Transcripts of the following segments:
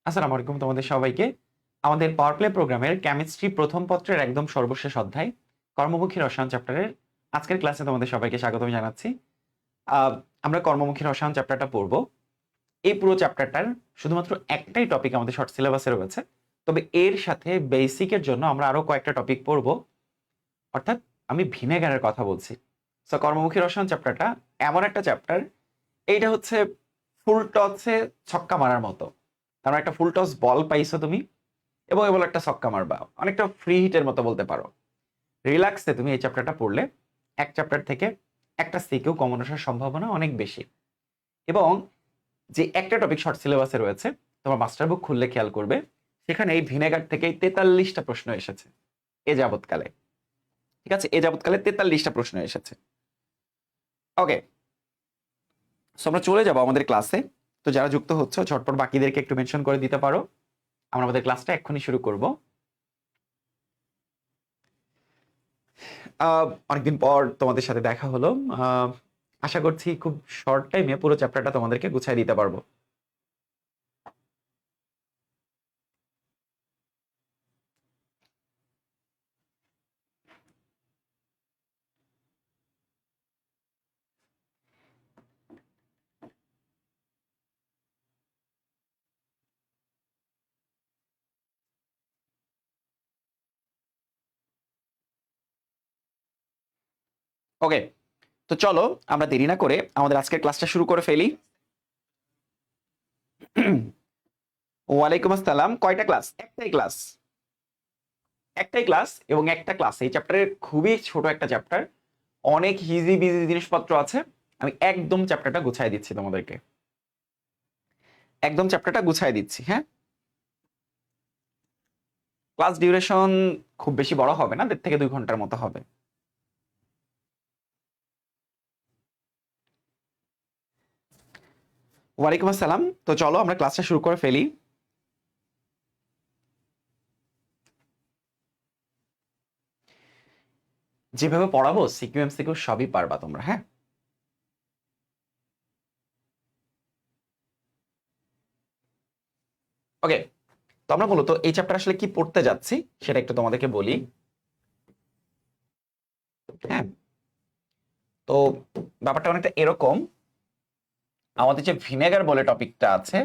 আসসালামু আলাইকুম তোমাদের সবাইকে। আমাদের পাওয়ার প্লে প্রোগ্রামের কেমিস্ট্রি প্রথম পত্রের একদম সর্বশেষ অধ্যায় কর্মমুখী রসায়ন চ্যাপ্টারের আজকের ক্লাসে তোমাদের সবাইকে স্বাগতম জানাচ্ছি। আহ, আমরা কর্মমুখী রসায়ন চ্যাপ্টারটা পড়ব। এই পুরো চ্যাপ্টারটার শুধুমাত্র একটাই টপিক আমাদের শর্ট সিলেবাসে রয়েছে, তবে এর সাথে বেসিকের জন্য আমরা আরো কয়েকটা টপিক পড়ব। অর্থাৎ আমি ভিনেগারের কথা বলছি। সো কর্মমুখী রসায়ন চ্যাপ্টারটা এমন একটা চ্যাপ্টার, এইটা হচ্ছে ফুল টসে ছক্কা মারার মতো। কারণ একটা ফুল টস বল পাইছো তুমি এবং এ বলে একটা ছক্কা মারবা, অনেকটা ফ্রি হিটের মতো বলতে পারো। রিল্যাক্সে তুমি এই চ্যাপ্টারটা পড়লে এক চ্যাপ্টার থেকে একটা সিকেও কমন আসার সম্ভাবনা অনেক বেশি। এবং যে একটা টপিক শর্ট সিলেবাসে রয়েছে, তোমার মাস্টার বুক খুললে খেয়াল করবে সেখানে এই ভিনেগার থেকেই 43টা প্রশ্ন এসেছে এ যাবৎকালে। ঠিক আছে, এ যাবৎকালে 43টা প্রশ্ন এসেছে। ওকে, সো আমরা চলে যাবো আমাদের ক্লাসে। তো যারা যুক্ত হচ্ছে ঝটপট বাকিদেরকে একটু মেনশন করে দিতে পারো। আমরা আমাদের ক্লাসটা এক্ষুনি শুরু করব। অনেকদিন পর তোমাদের সাথে দেখা হলো। আশা করছি খুব শর্ট টাইমে পুরো চ্যাপ্টারটা তোমাদেরকে গুছিয়ে দিতে পারবো। ওকে, তো চলো আমরা দেরি না করে আমাদের আজকের ক্লাসটা শুরু করে ফেলি। ওয়ালাইকুম আসসালাম। কয়টা ক্লাস? একটাই ক্লাস, একটাই ক্লাস এবং একটা ক্লাস। এই চ্যাপ্টারের খুবই ছোট একটা চ্যাপ্টার, অনেক ইজি বিজি জিনিসপত্র আছে। আমি একদম চ্যাপ্টারটা গুছাই দিচ্ছি তোমাদেরকে, একদম চ্যাপ্টারটা গুছাই দিচ্ছি। হ্যাঁ, ক্লাস ডিউরেশন খুব বেশি বড় হবে না, 1.5 থেকে 2 ঘন্টার মতো হবে। ওয়ালাইকুম আসসালাম। তো চলো আমরা ক্লাসটা শুরু করে ফেলি। যেভাবে পড়াবো সিকিউ এমসিকিউ সবই পারবা তোমরা। হ্যাঁ, ওকে। তো আমরা মূলত এই চ্যাপ্টার আসলে কি পড়তে যাচ্ছি সেটা একটু তোমাদেরকে বলি। হ্যাঁ, তো ব্যাপারটা অনেকটা এরকম। আমাদের যে ভিনেগার বলে টপিকটা আছে,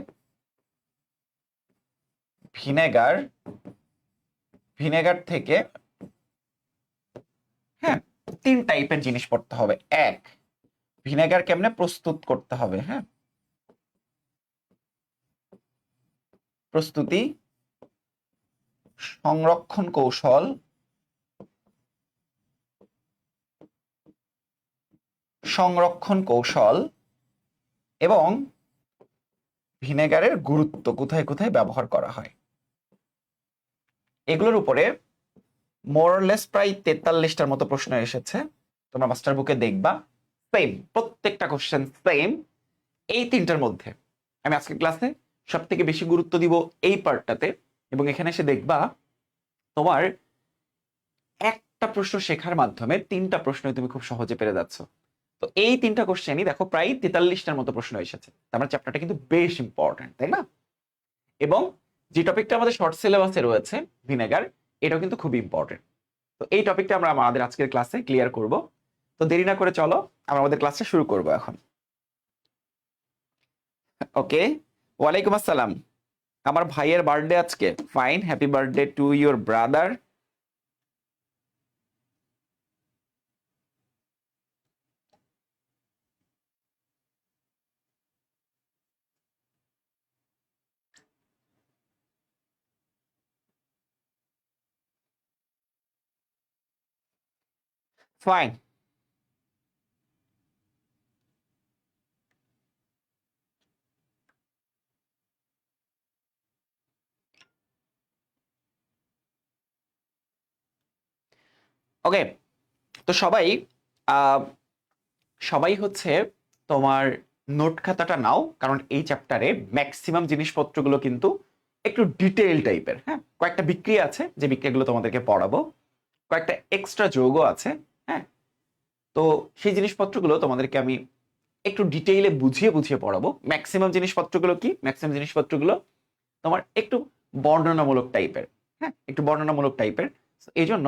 ভিনেগার, ভিনেগার থেকে হ্যাঁ 3 টাইপের জিনিস পড়তে হবে। এক, ভিনেগার কেমনে প্রস্তুত করতে হবে। হ্যাঁ, প্রস্তুতি, সংরক্ষণ কৌশল, সংরক্ষণ কৌশল এবং ভিনেগারের গুরুত্ব, কোথায় কোথায় ব্যবহার করা হয়। এগুলোর উপরে মোরলেস প্রায় 43টার মতো প্রশ্ন এসেছে। তোমরা মাস্টার বুকে দেখবা সেম, প্রত্যেকটা কোশ্চেন সেম এই 3টার মধ্যে। আমি আজকের ক্লাসে সব থেকে বেশি গুরুত্ব দিব এই পার্টটাতে, এবং এখানে এসে দেখবা তোমার একটা প্রশ্ন শেখার মাধ্যমে 3টা প্রশ্ন তুমি খুব সহজে পেরে যাচ্ছ। তো এই 3টা কোশ্চেনই দেখো প্রায় 43টার মতো প্রশ্ন এসেছে। তার মানে চ্যাপ্টারটা কিন্তু বেশ ইম্পর্টেন্ট, তাই না? এবং যে টপিকটা আমাদের শর্ট সিলেবাসে রয়েছে ভিনেগার, এটাও কিন্তু খুব ইম্পর্টেন্ট। তো এই টপিকটা আমরা আমাদের আজকের ক্লাসে ক্লিয়ার করব। তো দেরি না করে চলো আমরা আমাদের ক্লাসটা শুরু করব এখন। ওকে, ওয়ালাইকুম আসসালাম। আমার ভাইয়ের বার্থডে আজকে। Fine, happy birthday to your brother. Fine, okay. তো সবাই আহ, সবাই হচ্ছে তোমার নোট খাতাটা নাও, কারণ এই চ্যাপ্টারে ম্যাক্সিমাম জিনিসপত্রগুলো কিন্তু একটু ডিটেইল টাইপের। হ্যাঁ, কয়েকটা বিক্রিয়া আছে যে বিক্রিয়াগুলো তোমাদেরকে পড়াবো, কয়েকটা এক্সট্রা যৌগ আছে। হ্যাঁ, তো সেই জিনিসপত্রগুলো তোমাদেরকে আমি একটু ডিটেইলে বুঝিয়ে বুঝিয়ে পড়াবো। ম্যাক্সিমাম জিনিসপত্রগুলো কি, ম্যাক্সিমাম জিনিসপত্রগুলো তোমার একটু বর্ণনামূলক টাইপের, হ্যাঁ একটু বর্ণনামূলক টাইপের। এই জন্য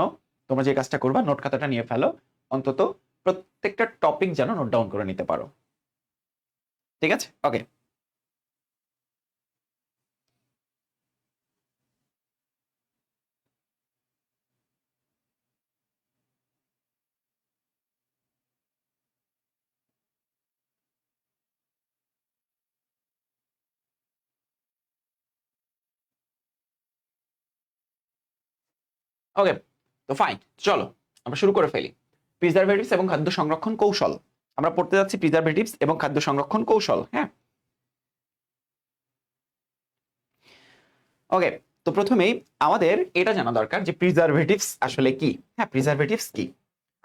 তোমরা যে কাজটা করবা, নোট খাতাটা নিয়ে ফেলো, অন্তত প্রত্যেকটা টপিক যেন নোট ডাউন করে নিতে পারো। ঠিক আছে, ওকে। ওকে, তো ফাইন, চলো আমরা শুরু করে ফেলি। প্রিজারভেটিভস এবং খাদ্য সংরক্ষণ কৌশল, আমরা পড়তে যাচ্ছি প্রিজারভেটিভস এবং খাদ্য সংরক্ষণ কৌশল। হ্যাঁ, ওকে। তো প্রথমেই আমাদের এটা জানা দরকার যে প্রিজারভেটিভস আসলে কি। হ্যাঁ, প্রিজারভেটিভস কি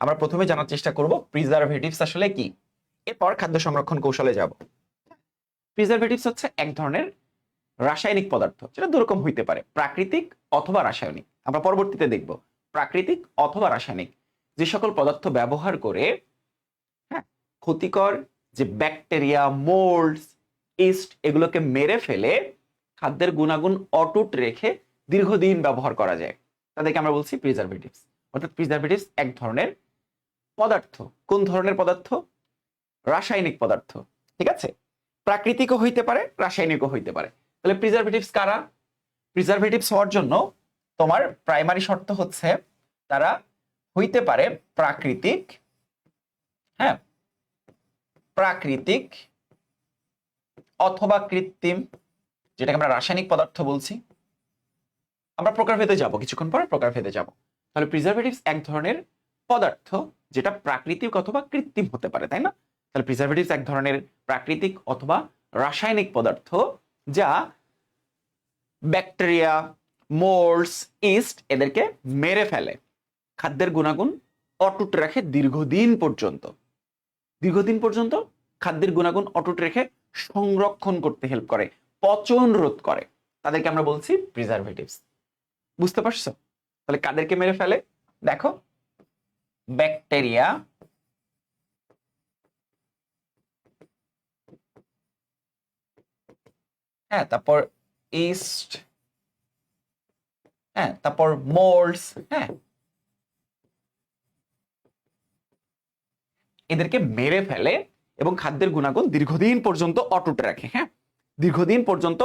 আমরা প্রথমে জানার চেষ্টা করব, প্রিজারভেটিভস আসলে কি, এরপর খাদ্য সংরক্ষণ কৌশলে যাব। প্রিজারভেটিভস হচ্ছে এক ধরনের রাসায়নিক পদার্থ, যেটা দুরকম হইতে পারে, প্রাকৃতিক অথবা রাসায়নিক। আমরা পরবর্তীতে দেখব প্রাকৃতিক অথবা রাসায়নিক যে সকল পদার্থ ব্যবহার করে, হ্যাঁ, ক্ষতিকর যে ব্যাকটেরিয়া, মোল্ডস, ইস্ট এগুলোকে মেরে ফেলে খাদ্যের গুণাগুণ অটুট রেখে দীর্ঘদিন ব্যবহার করা যায়, তাদেরকে আমরা বলছি প্রিজারভেটিভস। অর্থাৎ প্রিজারভেটিভস এক ধরনের পদার্থ। কোন ধরনের পদার্থ? রাসায়নিক পদার্থ। ঠিক আছে, প্রাকৃতিকও হইতে পারে, রাসায়নিকও হইতে পারে। তাহলে প্রিজারভেটিভস কারা? প্রিজারভেটিভস হওয়ার জন্য তোমার প্রাইমারি শর্ত হচ্ছে তারা হইতে পারে প্রাকৃতিক, হ্যাঁ, প্রাকৃতিক অথবা কৃত্রিম, যেটাকে আমরা রাসায়নিক পদার্থ বলছি। আমরা প্রকারভেদে যাব, কিছুক্ষণ পরে প্রকারভেদে যাব। তাহলে প্রিজারভেটিভস এক ধরনের পদার্থ যেটা প্রাকৃতিক অথবা কৃত্রিম হতে পারে, তাই না? তাহলে প্রিজারভেটিভস এক ধরনের প্রাকৃতিক অথবা রাসায়নিক পদার্থ যা ব্যাকটেরিয়া, মোল্ডস, ইস্ট এদেরকে মেরে ফেলে, খাদ্যের গুণাগুণ অটুট রাখে দীর্ঘদিন পর্যন্ত। দীর্ঘদিন পর্যন্ত খাদ্যের গুণাগুণ অটুট রেখে সংরক্ষণ করতে হেল্প করে, পচন রোধ করে, তাদেরকে আমরা বলছি প্রিজারভেটিভস। বুঝতে পারছো? তাহলে কাদেরকে মেরে ফেলে? দেখো, ব্যাকটেরিয়া, হ্যাঁ, তারপর ইস্ট, হ্যাঁ, তারপর মোল্ডস, হ্যাঁ, এদেরকে মেরে ফেলে এবং খাদ্যের গুণাগুণ দীর্ঘদিন পর্যন্ত অটুট রাখে। হ্যাঁ, দীর্ঘদিন পর্যন্ত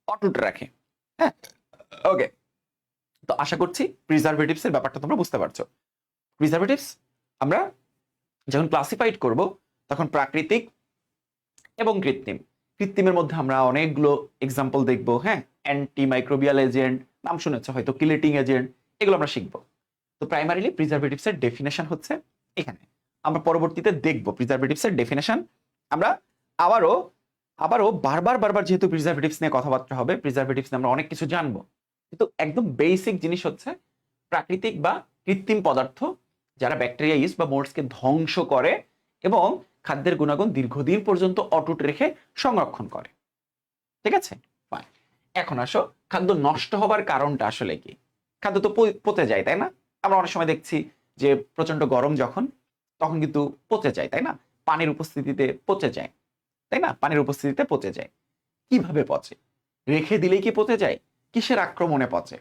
অটুট রাখে। হ্যাঁ, ওকে। তো আশা করছি প্রিজারভেটিভস এর ব্যাপারটা তোমরা বুঝতে পারছো। প্রিজারভেটিভস আমরা যখন ক্লাসিফাইড করব তখন প্রাকৃতিক এবং কৃত্রিম। কৃত্রিমের মধ্যে আমরা অনেকগুলো এক্সাম্পল দেখব। হ্যাঁ, অ্যান্টি মাইক্রোবিয়াল এজেন্ট, নাম শুনেছ হয়তো, কিলেটিং এজেন্ট, এগুলো আমরা শিখবো। তো প্রাইমারিলি প্রিজারভেটিভস এর ডেফিনেশন হচ্ছে এখানে। আমরা পরবর্তীতে দেখব প্রিজারভেটিভস এর ডেফিনেশন। আমরা আবারও বারবার যেহেতু প্রিজারভেটিভস নিয়ে কথাবার্তা হবে, প্রিজারভেটিভস নিয়ে আমরা অনেক কিছু জানবো, কিন্তু একদম বেসিক জিনিস হচ্ছে প্রাকৃতিক বা কৃত্রিম পদার্থ যারা ব্যাকটেরিয়া, ইস্ট বা মোল্ডসকে ধ্বংস করে এবং খাদ্যের গুণাগুণ দীর্ঘদিন পর্যন্ত অটুট রেখে সংরক্ষণ করে। ঠিক আছে, ফাইন। এখন আসো, খাদ্য নষ্ট হবার কারণটা আসলে কি? খাদ্য তো পচে যায়, তাই না? আমরা অনেক সময় দেখছি যে প্রচন্ড গরম যখন, তখন কিন্তু পচে যায়, তাই না? পানির উপস্থিতিতে পচে যায়, তাই না? পানির উপস্থিতিতে পচে যায়। কিভাবে পচে? রেখে দিলেই কি পচে যায়? কিসের আক্রমণে পচে?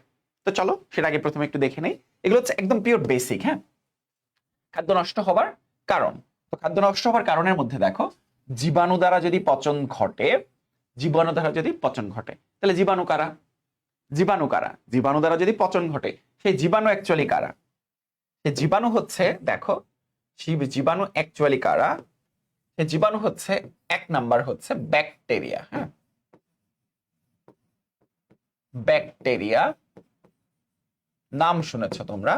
তো চলো সেটা আগে প্রথমে একটু দেখে নেই। এগুলো হচ্ছে একদম পিওর বেসিক। হ্যাঁ, খাদ্য নষ্ট হবার কারণ। তো খাদ্য নষ্ট হবার কারণের মধ্যে দেখো, জীবাণু দ্বারা যদি পচন ঘটে, জীবাণু দ্বারা যদি পচন ঘটে, তাহলে জীবাণু কারা? জীবাণু কারা? জীবাণু দ্বারা যদি পচন ঘটে, সেই জীবাণু অ্যাকচুয়ালি কারা? সেই জীবাণু হচ্ছে, দেখো, জীবাণু অ্যাকচুয়ালি কারা? সেই জীবাণু হচ্ছে, এক নাম্বার হচ্ছে ব্যাকটেরিয়া। হ্যাঁ, ব্যাকটেরিয়া, নাম শুনেছ তোমরা।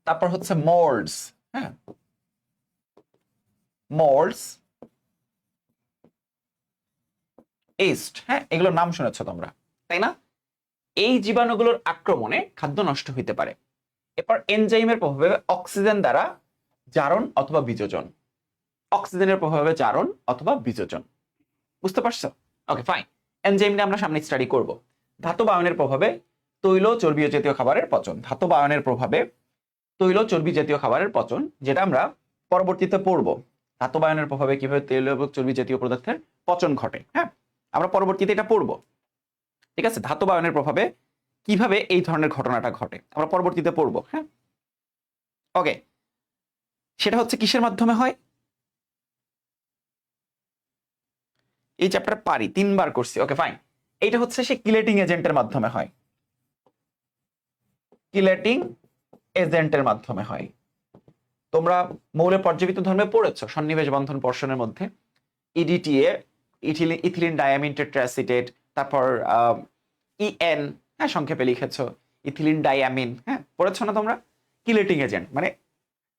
তারপর হচ্ছে মোল্ডস। হ্যাঁ, মোল্ডস, ইস্ট, হ্যাঁ, এগুলোর নাম শুনেছ তোমরা, তাই না? এই জীবাণুগুলোর আক্রমণে খাদ্য নষ্ট হইতে পারে। এরপর এনজাইমের প্রভাবে অক্সিজেন দ্বারা জারণ অথবা বিযোজন। অক্সিজেনের প্রভাবে জারণ অথবা বিযোজন। বুঝতে পারছো? ওকে, ফাইন। এনজাইম নিয়ে আমরা সামনে স্টাডি করব। ধাতব আয়নের প্রভাবে তৈল চর্বি জাতীয় খাবারের পচন। ধাতব আয়নের প্রভাবে তৈল চর্বি জাতীয় খাবারের পচন, যেটা আমরা পরবর্তীতে পড়ব। ধাতব আয়নের প্রভাবে কিভাবে তৈল এবং চর্বি জাতীয় পদার্থের পচন ঘটে, হ্যাঁ, আমরা পরবর্তীতে এটা পড়ব। ঠিক আছে, ধাতব আয়নের প্রভাবে কিভাবে এই ধরনের ঘটনাটা ঘটে আমরা পরবর্তীতে পড়বো। হ্যাঁ, ওকে, সেটা হচ্ছে কিসের মাধ্যমে হয়? এই চ্যাপ্টার পারি 3বার করছি, ওকে ফাইন। এইটা হচ্ছে সে কিলেটিং এজেন্টের মাধ্যমে হয়, কিলেটিং এজেন্টের মাধ্যমে হয়। তোমরা মৌলের পর্যাবৃত্ত ধর্মে পড়েছো সন্নিবেশ বন্ধন পোর্শনের মধ্যে ইডিটিএ, ইথিলিন ডায়ামিন টেট্রাসিটেট, তারপর ইএন, হ্যাঁ সংক্ষেপে লিখেছো ইথিলিন ডায়ামিন, হ্যাঁ পড়েছো না তোমরা? কিলেটিং এজেন্ট মানে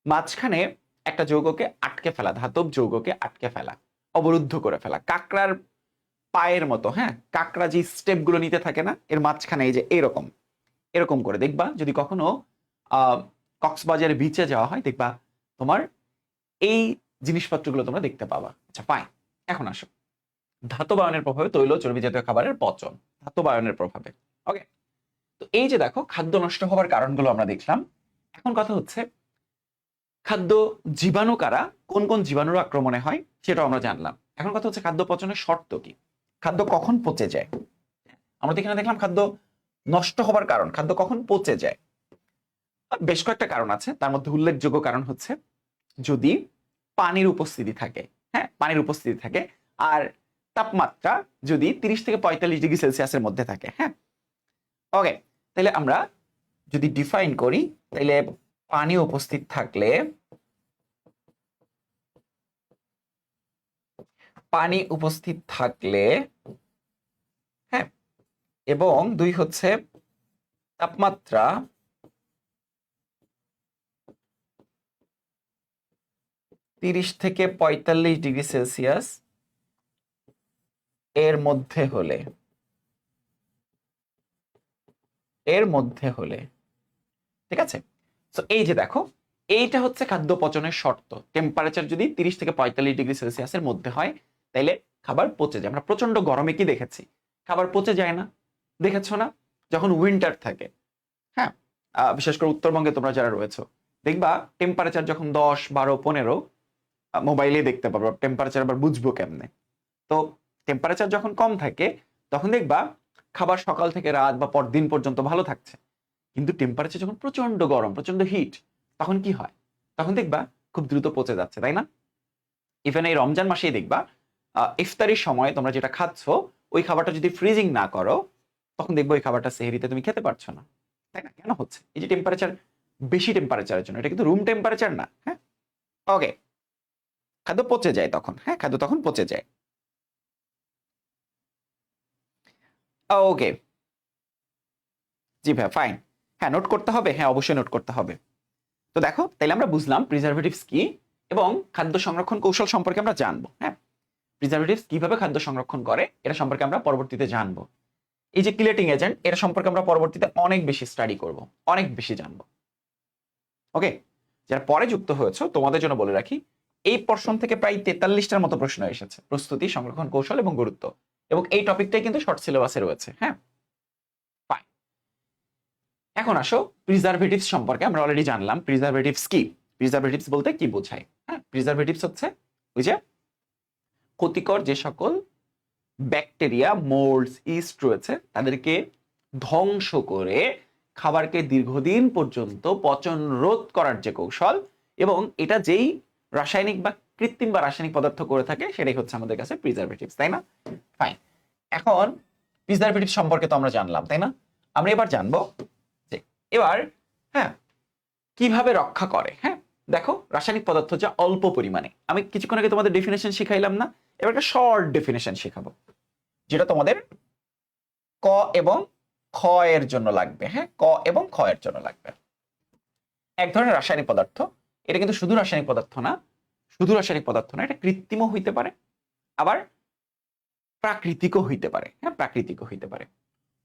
মাঝখানে একটা যৌগকে আটকে ফেলা, ধাতব যৌগকে আটকে ফেলা, অবরুদ্ধ করে ফেলা, কাকড়ার পায়ের মতো। হ্যাঁ, কাকড়া যে স্টেপ গুলো নিতে থাকে না, এর মাঝখানে এই যে এরকম এরকম করে দেখবা, যদি কখনো কক্সবাজারে বিচে যাওয়া হয় দেখবা তোমার এই জিনিসপত্রগুলো তোমরা দেখতে পাবা। আচ্ছা ফাইন, এখন আসো ধাতব আয়নের প্রভাবে তৈল চর্বি জাতীয় খাবারের পচন, ধাতব আয়নের প্রভাবে। ওকে, তো এই যে দেখো খাদ্য নষ্ট হওয়ার কারণগুলো আমরা দেখলাম। এখন কথা হচ্ছে খাদ্য জীবাণু কারা, কোন কোন জীবাণুর আক্রমণে হয় সেটাও আমরা জানলাম। এখন কথা হচ্ছে খাদ্য পচনের শর্ত কি, খাদ্য কখন পচে যায়। আমরা তো এখানে দেখলাম খাদ্য নষ্ট হবার কারণ, খাদ্য কখন পচে যায়। বেশ কয়েকটা কারণ আছে, তার মধ্যে উল্লেখযোগ্য কারণ হচ্ছে যদি পানির উপস্থিতি থাকে। হ্যাঁ, পানির উপস্থিতি থাকে আর তাপমাত্রা যদি 30 থেকে 45 ডিগ্রি সেলসিয়াসের মধ্যে থাকে। হ্যাঁ, ওকে, তাহলে আমরা যদি ডিফাইন করি তাহলে পানি উপস্থিত থাকলে, পানি উপস্থিত থাকলে, হ্যাঁ, এবং 2 হচ্ছে তাপমাত্রা 30 থেকে 45 ডিগ্রি সেলসিয়াস এর মধ্যে হলে, এর মধ্যে হলে, ঠিক আছে। তো এই যে দেখো এইটা হচ্ছে খাদ্য পচনের শর্ত। টেম্পারেচার যদি 30 থেকে 45 ডিগ্রি সেলসিয়াসের মধ্যে হয় তাইলে খাবার পচে যায়। আমরা প্রচন্ড গরমে কি দেখেছি, খাবার পচে যায় না, দেখেছো না? যখন উইন্টার থাকে, হ্যাঁ, বিশেষ করে উত্তরবঙ্গে তোমরা যারা রয়েছো দেখবা টেম্পারেচার যখন 10, 12, 15, মোবাইলে দেখতে পারবো টেম্পারেচার, আবার বুঝবো কেমনে। তো টেম্পারেচার যখন কম থাকে তখন দেখবা খাবার সকাল থেকে রাত বা পরদিন পর্যন্ত ভালো থাকছে, কিন্তু টেম্পারেচার যখন প্রচন্ড গরম, প্রচন্ড হিট, তখন কি হয়? তখন দেখবা খুব দ্রুত পচে যাচ্ছে, তাই না? ইভেন এই রমজান মাসেই দেখবা ইফতারির সময় তোমরা যেটা খাচ্ছ ওই খাবারটা যদি ফ্রিজিং না করো তখন দেখবো ওই খাবারটা সেহরিতে তুমি খেতে পারছো না, তাই না? কেন হচ্ছে? এই যে টেম্পারেচার, বেশি টেম্পারেচারের জন্য। এটা কিন্তু রুম টেম্পারেচার না। হ্যাঁ, ওকে, খাদ্য পচে যায় তখন। হ্যাঁ, খাদ্য তখন পচে যায়। ওকে, জি ভাই ফাইন। হ্যাঁ, নোট করতে হবে, হ্যাঁ অবশ্যই নোট করতে হবে। তো দেখো তাইলে আমরা বুঝলাম প্রিজারভেটিভস কি এবং খাদ্য সংরক্ষণ কৌশল সম্পর্কে আমরা জানবো। হ্যাঁ, প্রিজারভেটিভস কিভাবে খাদ্য সংরক্ষণ করে এটা সম্পর্কে আমরা পরবর্তীতে জানবো। এই যে কিলেটিং এজেন্ট, এটা সম্পর্কে আমরা পরবর্তীতে অনেক বেশি স্টাডি করব, অনেক বেশি জানবো। ওকে, যারা পরে যুক্ত হয়েছে তোমাদের জন্য বলে রাখি এই পোরশন থেকে প্রায় 43টার মতো প্রশ্ন এসেছে, প্রস্তুতি, সংরক্ষণ কৌশল এবং গুরুত্ব, এবং এই টপিকটাই কিন্তু শর্ট সিলেবাসে রয়েছে। হ্যাঁ ফাইন, এখন আসো প্রিজারভেটিভস সম্পর্কে। আমরা অলরেডি জানলাম প্রিজারভেটিভস কি, প্রিজারভেটিভস বলতে কি বোঝায়। হ্যাঁ, প্রিজারভেটিভস হচ্ছে ওই যে ক্ষতিকর যে সকল ব্যাকটেরিয়া, মোল্ডস, ইস্ট রয়েছে তাদেরকে ধ্বংস করে খাবারকে দীর্ঘদিন পর্যন্ত পচন রোধ করার যে কৌশল, এবং এটা যেই রাসায়নিক বা কৃত্রিম বা রাসায়নিক পদার্থ করে থাকে সেটাই হচ্ছে আমাদের কাছে প্রিজারভেটিভস, তাই না? ফাইন, এখন প্রিজারভেটিভ সম্পর্কে তো আমরা জানলাম, তাই না? আমরা এবার জানবো যে এবার, হ্যাঁ, কিভাবে রক্ষা করে। হ্যাঁ, দেখো রাসায়নিক পদার্থ যা অল্প পরিমাণে, আমি কিছুক্ষণ আগে তোমাদের ডেফিনেশন শিখাইলাম না, এবার একটা শর্ট ডেফিনেশন শেখাবো যেটা তোমাদের ক এবং খ এর জন্য লাগবে। হ্যাঁ, ক এবং খ এর জন্য লাগবে। এক ধরনের রাসায়নিক পদার্থ, এটা কিন্তু শুধু রাসায়নিক পদার্থ না, শুধু রাসায়নিক পদার্থ না, এটা কৃত্রিমও হইতে পারে আবার প্রাকৃতিকও হইতে পারে। হ্যাঁ, প্রাকৃতিকও হইতে পারে।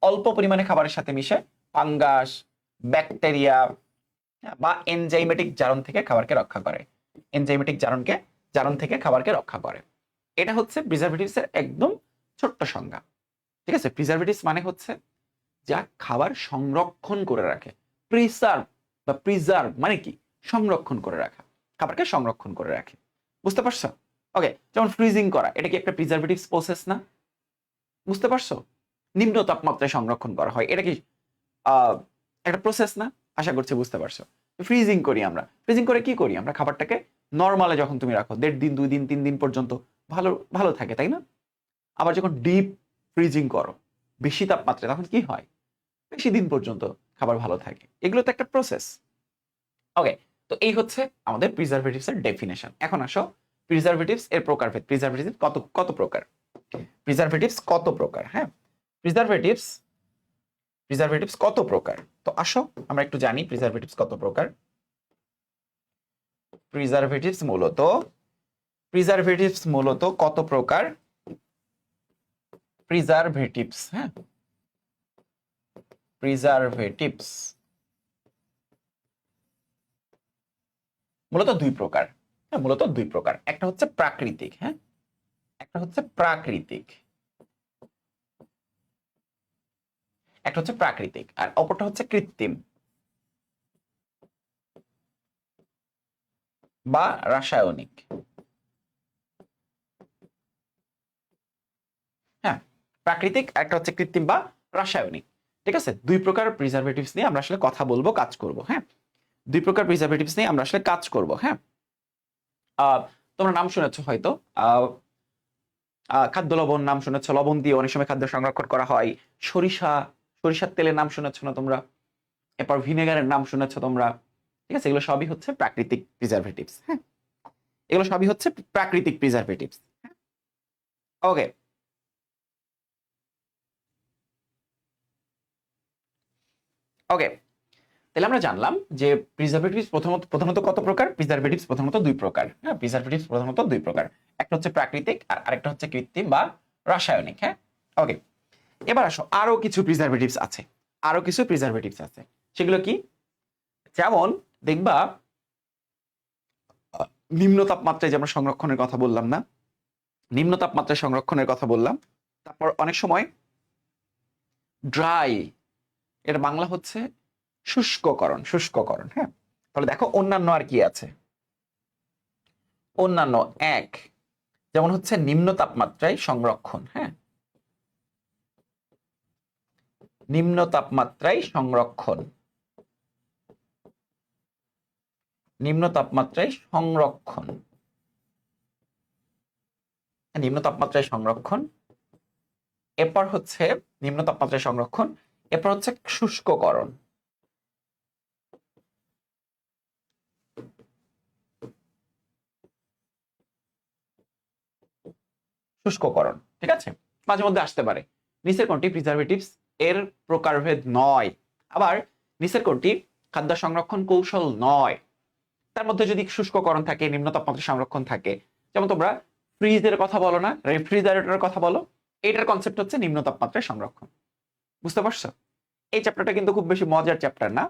অল্প পরিমাণে খাবারের সাথে মিশে ফাঙ্গাস, ব্যাকটেরিয়া বা এনজাইমেটিক জারণ থেকে খাবারকে রক্ষা করে, এনজাইমেটিক জারণ থেকে খাবারকে রক্ষা করে। এটা হচ্ছে প্রিজারভেটিভস এর একদম ছোট্ট সংজ্ঞা। ঠিক আছে, প্রিজারভেটিভস মানে হচ্ছে যা খাবার সংরক্ষণ করে রাখে। প্রিসার্ভ বা প্রিজার্ভ মানে কি? সংরক্ষণ করে রাখা, খাবারকে সংরক্ষণ করে রাখে। বুঝতে পারছো? ওকে, যেমন ফ্রিজিং করা, এটা কি একটা প্রিজারভেটিভস প্রসেস না? বুঝতে পারছো? নিম্ন তাপমাত্রায় সংরক্ষণ করা হয়। এটা কি আহ, একটা প্রসেস না? আশা করছি বুঝতে পারছো। ফ্রিজিং করি আমরা, ফ্রিজিং করে কি করি আমরা? খাবারটাকে নর্মালে যখন তুমি রাখো 1.5 দিন 2 দিন 3 দিন পর্যন্ত ভালো ভালো থাকে, তাই না? আবার যখন ডিপ ফ্রিজিং করো বেশি তাপমাত্রায়, তখন কি হয়? বেশি দিন পর্যন্ত খাবার ভালো থাকে। এগুলো তো একটা প্রসেস। ওকে, তো এই হচ্ছে আমাদের প্রিজারভেটিভস এর ডেফিনেশন। এখন আসো প্রিজারভেটিভস এর প্রকারভেদ। প্রিজারভেটিভ কত কত প্রকার, প্রিজারভেটিভস কত প্রকার? হ্যাঁ, প্রিজারভেটিভস প্রিজারভেটিভস কত প্রকার? তো আসো আমরা একটু জানি প্রিজারভেটিভস কত প্রকার। প্রিজারভেটিভস মূলত কত প্রকার? প্রিজারভেটিভস, হ্যাঁ, প্রিজারভেটিভস মূলত দুই প্রকার। হ্যাঁ, মূলত দুই প্রকার। একটা হচ্ছে প্রাকৃতিক, হ্যাঁ, একটা হচ্ছে প্রাকৃতিক, একটা হচ্ছে প্রাকৃতিক আর অপরটা হচ্ছে কৃত্রিম বা রাসায়নিক। হ্যাঁ, প্রাকৃতিক, একটা হচ্ছে কৃত্রিম বা রাসায়নিক। ঠিক আছে, দুই প্রকার প্রিজারভেটিভস নিয়ে আমরা আসলে কথা বলবো, কাজ করব। হ্যাঁ, দুই প্রকার প্রিজারভেটিভস নিয়ে আমরা আসলে কাজ করব। হ্যাঁ, তোমরা নাম শুনেছো হয়তো, খাদ্য লবণ নাম শুনেছো, লবণ দিয়ে অনেক সময় খাদ্য সংরক্ষণ করা হয়। সরিষার তেলের নাম শুনেছো না তোমরা? এরপর ভিনেগারের নাম শুনেছো তোমরা। ঠিক আছে, এগুলো সবই হচ্ছে প্রাকৃতিক প্রিজারভেটিভস। হ্যাঁ, এগুলো সবই হচ্ছে প্রাকৃতিক প্রিজারভেটিভস। ওকে, ওকে, তাহলে আমরা জানলাম যে প্রিজারভেটিভস প্রধানত কত প্রকার? প্রিজারভেটিভস প্রধানত দুই প্রকার। হ্যাঁ, প্রিজারভেটিভস প্রধানত দুই প্রকার। একটা হচ্ছে প্রাকৃতিক আর আরেকটা হচ্ছে কৃত্রিম বা রাসায়নিক। হ্যাঁ, ওকে, এবার আসো আরো কিছু প্রিজারভেটিভস আছে, আরো কিছু প্রিজারভেটিভস আছে। সেগুলো কি? যেমন দেখবা নিম্ন তাপমাত্রায় যে আমরা সংরক্ষণের কথা বললাম না, নিম্ন তাপমাত্রায় সংরক্ষণের কথা বললাম। তারপর অনেক সময় ড্রাই, এর বাংলা হচ্ছে শুষ্ককরণ, শুষ্ককরণ। হ্যাঁ, তাহলে দেখো অন্যান্য আর কি আছে। অন্যান্য এক, যেমন হচ্ছে নিম্ন তাপমাত্রায় সংরক্ষণ। হ্যাঁ, নিম্ন তাপমাত্রায় সংরক্ষণ, নিম্ন তাপমাত্রায় সংরক্ষণ, নিম্ন তাপমাত্রায় সংরক্ষণ। এরপর হচ্ছে নিম্ন তাপমাত্রায় সংরক্ষণ, এরপর হচ্ছে শুষ্ককরণ। শুষ্ককরণ, ঠিক আছে, মাঝে মধ্যে আসতে পারে। নিচের কোনটি প্রিজারভেটিভস এর প্রকারভেদ নয়? আবার নিচের কোনটি খাদ্য সংরক্ষণ কৌশল নয়? তার মধ্যে যদি শুষ্ককরণ থাকে, নিম্ন তাপমাত্রা সংরক্ষণ থাকে, যেমন তোমরা ফ্রিজের কথা বলো না, রেফ্রিজারেটরের কথা বলো, এইটার কনসেপ্ট হচ্ছে নিম্ন তাপমাত্রায় সংরক্ষণ। বুঝতে পারছো? এই চ্যাপ্টারটা কিন্তু খুব বেশি মজার চ্যাপ্টার না,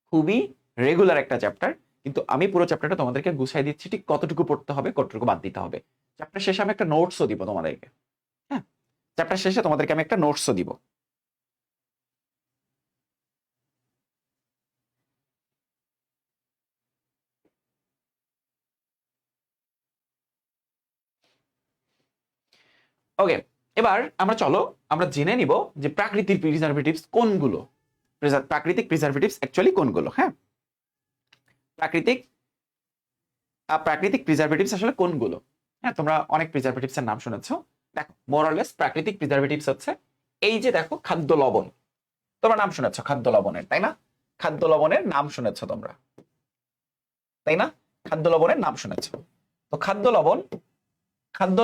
খুবই রেগুলার একটা চ্যাপ্টার। কিন্তু আমি পুরো চ্যাপ্টারটা তোমাদেরকে গুছাই দিচ্ছি, ঠিক কতটুকু পড়তে হবে, কতটুকু বাদ দিতে হবে। চ্যাপ্টার শেষে আমি একটা নোটসও দিব তোমাদেরকে। হ্যাঁ, চ্যাপ্টার শেষে তোমাদেরকে আমি একটা নোটসও দিব। ওকে, এবার আমরা চলো আমরা জেনে নিব যে প্রাকৃতিক প্রিজারভেটিভস কোনগুলো। প্রাকৃতিক প্রিজারভেটিভস অ্যাকচুয়ালি কোনগুলো? হ্যাঁ, প্রাকৃতিক প্রাকৃতিক প্রিজারভেটিভস আসলে কোনগুলো? হ্যাঁ, তোমরা অনেক প্রিজারভেটিভস এর নাম শুনেছো। দেখো মোরালেস প্রাকৃতিক প্রিজারভেটিভস হচ্ছে এই যে দেখো খাদ্য লবণ, তোমরা নাম শুনেছো খাদ্য লবণের, তাই না? খাদ্য লবণের নাম শুনেছো তোমরা, তাই না? খাদ্য লবণের নাম শুনেছো। তো খাদ্য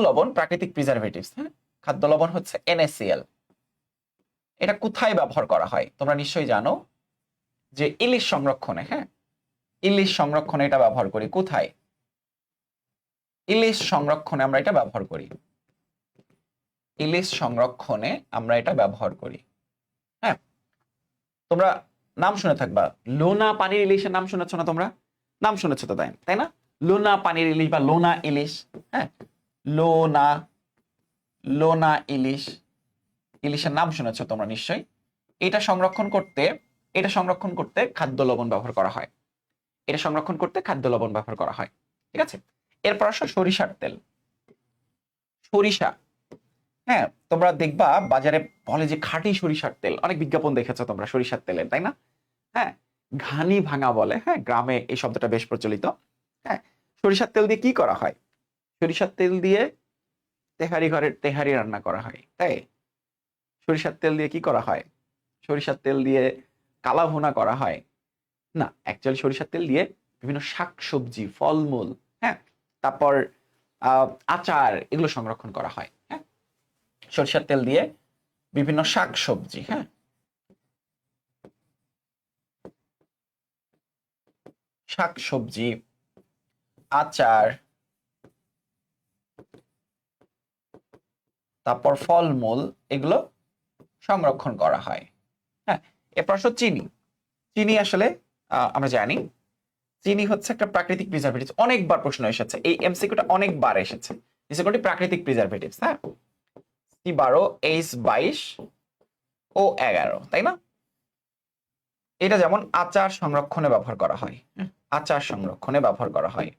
লবণ প্রাকৃতিক প্রিজারভেটিভস। হ্যাঁ, খাদ্য লবণ হচ্ছে NaCl। এটা কোথায় ব্যবহার করা হয় তোমরা নিশ্চয়ই জানো, যে ইলিশ সংরক্ষণে। হ্যাঁ, ইলিশ সংরক্ষণে এটা ব্যবহার করি। কোথায়? ইলিশ সংরক্ষণে আমরা এটা ব্যবহার করি, ইলিশ সংরক্ষণে আমরা এটা ব্যবহার করি। হ্যাঁ, তোমরা নাম শুনে থাকবা লোনা পানির ইলিশের নাম শুনেছো না তোমরা? নাম শুনেছো তো, তাই তাই না? লোনা পানির ইলিশ বা লোনা ইলিশ। হ্যাঁ, লোনা লোনা ইলিশ, ইলিশের নাম শুনেছো তোমরা নিশ্চয়ই। এটা সংরক্ষণ করতে, এটা সংরক্ষণ করতে খাদ্য লবণ ব্যবহার করা হয়, এটা সংরক্ষণ করতে খাদ্য লবণ ব্যবহার করা হয়। ঠিক আছে, এরপর আসো সরিষার তেল। সরিষা, হ্যাঁ, তোমরা দেখবা বাজারে বলে যে খাঁটি সরিষার তেল, অনেক বিজ্ঞাপন দেখেছো তোমরা সরিষার তেলের, তাই না? হ্যাঁ, ঘানি ভাঙা বলে, হ্যাঁ, গ্রামে এই শব্দটা বেশ প্রচলিত। হ্যাঁ, সরিষার তেল দিয়ে কি করা হয়? সরিষার তেল দিয়ে তেহারি ঘরের তেহারি রান্না করা হয়, তাই? সরিষার তেল দিয়ে কি করা হয়? সরিষার তেল দিয়ে কালা ভুনা করা হয় না, অ্যাকচুয়ালি সরিষার তেল দিয়ে বিভিন্ন শাকসবজি, ফলমূল, হ্যাঁ, তারপর আচার, এগুলো সংরক্ষণ করা হয়। হ্যাঁ, সরিষার তেল দিয়ে বিভিন্ন শাকসবজি, হ্যাঁ, শাকসবজি, আচার, তারপর ফলমূল, এগুলো সংরক্ষণ করা হয়। হ্যাঁ, এরপর আসো চিনি। চিনি আসলে আমরা জানি চিনি হচ্ছে একটা প্রাকৃতিক প্রিজারভেটিভ, অনেকবার প্রশ্ন এসেছে, এই এমসিকিউটা অনেকবার এসেছে। কোনটি প্রাকৃতিক প্রিজারভেটিভস, হ্যাঁ, C12H22 O11, তাই না? এটা যেমন আচার সংরক্ষণে ব্যবহার করা হয়, আচার সংরক্ষণে ব্যবহার করা হয়,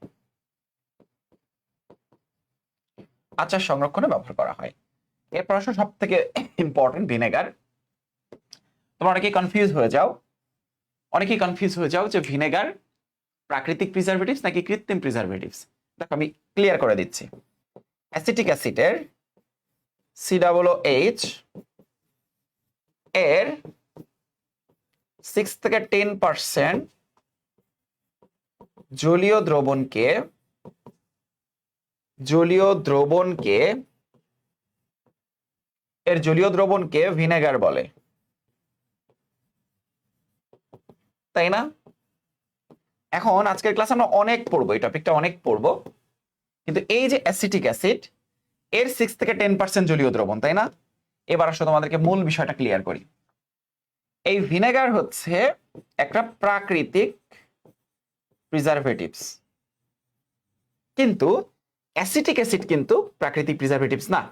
আচার সংরক্ষণে ব্যবহার করা হয়। এরপর আসো সব থেকে ইম্পর্টেন্ট, ভিনেগার। তোমরা অনেকেই কনফিউজ হয়ে যাও যে ভিনেগার প্রাকৃতিক প্রিজারভেটিভস নাকি কৃত্রিম প্রিজারভেটিভস। দেখো আমি ক্লিয়ার করে দিচ্ছি। অ্যাসিটিক অ্যাসিডের COOH এর 6 থেকে 10% জলীয় দ্রবণকে ভিনেগার বলে, তাই না? এখন আজকের ক্লাসে আমরা অনেক পড়বো, এই টপিকটা অনেক পড়বো, কিন্তু এই যে অ্যাসিটিক অ্যাসিড এর 6 থেকে 10% জলীয় দ্রবণ, তাই না? এবার আসলে তোমাদেরকে মূল বিষয়টা ক্লিয়ার করি। এই ভিনেগার হচ্ছে একটা প্রাকৃতিক প্রিজারভেটিভস, কিন্তু অ্যাসিটিক অ্যাসিড কিন্তু প্রাকৃতিক প্রিজারভেটিভস না,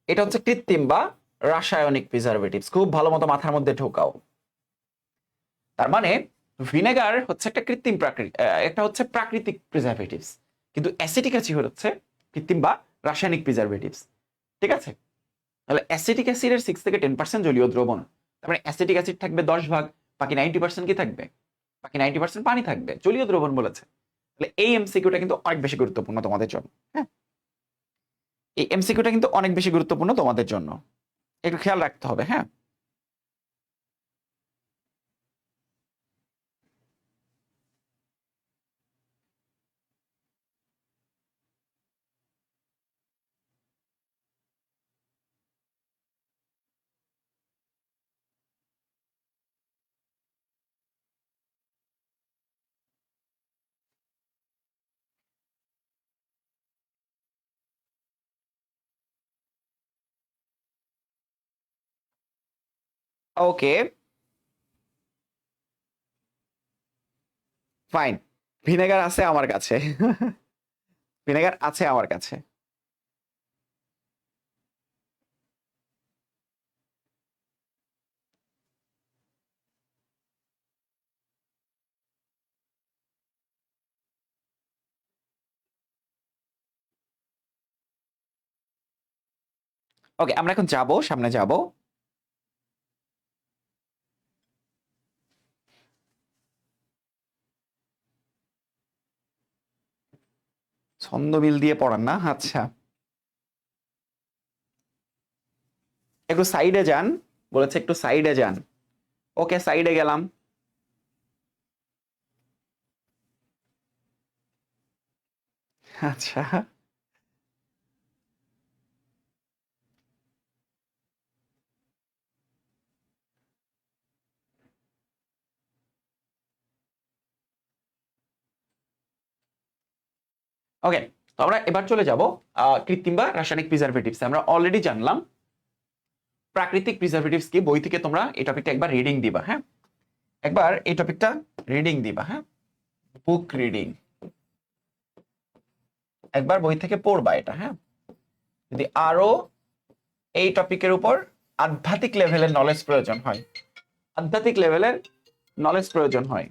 এটা হচ্ছে কৃত্রিম বা রাসায়নিক প্রিজারভেটিভস। খুব ভালো মতো মাথার মধ্যে ঢোকাও। তার মানে ভিনেগার হচ্ছে একটা হচ্ছে প্রাকৃতিক প্রিজারভেটিভস, কিন্তু অ্যাসিটিক অ্যাসিড হচ্ছে কৃত্রিম বা রাসায়নিক প্রিজারভেটিভস, ঠিক আছে? তাহলে অ্যাসিটিক অ্যাসিডের 6 থেকে 10% জলীয় দ্রবণ, তার মানে অ্যাসিটিক অ্যাসিড থাকবে 10 ভাগ, বাকি 90% কি থাকবে? বাকি 90% পানি থাকবে, জলীয় দ্রবণ বলেছে। তাহলে এই এমসিকিউটা কিন্তু অনেক বেশি গুরুত্বপূর্ণ তোমাদের জন্য। হ্যাঁ, এই এমসিকিউটা কিন্তু অনেক বেশি গুরুত্বপূর্ণ তোমাদের জন্য, একটু খেয়াল রাখতে হবে। হ্যাঁ, ওকে, ফাইন। ভিনেগার আছে আমার কাছে ভিনেগার আছে আমার কাছে। ওকে, আমরা এখন সামনে যাব। ছন্দ মিল দিয়ে পড়ান না, আচ্ছা। একটু সাইডে যান, বলেছে একটু সাইডে যান। ওকে, সাইডে গেলাম। আচ্ছা, ওকে, তো আমরা এবার চলে যাব কৃত্রিম বা রাসায়নিক প্রিজারভেটিভস। আমরা অলরেডি জানলাম প্রাকৃতিক প্রিজারভেটিভস কি, বই থেকে তোমরা এই টপিকটা একবার রিডিং দিবা। হ্যাঁ, একবার এই টপিকটা রিডিং দিবা। হ্যাঁ, বুক রিডিং একবার বই থেকে পড়বা এটা। হ্যাঁ, যদি আরো এই টপিকের উপর আধ্যাত্মিক লেভেলের নলেজ প্রয়োজন হয়, আধ্যাত্মিক লেভেলের নলেজ প্রয়োজন হয়,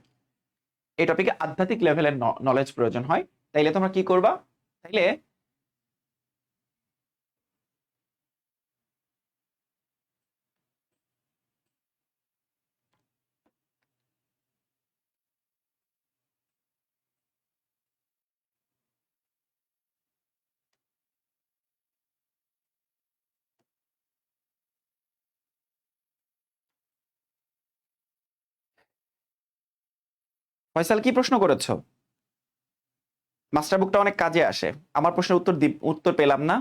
এই টপিকে আধ্যাত্মিক লেভেলের নলেজ প্রয়োজন হয়, তাইলে তোমরা কি করবা? তাইলে ফয়সাল কি প্রশ্ন করেছো? মাস্টার বুকটা অনেক কাজে আসে। আমার প্রশ্নের উত্তর পেলাম না।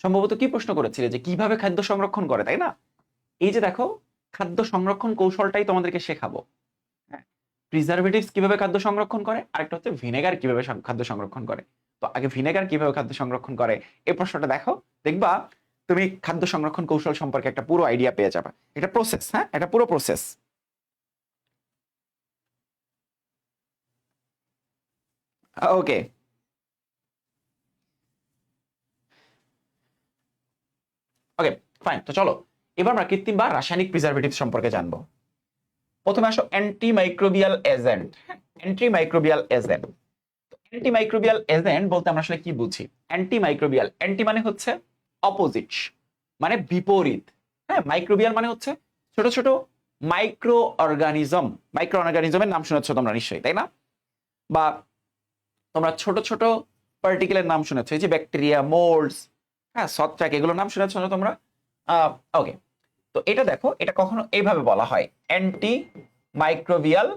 সম্ভবত কি প্রশ্ন করেছিলে যে কিভাবে খাদ্য সংরক্ষণ করে, তাই না? এই যে দেখো, খাদ্য সংরক্ষণ কৌশলটাই তোমাদেরকে শেখাবো। হ্যাঁ, প্রিজারভেটিভস কিভাবে খাদ্য সংরক্ষণ করে, আরেকটা হচ্ছে ভিনেগার কিভাবে খাদ্য সংরক্ষণ করে। তো আগে ভিনেগার কিভাবে খাদ্য সংরক্ষণ করে এই প্রশ্নটা দেখো, দেখবা তুমি খাদ্য সংরক্ষণ কৌশল সম্পর্কে একটা পুরো আইডিয়া পেয়ে যাবে। এটা প্রসেস, হ্যাঁ, এটা পুরো প্রসেস। ওকে, ওকে, ফাইন। তো চলো এবার আমরা কৃত্রিম বা রাসায়নিক প্রিজারভেটিভ সম্পর্কে জানবো। প্রথমে আসো antimicrobial agent. Antimicrobial agent, antimicrobial agent বলতে আমরা আসলে কি বুঝি? অ্যান্টিমাইক্রোবিয়াল, অ্যান্টি মানে হচ্ছে অপোজিট, মানে বিপরীত। হ্যাঁ, মাইক্রোবিয়াল মানে হচ্ছে ছোট ছোট মাইক্রো অর্গানিজম। মাইক্রো অর্গানিজমের নাম শুনেছো তোমরা নিশ্চয়ই, তাই না? বা তোমরা ছোট ছোট পার্টিকেলের নাম শুনেছো, এই যে ব্যাকটেরিয়া, মোল্ডস, হ্যাঁ, ছত্রাক, এগুলোর নাম শুনেছো না তোমরা? ওকে, তো এটা দেখো, এটা কখনো এইভাবে বলা হয় anti microbial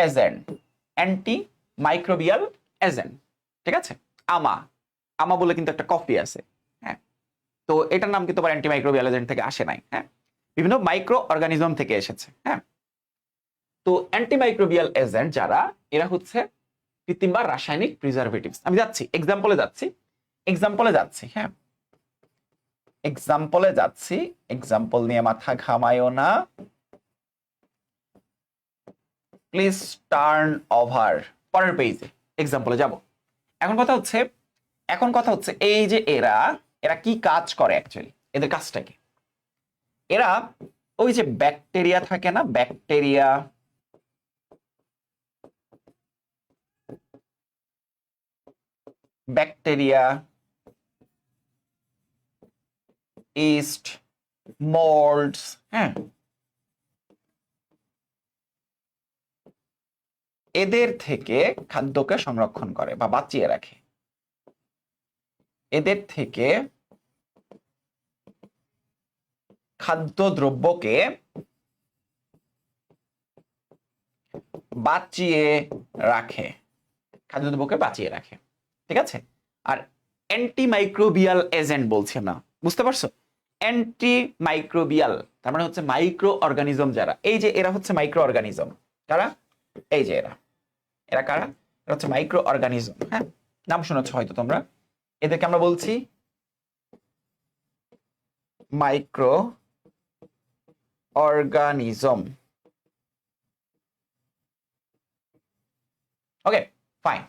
agent. Anti microbial agent, ঠিক আছে? আমা, আমা বলে কিন্তু একটা কফি আছে, হ্যাঁ। তো এটার নাম কিন্তু আবার অ্যান্টি মাইক্রোবিয়াল এজেন্ট থেকে আসে নাই, হ্যাঁ, বিভিন্ন মাইক্রো অর্গানিজম থেকে এসেছে, হ্যাঁ। তো অ্যান্টি মাইক্রোবিয়াল এজেন্ট যারা, এরা হচ্ছে কৃত্রিম বা রাসায়নিক প্রিজারভেটিভস। আমি যাচ্ছি এক্সাম্পলে যাচ্ছি, হ্যাঁ, এক্সাম্পলে যাচ্ছি। এক্সাম্পল নিয়ে মাথা ঘামায়ও না, প্লিজ টার্ন ওভার পরের পেজে। এক্সাম্পলে যাব। এখন কথা হচ্ছে এই যে এরা এরা কি কাজ করে অ্যাকচুয়ালি, এদের কাজটা কি? এরা ওই যে ব্যাকটেরিয়া থাকে না, ব্যাকটেরিয়া, ব্যাকটেরিয়া, ইস্ট, মোল্ডস, হ্যাঁ, এদের থেকে খাদ্যকে সংরক্ষণ করে বা বাঁচিয়ে রাখে। এদের থেকে খাদ্যদ্রব্যকে বাঁচিয়ে রাখে, খাদ্যদ্রব্যকে বাঁচিয়ে রাখে, ঠিক আছে? আর অ্যান্টি মাইক্রোবিয়াল এজেন্ট বলছি না, বুঝতে পারছো? অ্যান্টি মাইক্রোবিয়াল তার মানে হচ্ছে মাইক্রো অর্গানিজম যারা, এই যে এরা হচ্ছে মাইক্রো অর্গানিজম। কারা? এই যে এরা, এরা কারা? এরা হচ্ছে মাইক্রো অর্গানিজম, হ্যাঁ, নাম শুনেছ হয়তো তোমরা। এদেরকে আমরা বলছি মাইক্রো অর্গানিজম। ওকে, ফাইন।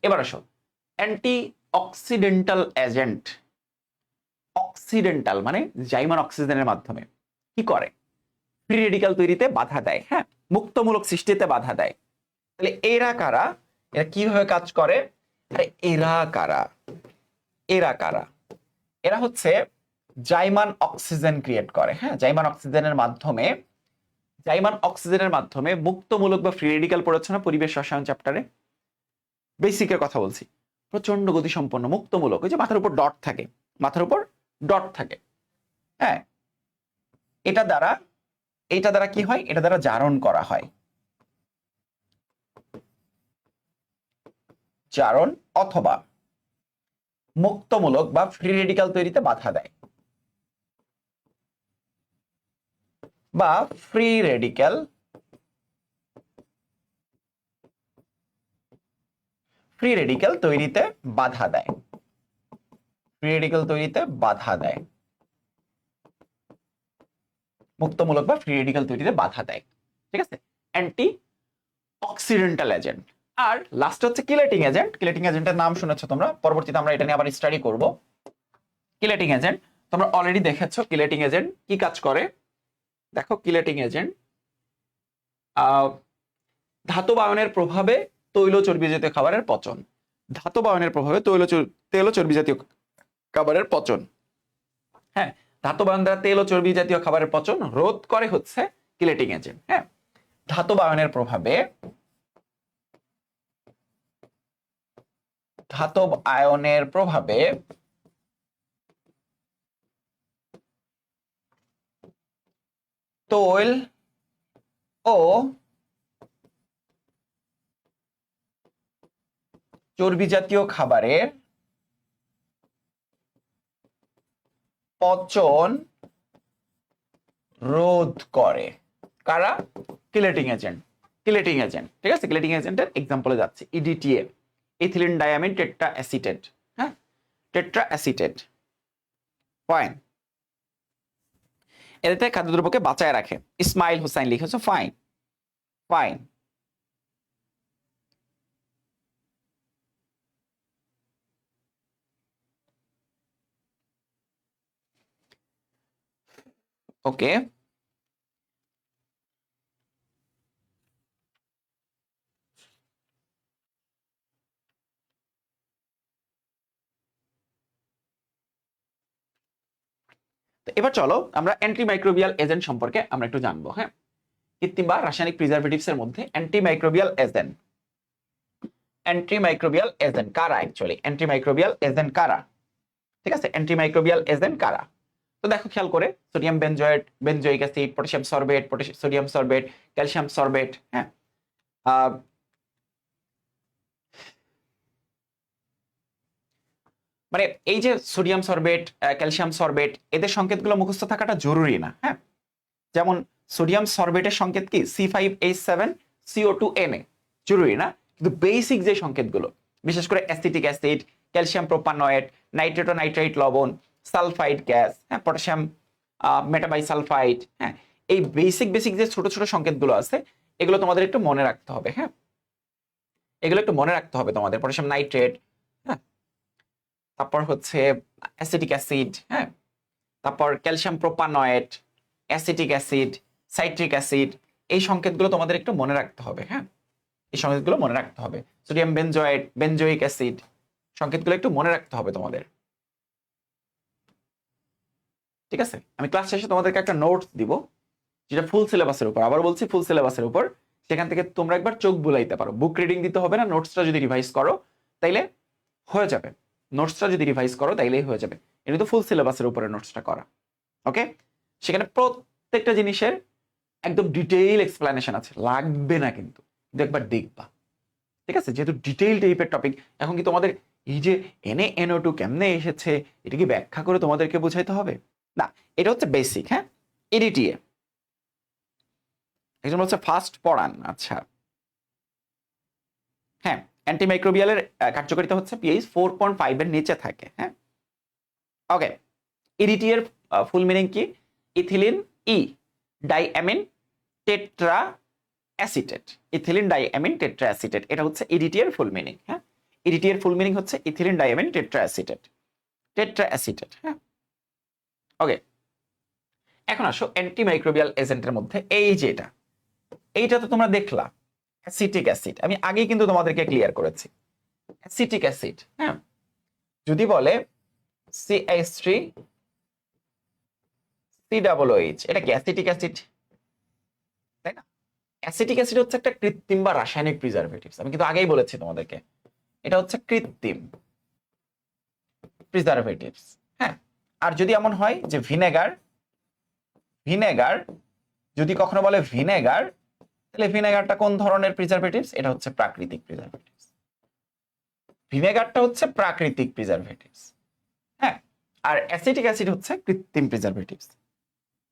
এবার আসো অ্যান্টি অক্সিডেন্টাল এজেন্ট। অক্সিডেন্টাল মানে জাইমান অক্সিজেনের মাধ্যমে কি করে? ফ্রি রেডিক্যাল তৈরিতে বাধা দেয়, হ্যাঁ, মুক্তমূলক সৃষ্টিতে বাধা দেয়। তাহলে এরা কারা? এরা কিভাবে কাজ করে? আরে এরা কারা? এরা কারা? এরা হচ্ছে জাইমান অক্সিজেন ক্রিয়েট করে, হ্যাঁ, জাইমান অক্সিজেনের মাধ্যমে মুক্তমূলক বা ফ্রি রেডিক্যাল পড়াচ্ছ না পরিবেশ রসায়ন চ্যাপ্টারে? বেসিকের কথা বলছি। প্রচন্ড গতিসম্পন্ন মুক্তমূলক, ওই যে মাথার উপর ডট থাকে, মাথার উপর ডট থাকে, হ্যাঁ, এটা দ্বারা কি হয়? এটা দ্বারা জারণ করা হয়, জারণ অথবা মুক্তমূলক বা ফ্রি রেডিক্যাল তৈরিতে বাধা দেয়, বা ফ্রি রেডিক্যাল তৈরিতে বাধা দেয়, ফ্রি রেডিক্যাল তৈরিতে বাধা দেয়, মুক্তমূলক বা ফ্রি রেডিক্যাল তৈরিতে বাধা দেয়, ঠিক আছে? Anti oxidant agent. আর লাস্ট হচ্ছে কিলেটিং এজেন্ট। কিলেটিং এজেন্টের নাম শুনেছো তোমরা, পরবর্তীতে আমরা এটা নিয়ে আবার স্টাডি করব। কিলেটিং এজেন্ট তোমরা অলরেডি দেখেছো কিলেটিং এজেন্ট কি কাজ করে। দেখো, কিলেটিং এজেন্ট ধাতব আয়নের প্রভাবে তৈল চর্বি জাতীয় খাবারের পচন, ধাতব আয়নের প্রভাবে তেল ও চর্বি জাতীয় খাবারের পচন, হ্যাঁ, ধাতব আয়ন দ্বারা তেল ও চর্বি জাতীয় খাবারের পচন রোধ করে হচ্ছে কিলেটিং এজেন্ট, হ্যাঁ। ধাতব আয়নের প্রভাবে তৈল ও চর্বি জাতীয় খাবারের পচন রোধ করে। কারা? Chelating agent. কিলেটিং এজেন্ট, ঠিক আছে, কিলেটিং এজেন্টের এক্সাম্পলে যাচ্ছে EDTA, ethylene diamine tetra acetate. হ্যাঁ, টেট্রা অ্যাসিটেট। ফাইন। এতে খাদ্যদ্রব্যকে বাঁচায় রাখে। ইসমাইল হোসাইন লিখেছো, ফাইন ফাইন। ওকে, এবার চলো আমরা অ্যান্টিমাইক্রোবিয়াল এজেন্ট সম্পর্কে আমরা একটু জানবো। হ্যাঁ, কৃত্রিম বা রাসায়নিক প্রিজারভেটিভস এর মধ্যে অ্যান্টিমাইক্রোবিয়াল এজেন্ট, অ্যান্টিমাইক্রোবিয়াল এজেন্ট কারা? অ্যাকচুয়ালি অ্যান্টিমাইক্রোবিয়াল এজেন্ট কারা? ঠিক আছে, অ্যান্টিমাইক্রোবিয়াল এজেন্ট কারা? তো দেখো খেয়াল করে, sodium benzoate, benzoic acid, potassium sorbate, sodium sorbate, calcium sorbate. হ্যাঁ, মানে এই যে সোডিয়াম সরবেট, ক্যালসিয়াম সরবেট, এদের সংকেতগুলো মুখস্থ থাকাটা জরুরি না। হ্যাঁ, যেমন সোডিয়াম সরবেটের সংকেত কি C5H7CO2Na, জরুরি না, কিন্তু বেসিক যে সংকেতগুলো, বিশেষ করে অ্যাসিটিক অ্যাসিড, ক্যালসিয়াম প্রোপানয়েড, নাইট্রেটো নাইট্রাইট লবণ, সালফাইড গ্যাস, হ্যাঁ, পটাশিয়াম মেটাবাইসালফাইড, হ্যাঁ, এই বেসিক বেসিক যে ছোট ছোট সংকেতগুলো আছে, এগুলো তোমাদের একটু মনে রাখতে হবে। হ্যাঁ, এগুলো একটু মনে রাখতে হবে তোমাদের। পটাশিয়াম নাইট্রেট, হ্যাঁ, তারপর হচ্ছে অ্যাসিটিক অ্যাসিড, হ্যাঁ, তারপর calcium propanoate, acetic acid, citric acid, এই সংকেতগুলো তোমাদের একটু মনে রাখতে হবে। হ্যাঁ, এই সংকেতগুলো মনে রাখতে হবে। সোডিয়াম বেনজয়েট, বেনজোইক অ্যাসিড, সংকেতগুলো একটু মনে রাখতে হবে তোমাদের। ঠিক আছে, আমি ক্লাস শেষে তোমাদেরকে একটা নোটস দিব, যেটা ফুল সিলেবাসের উপর, আবার বলছি ফুল সিলেবাসের উপর। সেখান থেকে তোমরা একবার চোখ বুলাইতে পারো। বুক রিডিং দিতে হবে না, নোটসটা যদি রিভাইজ করো তাইলে হয়ে যাবে। নোটসটা যদি রিভাইজ করো তাইলেই হয়ে যাবে। এটা তো ফুল সিলেবাসের উপরে নোটসটা করা। ওকে, সেখানে প্রত্যেকটা জিনিসের একদম ডিটেইল এক্সপ্লেনেশন আছে, লাগবে না কিন্তু, কিন্তু একবার দেখবা। ঠিক আছে, যেহেতু ডিটেইল টাইপের টপিক, এখন কি তোমাদের এই যে NaNO2 কেমনে এসেছে এটা কি ব্যাখ্যা করে তোমাদেরকে বুঝাইতে হবে? না, এটা হচ্ছে বেসিক। হ্যাঁ, এডিটিএ একজন বলছে ফার্স্ট পড়ান। আচ্ছা, হ্যাঁ, অ্যান্টিমাইক্রোবিয়ালের কার্যকারিতা হচ্ছে pH 4.5 এর নিচে থাকে। হ্যাঁ, ওকে, ইডিটি এর ফুল মিনিং কি? ইথিলিন ই diamine tetra acetate, ethylene diamine tetra acetate, এটা হচ্ছে ইডিটি এর ফুল মিনিং। হ্যাঁ, ইডিটি এর ফুল মিনিং হচ্ছে ethylene diamine tetra acetate, tetra acetate. হ্যাঁ, ওকে, এখন আসো অ্যান্টিমাইক্রোবিয়াল এজেন্টের মধ্যে এই যে এইটা তো তোমরা দেখলা অ্যাসিটিক অ্যাসিড, আমি আগেই কিন্তু তোমাদেরকে ক্লিয়ার করেছি। অ্যাসিটিক অ্যাসিড, হ্যাঁ, যদি বলে CH3 COOH, এটা কি অ্যাসিটিক অ্যাসিড? তাই না? অ্যাসিটিক অ্যাসিড হচ্ছে একটা কৃত্রিম বা রাসায়নিক প্রিজারভেটিভস, আমি কিন্তু আগেই বলেছি তোমাদেরকে, এটা হচ্ছে কৃত্রিম প্রিজারভেটিভস। হ্যাঁ, আর যদি এমন হয় যে ভিনেগার, ভিনেগার যদি কখনো বলে ভিনেগার, তাহলে ভিনেগারটা কোন ধরনের প্রিজারভেটিভস? এটা হচ্ছে প্রাকৃতিক প্রিজারভেটিভস। ভিনেগারটা হচ্ছে প্রাকৃতিক প্রিজারভেটিভস। হ্যাঁ, আর অ্যাসিটিক অ্যাসিড হচ্ছে কৃত্রিম প্রিজারভেটিভস।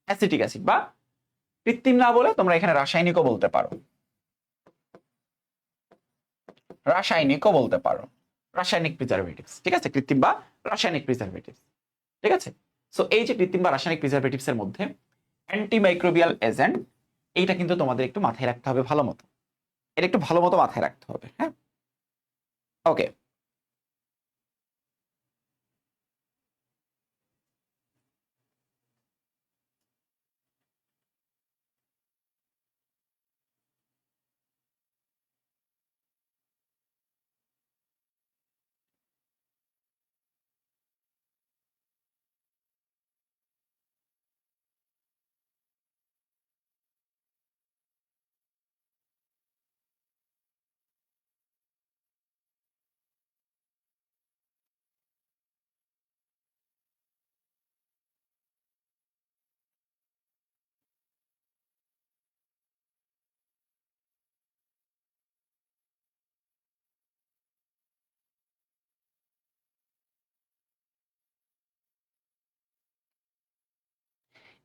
অ্যাসিটিক অ্যাসিড বা কৃত্রিম না বলে তোমরা এখানে রাসায়নিকও বলতে পারো, রাসায়নিকও বলতে পারো, রাসায়নিক প্রিজারভেটিভস। ঠিক আছে, কৃত্রিম বা রাসায়নিক প্রিজারভেটিভস। ঠিক আছে, সো এই যে কৃত্রিম বা রাসায়নিক প্রিজারভেটিভস এর মধ্যে অ্যান্টিমাইক্রোবিয়াল এজেন্ট, এইটা কিন্তু তোমাদের একটু মাথায় রাখতে হবে ভালো মতো, এটা একটু ভালো মতো মাথায় রাখতে হবে। হ্যাঁ, ওকে।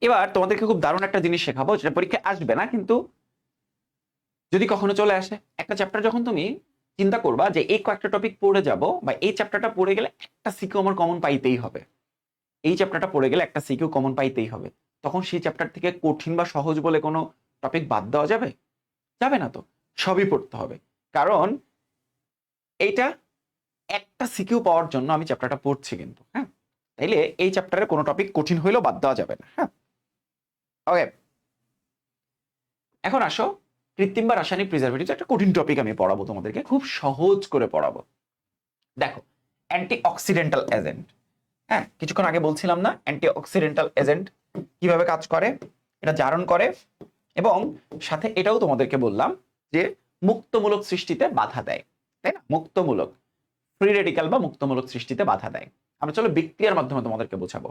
এবার তোমাদেরকে খুব দারুণ একটা জিনিস শেখাবো, যেটা পরীক্ষায় আসবে না, কিন্তু যদি কখনো চলে আসে। একটা চ্যাপ্টার যখন তুমি চিন্তা করবা যে এই কয়েকটা টপিক পড়ে যাব, বা এই চ্যাপ্টারটা পড়ে গেলে একটা সিকিউ আমার কমন পাইতেই হবে, এই চ্যাপ্টারটা পড়ে গেলে একটা সিকিউ কমন পাইতেই হবে, তখন সেই চ্যাপ্টার থেকে কঠিন বা সহজ বলে কোনো টপিক বাদ দেওয়া যাবে? যাবে না তো, সবই পড়তে হবে। কারণ এইটা একটা সিকিউ পাওয়ার জন্য আমি চ্যাপ্টারটা পড়ছি কিন্তু, হ্যাঁ। তাইলে এই চ্যাপ্টারে কোনো টপিক কঠিন হইলেও বাদ দেওয়া যাবে না, হ্যাঁ। ওকে, এখন আসো, কৃত্রিম বা রাসায়নিক প্রিজারভেটিভ একটা কঠিন টপিক আমি পড়াবো তোমাদেরকে, খুব সহজ করে পড়াবো। দেখো, অ্যান্টি অক্সিডেন্টাল এজেন্ট, হ্যাঁ, কিছুক্ষণ আগে বলছিলাম না অ্যান্টি অক্সিডেন্টাল এজেন্ট কিভাবে কাজ করে, এটা জারণ করে, এবং সাথে এটাও তোমাদেরকে বললাম যে মুক্তমূলক সৃষ্টিতে বাধা দেয়, তাই না? মুক্তমূলক, ফ্রি রেডিক্যাল বা মুক্তমূলক সৃষ্টিতে বাধা দেয়। আমরা চলো বিক্রিয়ার মাধ্যমে তোমাদেরকে বোঝাবো,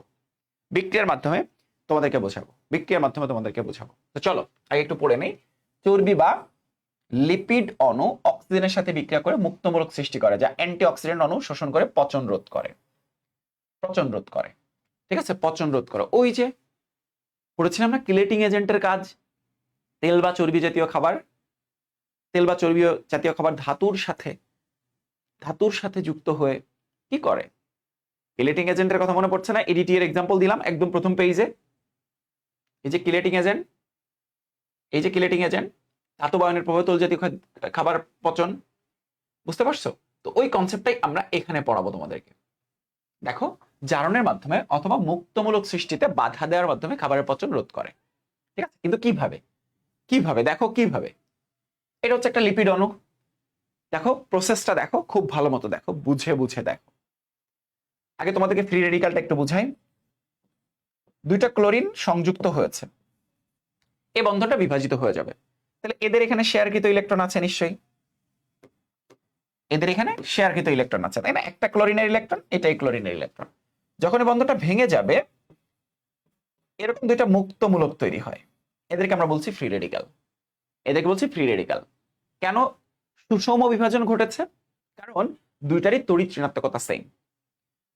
বিক্রিয়ার মাধ্যমে তোমাদেরকে বোঝাবো, বিক্রিয়ার মাধ্যমে তোমাদেরকে বোঝাবো। তো চলো আগে একটু পড়ে নেই। চর্বি বা লিপিড অণু অক্সিজেনের সাথে বিক্রিয়া করে মুক্তমূলক সৃষ্টি করে, যা অ্যান্টি অক্সিডেন্ট অণু শোষণ করে পচন রোধ করে, পচন রোধ করে, ঠিক আছে, পচন রোধ করে। ওই যে পড়েছিলাম না কিলেটিং এজেন্টের কাজ, তেল বা চর্বি জাতীয় খাবার, তেল বা চর্বি জাতীয় খাবার ধাতুর সাথে যুক্ত হয়ে কি করে? কিলেটিং এজেন্টের কথা মনে পড়ছে না? এডিটি এর এক্সাম্পল দিলাম একদম প্রথম পেজে। এই যে কিলেটিং এজেন্ট, এই যে কিলেটিং এজেন্ট, ধাতু বায়নের প্রভাবে তৈল জাতীয় খাবার পচন, বুঝতে পারছো? তো ওই কনসেপ্টটাই আমরা এখানে পড়াবো তোমাদেরকে। দেখো, জারণের মাধ্যমে অথবা মুক্তমূলক সৃষ্টিতে বাধা দেওয়ার মাধ্যমে খাবারের পচন রোধ করে, ঠিক আছে, কিন্তু কিভাবে? কিভাবে দেখো, কিভাবে? এটা হচ্ছে একটা লিপিড অণু, দেখো প্রসেসটা দেখো, খুব ভালো মতো দেখো, বুঝে বুঝে দেখো। আগে তোমাদেরকে ফ্রি রেডিক্যালটা একটু বুঝাই। দুইটা ক্লোরিন সংযুক্ত হয়েছে, এই বন্ধনটা বিভাজিত হয়ে যাবে, তাহলে এদের এখানে শেয়ারকৃত ইলেকট্রন আছে নিশ্চয়ই, এদের এখানে শেয়ারকৃত ইলেকট্রন আছে, তাই না? একটা ক্লোরিনের ইলেকট্রন, এটাই ক্লোরিনের ইলেকট্রন। যখন এই বন্ধনটা ভেঙে যাবে, এরকম দুইটা মুক্তমূলক তৈরি হয়, এদেরকে আমরা বলছি ফ্রি রেডিক্যাল, এদেরকে বলছি ফ্রি রেডিক্যাল। কেন সুষম বিভাজন ঘটেছে? কারণ দুইটারই তড়িৎ ঋণাত্মকতা সেম।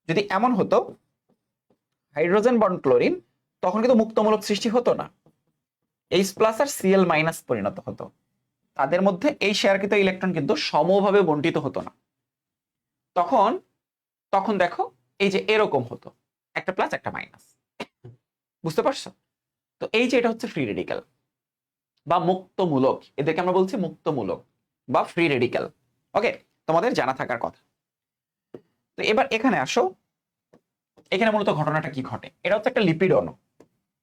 যদি এমন হতো হাইড্রোজেন বন্ড ক্লোরিন, তখন কিন্তু মুক্তমূলক সৃষ্টি হতো না, H প্লাস আর Cl মাইনাস পরিণত হতো, তাদের মধ্যে এই শেয়ারকৃত ইলেকট্রন কিন্তু সমভাবে বন্টিত হতো না। তখন তখন দেখো এই যে এরকম হতো, একটা প্লাস একটা মাইনাস, বুঝতে পারছো? তো এই যে এটা হচ্ছে ফ্রি রেডিক্যাল বা মুক্তমূলক, এদেরকে আমরা বলছি মুক্তমূলক বা ফ্রি রেডিক্যাল। ওকে, তোমাদের জানা থাকার কথা। তো এবার এখানে আসো, এখানে মূলত ঘটনাটা কি ঘটে? এটা হচ্ছে একটা লিপিড অণু,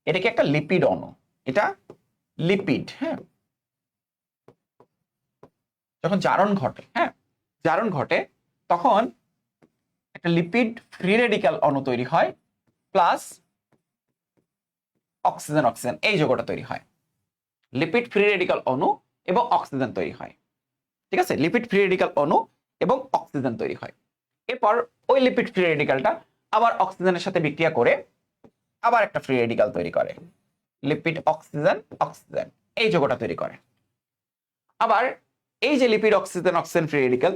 এটা কি একটা লিপিড অণু? এটা লিপিড, হ্যাঁ। যখন জারণ ঘটে, হ্যাঁ, জারণ ঘটে, তখন একটা লিপিড ফ্রি রেডিক্যাল অণু তৈরি হয়, প্লাস অক্সিজেন, অক্সিজেন এই যৌগটা তৈরি হয়, লিপিড ফ্রি রেডিক্যাল অণু এবং অক্সিজেন তৈরি হয়, ঠিক আছে, লিপিড ফ্রি রেডিক্যাল অণু এবং অক্সিজেন তৈরি হয়। এরপর ওই লিপিড ফ্রি রেডিক্যালটা আবার অক্সিজেনের সাথে বিক্রিয়া করে আবার একটা ফ্রি রেডিক্যাল তৈরি করে, লিপিড অক্সিজেন, অক্সিজেন এই যৌগটা তৈরি করে। আবার এই যে lipid oxygen, oxygen free radical,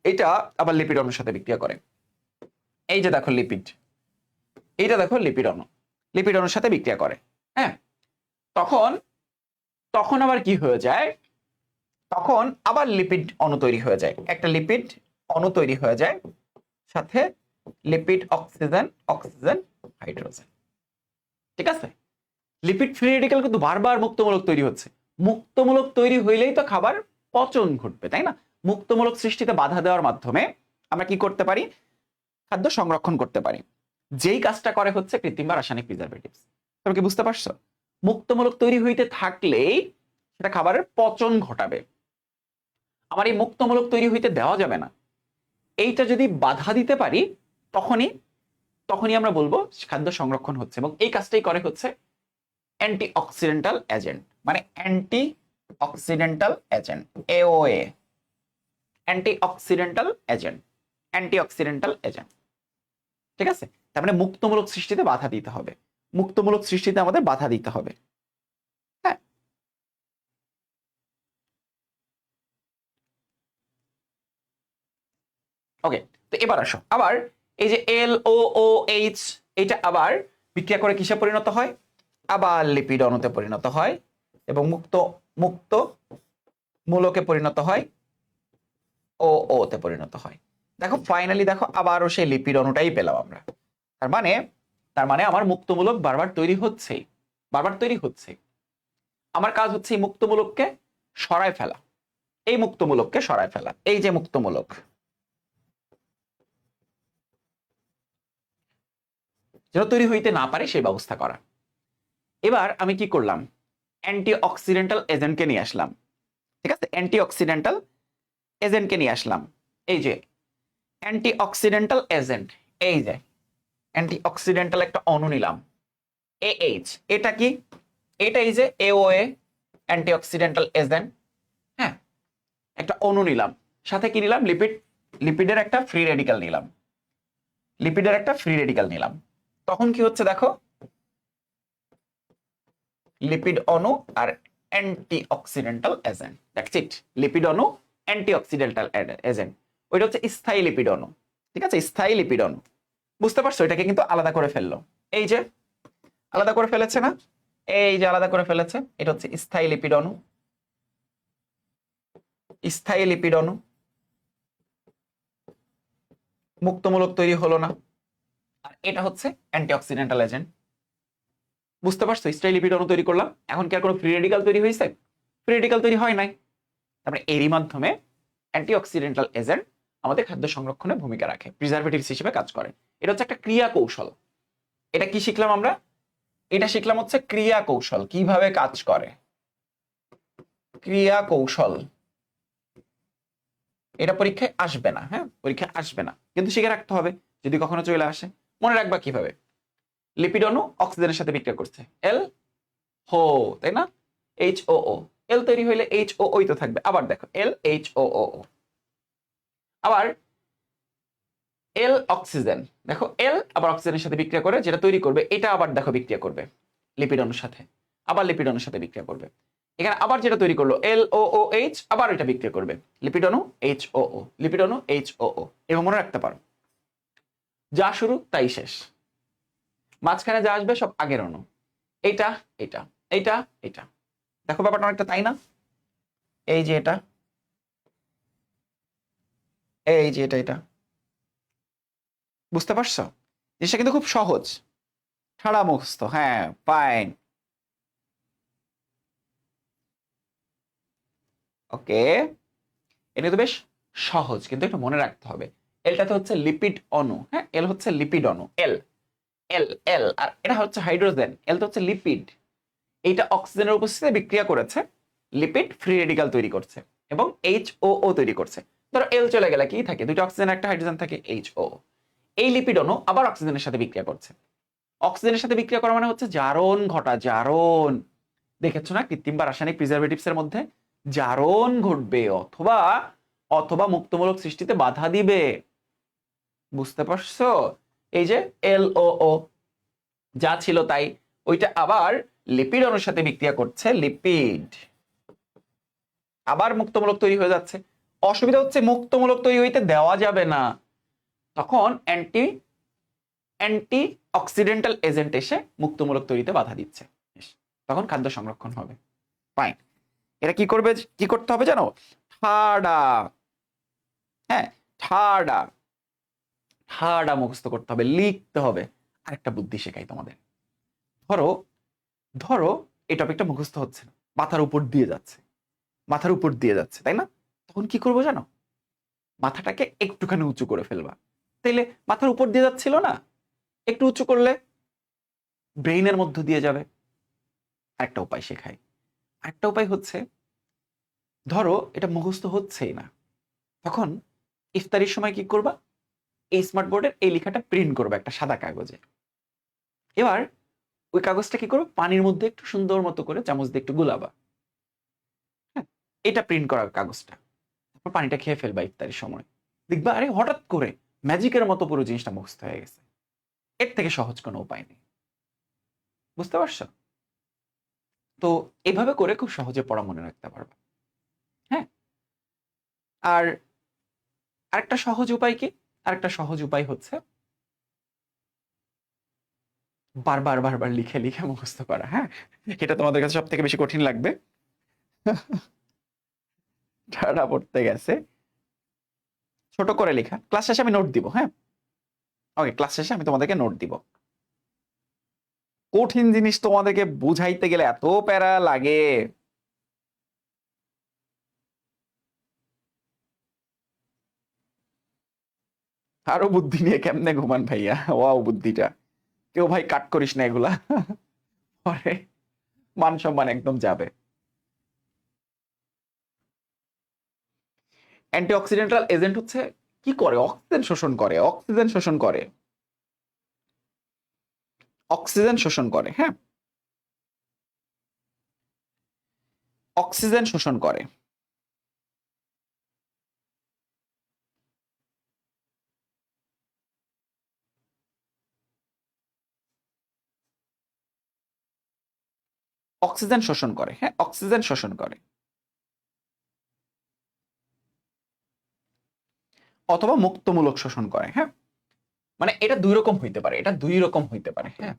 এটা আবার লিপিড অণুর সাথে বিক্রিয়া করে। এই যে দেখো লিপিড, এইটা দেখো লিপিড অণু, লিপিড অণুর সাথে বিক্রিয়া করে, হ্যাঁ। তখন তখন আবার কি হয়ে যায়? তখন আবার লিপিড অণু তৈরি হয়ে যায়, একটা লিপিড অণু তৈরি হয়ে যায়, সাথে লিপিড অক্সিজেন, অক্সিজেন হাইড্রোজেন, ঠিক আছে। লিপিড ফ্রি রেডিক্যাল কিন্তু বারবার মুক্তমূলক তৈরি হচ্ছে, মুক্তমূলক তৈরি হইলেই তো খাবার পচন ঘটবে, তাই না? মুক্তমূলক সৃষ্টিতে বাধা দেওয়ার মাধ্যমে আমরা কি করতে পারি? খাদ্য সংরক্ষণ করতে পারি, যেই কাজটা করে হচ্ছে কৃত্রিম বা রাসায়নিক প্রিজারভেটিভস। তুমি কি বুঝতে পারছো? মুক্তমূলক তৈরি হইতে থাকলেই সেটা খাবারের পচন ঘটাবে, আমার এই মুক্তমূলক তৈরি হইতে দেওয়া যাবে না। এইটা যদি বাধা দিতে পারি, তখনই তখনই আমরা বলবো খাদ্য সংরক্ষণ হচ্ছে, এবং এই কাজটাই করে হচ্ছে অ্যান্টি অক্সিডেন্টাল এজেন্ট, মানে anti oxidant agent, AOA, anti oxidant agent, anti oxidant agent, ঠিক আছে। তার মানে মুক্তমূলক সৃষ্টিতে বাধা দিতে হবে, মুক্তমূলক সৃষ্টিতে আমাদের বাধা দিতে হবে, হ্যাঁ। ওকে, তো এবার আসো, আবার এই যে LOOH, এটা আবার বিক্রিয়া করে কিসে পরিণত হয়? আবার লিপিড অণুতে পরিণত হয় এবং মুক্ত মুক্ত মূলকে পরিণত হয় ও ওতে পরিণত হয়। দেখো ফাইনালি দেখো আবারও সেই লিপিড অণুটাই পেলাম আমরা। তার মানে আমার মুক্তমূলক বারবার তৈরি হচ্ছে, বারবার তৈরি হচ্ছে। আমার কাজ হচ্ছে এই মুক্তমূলককে সরায় ফেলা, এই মুক্তমূলককে সরায় ফেলা, এই যে মুক্তমূলক যেন তৈরি হইতে না পারে সেই ব্যবস্থা করা। এবার আমি কি করলাম, অ্যান্টিঅক্সিডেন্টাল এজেন্টকে নিয়ে আসলাম। ঠিক আছে, অ্যান্টিঅক্সিডেন্টাল এজেন্টকে নিয়ে আসলাম। এই যে অ্যান্টিঅক্সিডেন্টাল এজেন্ট, এই যে অ্যান্টিঅক্সিডেন্টাল একটা অণু নিলাম AH। এটা কি, এটা এই যে AOA অ্যান্টিঅক্সিডেন্টাল এজেন্ট। হ্যাঁ, একটা অণু নিলাম, সাথে কি নিলাম, লিপিডের একটা ফ্রি রেডিক্যাল নিলাম, লিপিডের একটা ফ্রি রেডিক্যাল নিলাম। তখন কি হচ্ছে দেখো, লিপিড অণু আর অ্যান্টিঅক্সিডেন্টাল এজেন্ট, দ্যাটস ইট। লিপিড অণু, অ্যান্টিঅক্সিডেন্টাল এজেন্ট, ওইটা হচ্ছে স্থায়ী লিপিড অণু। ঠিক আছে, স্থায়ী লিপিড অণু। বুঝতে পারছো, এটাকে কিন্তু আলাদা করে ফেললো, এই যে আলাদা করে ফেলেছে না, এই যে আলাদা করে ফেলেছে। এটা হচ্ছে স্থায়ী লিপিড অণু, স্থায়ী লিপিড অণু। মুক্তমূলক তৈরি হলো না। আর এটা হচ্ছে অ্যান্টিঅক্সিডেন্টাল এজেন্ট। বুঝতে পারছো, স্থায়ী লিপিড অণু তৈরি করলাম। এখন কি আর কোনো ফ্রি রেডিক্যাল তৈরি হয়েছে? ফ্রি রেডিক্যাল তৈরি হয় নাই। তারপরে এরই মাধ্যমে অ্যান্টিঅক্সিডেন্টাল এজেন্ট আমাদের খাদ্য সংরক্ষণে ভূমিকা রাখে, প্রিজারভেটিভস হিসেবে কাজ করে। এটা হচ্ছে একটা ক্রিয়া কৌশল। এটা কি শিখলাম আমরা? এটা শিখলাম হচ্ছে ক্রিয়া কৌশল, কিভাবে কাজ করে ক্রিয়া কৌশল। এটা পরীক্ষায় আসবে না, হ্যাঁ পরীক্ষায় আসবে না, কিন্তু শিখে রাখতে হবে যদি কখনো চলে আসে। মনে রাখবা কিভাবে, লিপিড অণু অক্সিজেনের সাথে বিক্রিয়া করছে, এল হো, তাই না, HOO, এল তৈরি হইলে HOO তো থাকবে। আবার দেখো LHOO, আবার এল অক্সিজেন, দেখো এল আবার অক্সিজেনের সাথে বিক্রিয়া করে, যেটা তৈরি করবে এটা আবার দেখো বিক্রিয়া করবে লিপিড অণুর সাথে, আবার লিপিড অণুর সাথে বিক্রিয়া করবে। এখানে আবার যেটা তৈরি করলো LOOH, আবার এটা বিক্রিয়া করবে লিপিড অণু HOO, লিপিড অণু HOO। এবং মনে রাখতে পারো, যা শুরু তাই শেষ, মাঝখানে যা আসবে সব আগের অণু। এটা এটা এটা এটা, দেখো ব্যাপারটা অনেকটা তাই না? এই যে এটা, এই যে এটা, এটা বুঝতে পারছো? জিনিসটা কিন্তু খুব সহজ, ঠাড়া মুখস্থ। হ্যাঁ ফাইন, ওকে। এটা তো বেশ সহজ, কিন্তু একটু মনে রাখতে হবে। এলটাতে হচ্ছে লিপিড অণু, হ্যাঁ এল হচ্ছে লিপিড অণু, এল এল এল, আর এটা হচ্ছে হাইড্রোজেন, এল তো হচ্ছে লিপিড। এইটা অক্সিজেনের উপস্থিতিতে বিক্রিয়া করেছে, লিপিড ফ্রি রেডিক্যাল তৈরি করছে এবং HOO তৈরি করছে। ধরো এল চলে গেলে কি থাকে, দুটো অক্সিজেন একটা হাইড্রোজেন থাকে, HOO। এই লিপিড অণু আবার অক্সিজেনের সাথে বিক্রিয়া করছে। অক্সিজেনের সাথে বিক্রিয়া করা মানে হচ্ছে জারণ ঘটা, জারণ। দেখেছো না কৃত্রিম বা রাসায়নিক প্রিজারভেটিভস এর মধ্যে জারণ ঘটবে, অথবা অথবা মুক্তমূলক সৃষ্টিতে বাধা দিবে। বুঝতে পারছো? এই যে LOO, যা ছিল তাই, ওইটা আবার লিপিড অণুর সাথে বিক্রিয়া করছে, লিপিড আবার মুক্তমূলক তৈরি হয়ে যাচ্ছে। অসুবিধা হচ্ছে মুক্তমূলক তৈরি হইতে দেওয়া যাবে না, তখন অ্যান্টি অক্সিডেন্টাল এজেন্ট এসে মুক্তমূলক তৈরিতে বাধা দিচ্ছে, তখন খাদ্য সংরক্ষণ হবে। ফাইন, এটা কি করবে, কি করতে হবে জানো? ঠাডা, হ্যাঁ ঠাডা, ঠাডা মুখস্থ করতে হবে, লিখতে হবে। আরেকটা বুদ্ধি শেখাই তোমাদের। ধরো ধরো এই টপিকটা মুখস্থ হচ্ছে না, মাথার উপর দিয়ে যাচ্ছে, মাথার উপর দিয়ে যাচ্ছে, তাই না? তখন কি করবো জানো? মাথাটাকে একটুখানি উঁচু করে ফেলবা। তাইলে মাথার উপর দিয়ে যাচ্ছিল না, একটু উঁচু করলে ব্রেইনের মধ্য দিয়ে যাবে। আরেকটা উপায় শেখাই। আরেকটা উপায় হচ্ছে, ধরো এটা মুখস্থ হচ্ছেই না, তখন ইফতারির সময় কি করবা, এই স্মার্ট বোর্ডের এই লেখাটা প্রিন্ট করবে একটা সাদা কাগজে। এবার ওই কাগজটা কি করবে, পানির মধ্যে একটু সুন্দর মতো করে চামচ দিয়ে একটু গুলাবা। হ্যাঁ, এটা প্রিন্ট করা কাগজটা, তারপর পানিটা খেয়ে ফেলবা ইফতারির সময়। দেখবা আরে হঠাৎ করে ম্যাজিকের মতো পুরো জিনিসটা মুখস্থ হয়ে গেছে। এর থেকে সহজ কোনো উপায় নেই। বুঝতে পারছো? তো এভাবে করে খুব সহজে পড়া মনে রাখতে পারবা। হ্যাঁ, আর আরেকটা সহজ উপায় কি, আরেকটা সহজ উপায় হচ্ছে বারবার বারবার লিখে লিখে মুখস্থ করা। হ্যাঁ, এটা তোমাদের কাছে সব থেকে বেশি কঠিন লাগবে। ঠাড়া পড়তে গেছে। ছোট করে লেখা, ক্লাস শেষে আমি নোট দিব। হ্যাঁ, ওকে, ক্লাস শেষে আমি তোমাদেরকে নোট দিব। কঠিন জিনিস তোমাদেরকে বুঝাইতে গেলে এত প্যারা লাগে। আরো বুদ্ধি নিয়ে কেমনে ঘুমান ভাইয়া, ওয়াও বুদ্ধিটা। কেউ ভাই কাট করিস না এগুলা, পরে মান সম্মান একদম যাবে। অ্যান্টিঅক্সিডেন্টাল এজেন্ট হচ্ছে কি করে? অক্সিজেন শোষণ করে, অক্সিজেন শোষণ করে, অক্সিজেন শোষণ করে। হ্যাঁ, অক্সিজেন শোষণ করে। অক্সিজেন শোষণ করে। হ্যাঁ, অক্সিজেন শোষণ করে অথবা মুক্তমূলক শোষণ করে। হ্যাঁ, মানে এটা দুই রকম হইতে পারে, এটা দুই রকম হইতে পারে। হ্যাঁ,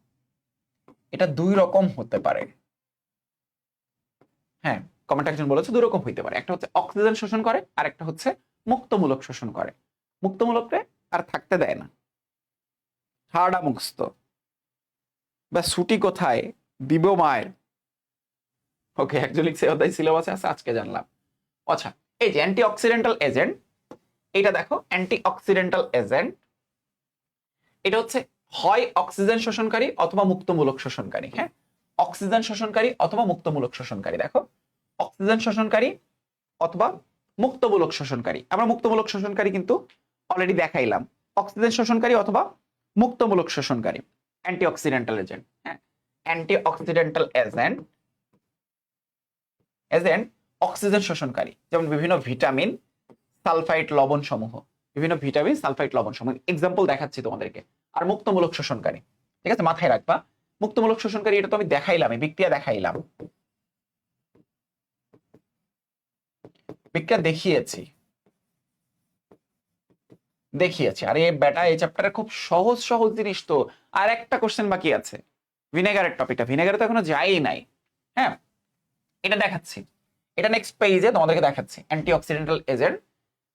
এটা দুই রকম হতে পারে। হ্যাঁ, কমেন্ট একজন বলেছে দুই রকম হইতে পারে, একটা হচ্ছে অক্সিজেন শোষণ করে আর একটা হচ্ছে মুক্তমূলক শোষণ করে। মুক্তমূলকরে আর থাকতে দেয় না, হাড়া মুখস্থ। বা ছুটি কোথায় দিব মায়ের। ওকে, একজন লিখছে ওটাই সিলেবাসে আছে, আজকে জানলাম। আচ্ছা, এই যে অ্যান্টিঅক্সিডেন্টাল এজেন্ট, এটা দেখো অ্যান্টিঅক্সিডেন্টাল এজেন্ট, এটা হচ্ছে হয় অক্সিজেন শোষণকারী অথবা মুক্তমূলক শোষণকারী। হ্যাঁ, অক্সিজেন শোষণকারী অথবা মুক্তমূলক শোষণকারী। দেখো, অক্সিজেন শোষণকারী অথবা মুক্তমূলক শোষণকারী। আমরা মুক্তমূলক শোষণকারী কিন্তু অলরেডি দেখাইলাম। অক্সিজেন শোষণকারী অথবা মুক্তমূলক শোষণকারী অ্যান্টিঅক্সিডেন্টাল এজেন্ট। হ্যাঁ, অ্যান্টিঅক্সিডেন্টাল এজেন্ট, এজেন্ট অক্সিজেন শোষণকারী, যেমন বিভিন্ন ভিটামিন, সালফাইড লবণ সমূহ, বিভিন্ন ভিটামিন, সালফাইড লবণ সমূহ এক্সাম্পল দেখাচ্ছি তোমাদেরকে। আর মুক্তমূলক শোষণকারী, ঠিক আছে, মাথায় রাখবা। মুক্তমূলক শোষণকারী এটা তো আমি দেখাইলাম, বিক্রিয়া দেখাইলাম, বিক্রিয়া দেখিয়েছি, দেখিয়েছি। আরে বেটা, এই চ্যাপ্টারে খুব সহজ সহজ জিনিস তো। আর একটা কোশ্চেন বাকি আছে, ভিনেগারের টপিকটা। ভিনেগারে তো এখনো যাই নাই। হ্যাঁ, এটা দেখাচ্ছি, এটা নেক্সট পেজে তোমাদেরকে দেখাচ্ছি। অ্যান্টিঅক্সিডেন্টাল এজেন্ট,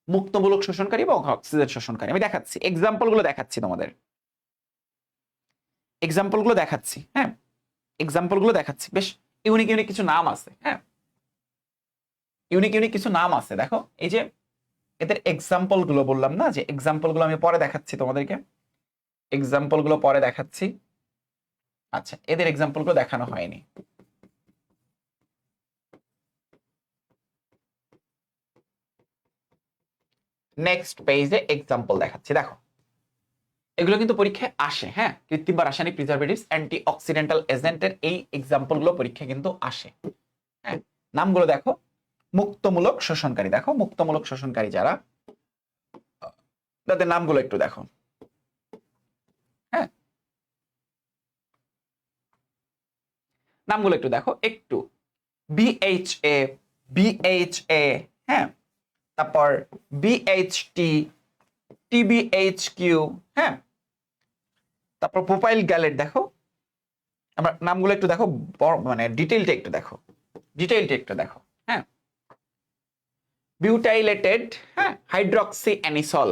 মুক্তমূলক শোষণকারী এবং অক্সিজেন শোষণকারী আমি দেখাচ্ছি, এক্সাম্পল গুলো দেখাচ্ছি তোমাদের, এক্সাম্পল গুলো দেখাচ্ছি। হ্যাঁ, এক্সাম্পল গুলো দেখাচ্ছি, বেশ ইউনিক ইউনিক কিছু নাম আছে। হ্যাঁ, ইউনিক ইউনিক কিছু নাম আছে। দেখো, এই যে এদের এক্সাম্পল গুলো বললাম না, যে এক্সাম্পল গুলো আমি পরে দেখাচ্ছি তোমাদেরকে, এক্সাম্পল গুলো পরে দেখাচ্ছি। আচ্ছা, এদের এক্সাম্পল গুলো দেখানো হয়নি। নেক্সট পেজে এক্সাম্পল দেখাচ্ছি। দেখো, এগুলো কিন্তু পরীক্ষায় আসে। হ্যাঁ, কৃত্রিম বা রাসায়নিক প্রিজারভেটিভস, অ্যান্টি অক্সিডেন্টাল এজেন্টের এই এক্সাম্পল গুলো পরীক্ষায় কিন্তু আসে। হ্যাঁ, নামগুলো দেখো, মুক্তমূলক শোষণকারী। দেখো, মুক্তমূলক শোষণকারী যারা, তাদের নামগুলো একটু দেখো। হ্যাঁ, নামগুলো একটু দেখো একটু। বিএইচএ, বিএইচএ, হ্যাঁ, তারপর বিএইচটি, টিবিএইচকিউ, হ্যাঁ, তারপর প্রোপাইল গ্যালেট। দেখো, আমরা নামগুলো একটু দেখো, মানে ডিটেইলটা একটু দেখো, ডিটেইলটা একটু দেখো। হ্যাঁ, বিউটাইলেটেড, হ্যাঁ, হাইড্রক্সি অ্যানিসল,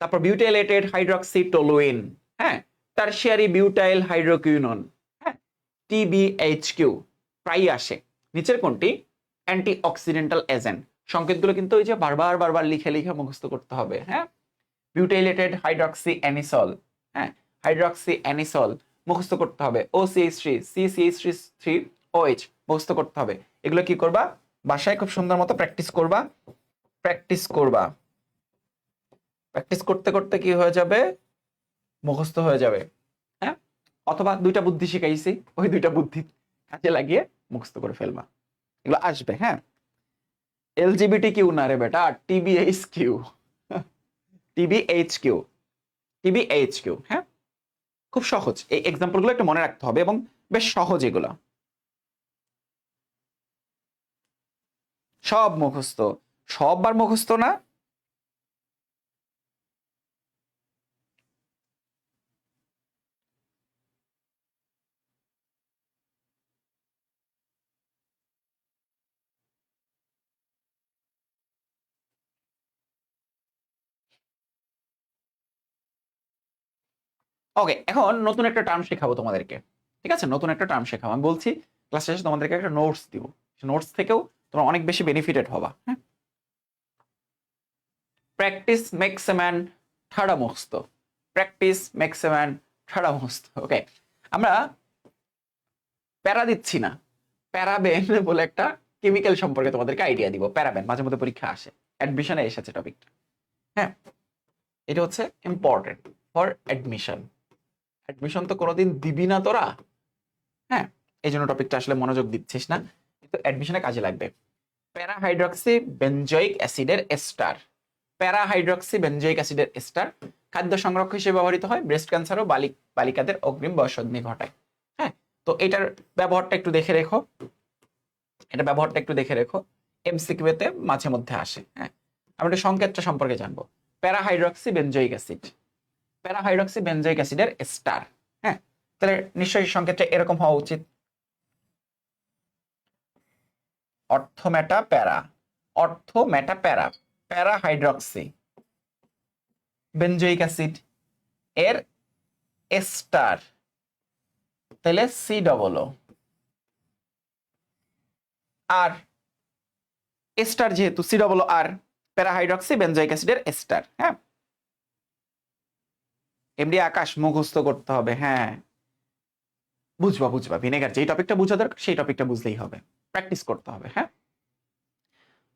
তারপর বিউটাইলেটেড হাইড্রক্সি টলুইন, হ্যাঁ, টারশিয়ারি বিউটাইল হাইড্রোকুইনন, হ্যাঁ, টিবিএইচকিউ প্রায়ই আসে। নিচের কোনটি অ্যান্টি অক্সিডেন্টাল এজেন্ট? সংকেতগুলো কিন্তু ওই যে বারবার বারবার লিখে লিখে মুখস্থ করতে হবে। হ্যাঁ, বিউটাইলেটেড হাইড্রক্সি অ্যানিসল, হ্যাঁ, হাইড্রক্সি অ্যানিসল মুখস্থ করতে হবে। OCH3, CCH3 OH মুখস্থ করতে হবে। এগুলো কি করবা? বাসায় খুব সুন্দর মতো প্র্যাকটিস করবা, প্র্যাকটিস করবা, প্র্যাকটিস করতে করতে কি হয়ে যাবে? মুখস্থ হয়ে যাবে। হ্যাঁ, অথবা দুইটা বুদ্ধি শিখাইছি, ওই দুইটা বুদ্ধি কাজে লাগিয়ে মুখস্থ করে ফেলবা, এগুলো আসবে। হ্যাঁ, LGBTQ না রে বেটা, TBHQ, TBHQ, TBHQ। হ্যাঁ, খুব সহজ, এই এক্সাম্পল গুলো একটু মনে রাখতে হবে এবং বেশ সহজ এগুলো, সব মুখস্থ, সববার মুখস্থ না। ওকে, এখন নতুন একটা টার্ম শেখাবো তোমাদেরকে। ঠিক আছে, নতুন একটা টার্ম শেখাবো। আমি বলছি ক্লাস শেষে তোমাদেরকে একটা নোটস দিব, নোটস থেকেও তোমরা অনেক বেশি বেনিফিটেড হবা। হ্যাঁ, প্র্যাকটিস মেক্স এ ম্যান ঠাড়া মুখস্থ, প্র্যাকটিস মেক্স এ ম্যান ঠাড়া মুখস্থ। ওকে, আমরা প্যারা দিচ্ছি না, প্যারাবেন বলে একটা কেমিক্যাল সম্পর্কে তোমাদেরকে আইডিয়া দিব। প্যারাবেন মাঝে মধ্যে পরীক্ষা আসে, অ্যাডমিশনে এসেছে টপিকটা। হ্যাঁ, এটা হচ্ছে ইম্পর্টেন্ট ফর অ্যাডমিশন। অ্যাডমিশন তো কোনোদিন দিবি না তোরা। হ্যাঁ, এই জন্য টপিকটা আসলে মনোযোগ দিচ্ছিস না, কিন্তু অ্যাডমিশনে কাজে লাগবে। প্যারাহাইড্রক্সি বেনজোইক অ্যাসিডের এস্টার, প্যারাহাইড্রক্সি বেনজোইক অ্যাসিডের এস্টার খাদ্য সংরক্ষক হিসেবে ব্যবহৃত হয়, ব্রেস্ট ক্যান্সার ও বালিকাদের অগ্রিম বয়ঃসন্ধি ঘটায়। হ্যাঁ, তো এটার ব্যবহারটা একটু দেখে রেখো, এটা ব্যবহারটা একটু দেখে রেখো, এমসিকিউতে মাঝে মধ্যে আসে। হ্যাঁ, আমরা একটু সংকেতটা সম্পর্কে জানবো। প্যারাহাইড্রক্সি বেনজোইক অ্যাসিড, প্যারাহাইড্রক্সি বেনজোইক অ্যাসিডের এস্টার। হ্যাঁ, তাহলে নিশ্চয়ই সংকেতটা এরকম হওয়া উচিত, অর্থমেটা প্যারা, অর্থমেটা প্যারা, প্যারাহাইড্রক্সি বেনজোইক অ্যাসিড এর এস্টার, তাহলে সি ডবল ও আর, এস্টার যেহেতু সি ডবল আর, প্যারাহাইড্রক্সি বেনজোইক অ্যাসিডের এস্টার। হ্যাঁ, এমডি আকাশ মুখস্থ করতে হবে। হ্যাঁ, বুঝবা বুঝবা, ভিনেগার যেই টপিকটা বুঝা দরকার সেই টপিকটা বুঝলেই হবে, প্র্যাকটিস করতে হবে। হ্যাঁ,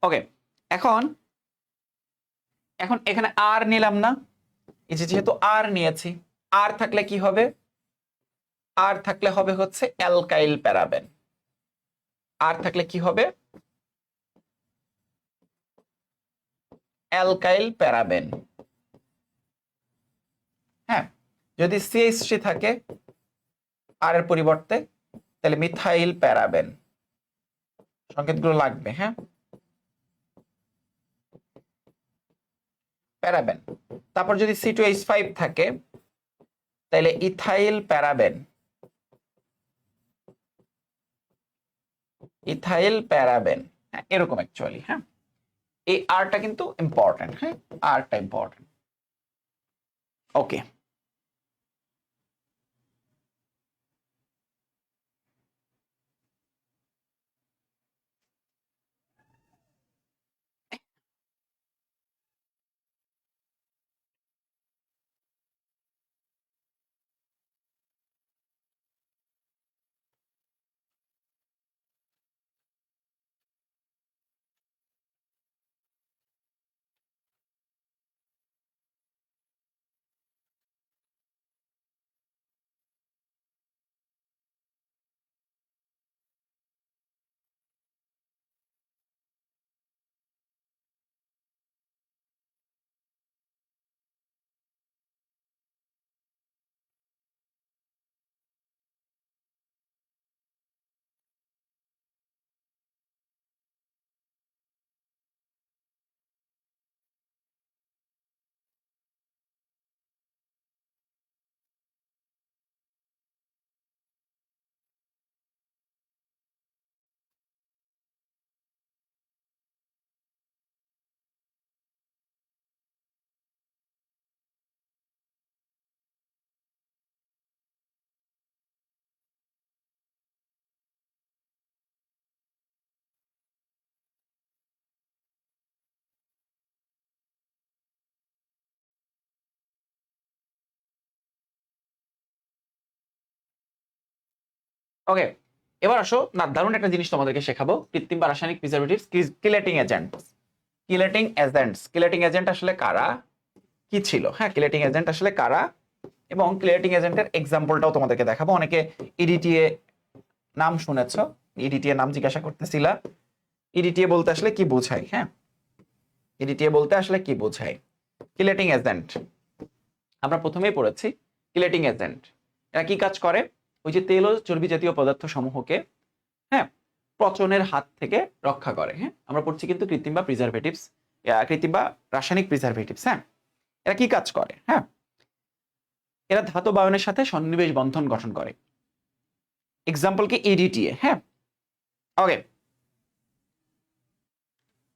ওকে, এখন এখন এখানে আর নিলাম না, এই যে যেহেতু আর নিয়েছি, আর থাকলে কি হবে, আর থাকলে হবে হচ্ছে অ্যালকাইল প্যারাবেন, আর থাকলে কি হবে, অ্যালকাইল প্যারাবেন। হ্যাঁ, যদি সিএইচ3 থাকে আর এর পরিবর্তে, তাহলে মিথাইল প্যারাবেন, সংকেতগুলো লাগবে। হ্যাঁ, প্যারাবেন। তারপর যদি C2H5 থাকে, তাহলে ইথাইল প্যারাবেন, ইথাইল প্যারাবেন। হ্যাঁ, এরকম অ্যাকচুয়ালি। হ্যাঁ, এই আরটা কিন্তু ইম্পর্টেন্ট। হ্যাঁ, আরটা ইম্পর্টেন্ট। ওকে, ওকে, এবার আসো না, দারুণ একটা জিনিস তোমাদেরকে শেখাবো, কৃত্রিম বা রাসায়নিক preservatives, chelating agent. Chelating agents, chelating agent আসলে কারা, কি ছিল। হ্যাঁ, কিলেটিং এজেন্ট আসলে কারা, এবং কিলেটিং এজেন্টের এক্সাম্পলটাও তোমাদেরকে দেখাবো। অনেকে ইডিটিএ নাম শুনেছো, ইডিটিএ নাম জিজ্ঞাসা করতেছিলা, ইডিটিএ বলতে আসলে কি বোঝায়। হ্যাঁ, ইডিটিএ বলতে আসলে কি বোঝায়, কিলেটিং এজেন্ট আমরা প্রথমেই পড়েছি। কিলেটিং এজেন্ট এরা কি কাজ করে, ওই যে তেল ও চর্বি জাতীয় পদার্থ সমূহকে, হ্যাঁ, পচনের হাত থেকে রক্ষা করে। হ্যাঁ, আমরা পড়ছি কিন্তু কৃত্রিম বা প্রিজারভেটিভস, কৃত্রিম বা রাসায়নিক প্রিজারভেটিভস। হ্যাঁ, এরা কি কাজ করে, হ্যাঁ, এরা ধাতব আয়নের সাথে সন্নিবেশ বন্ধন গঠন করে। এক্সাম্পল কি ইডিটিএ। হ্যাঁ, ওকে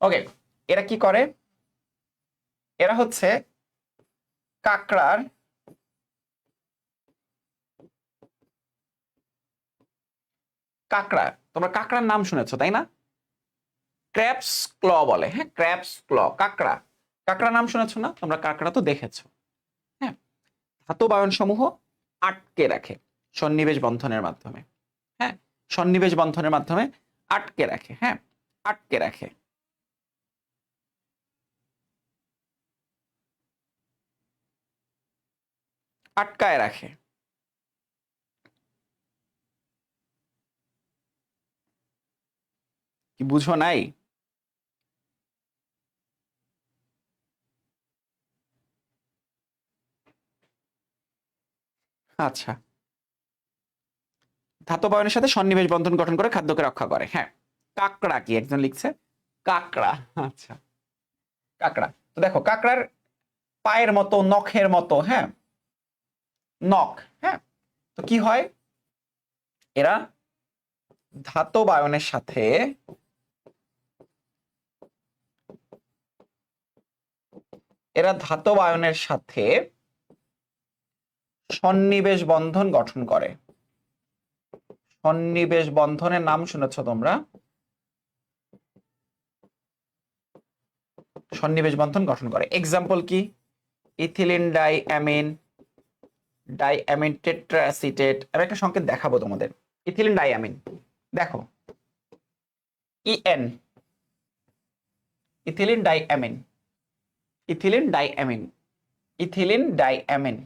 ওকে, এরা কি করে, এরা হচ্ছে কাঁকড়ার কাঁকড়া, তোমরা কাঁকড়ার নাম শুনেছো তাই না? ক্র্যাবস ক্ল বলে, হ্যাঁ ক্র্যাবস ক্ল, কাঁকড়া, কাঁকড়া নাম শুনেছো না তোমরা? কাঁকড়া তো দেখেছো। হ্যাঁ, ধাতব আয়ন সমূহ আটকে রাখে সন্নিবেশ বন্ধনের মাধ্যমে। হ্যাঁ, সন্নিবেশ বন্ধনের মাধ্যমে আটকে রাখে। হ্যাঁ, আটকে রাখে। আটকায় রাখে। কি বুঝো নাই? আচ্ছা, ধাতব আয়নের সাথে সন্নিবেশ বন্ধন গঠন করে খাদ্যকে রক্ষা করে। হ্যাঁ, কাঁকড়া কি একজন লিখছে? কাঁকড়া। আচ্ছা, কাঁকড়া। তো দেখো কাঁকড়ার পায়ের মতো, নখের মতো, হ্যাঁ নখ। হ্যাঁ, তো কি হয়, এরা ধাতব আয়নের সাথে সন্নিবেশ বন্ধন গঠন করে। সন্নিবেশ বন্ধনের নাম শুনেছ তোমরা? সন্নিবেশ বন্ধন গঠন করে। এক্সাম্পল কি? Ethylene diamine, diamine tetraacetate. আমি একটা সংকেত দেখাবো তোমাদের। ইথিলিন ডাইঅ্যামিন, দেখো EN, ethylene diamine, ethylene diamine, ethylene diamine.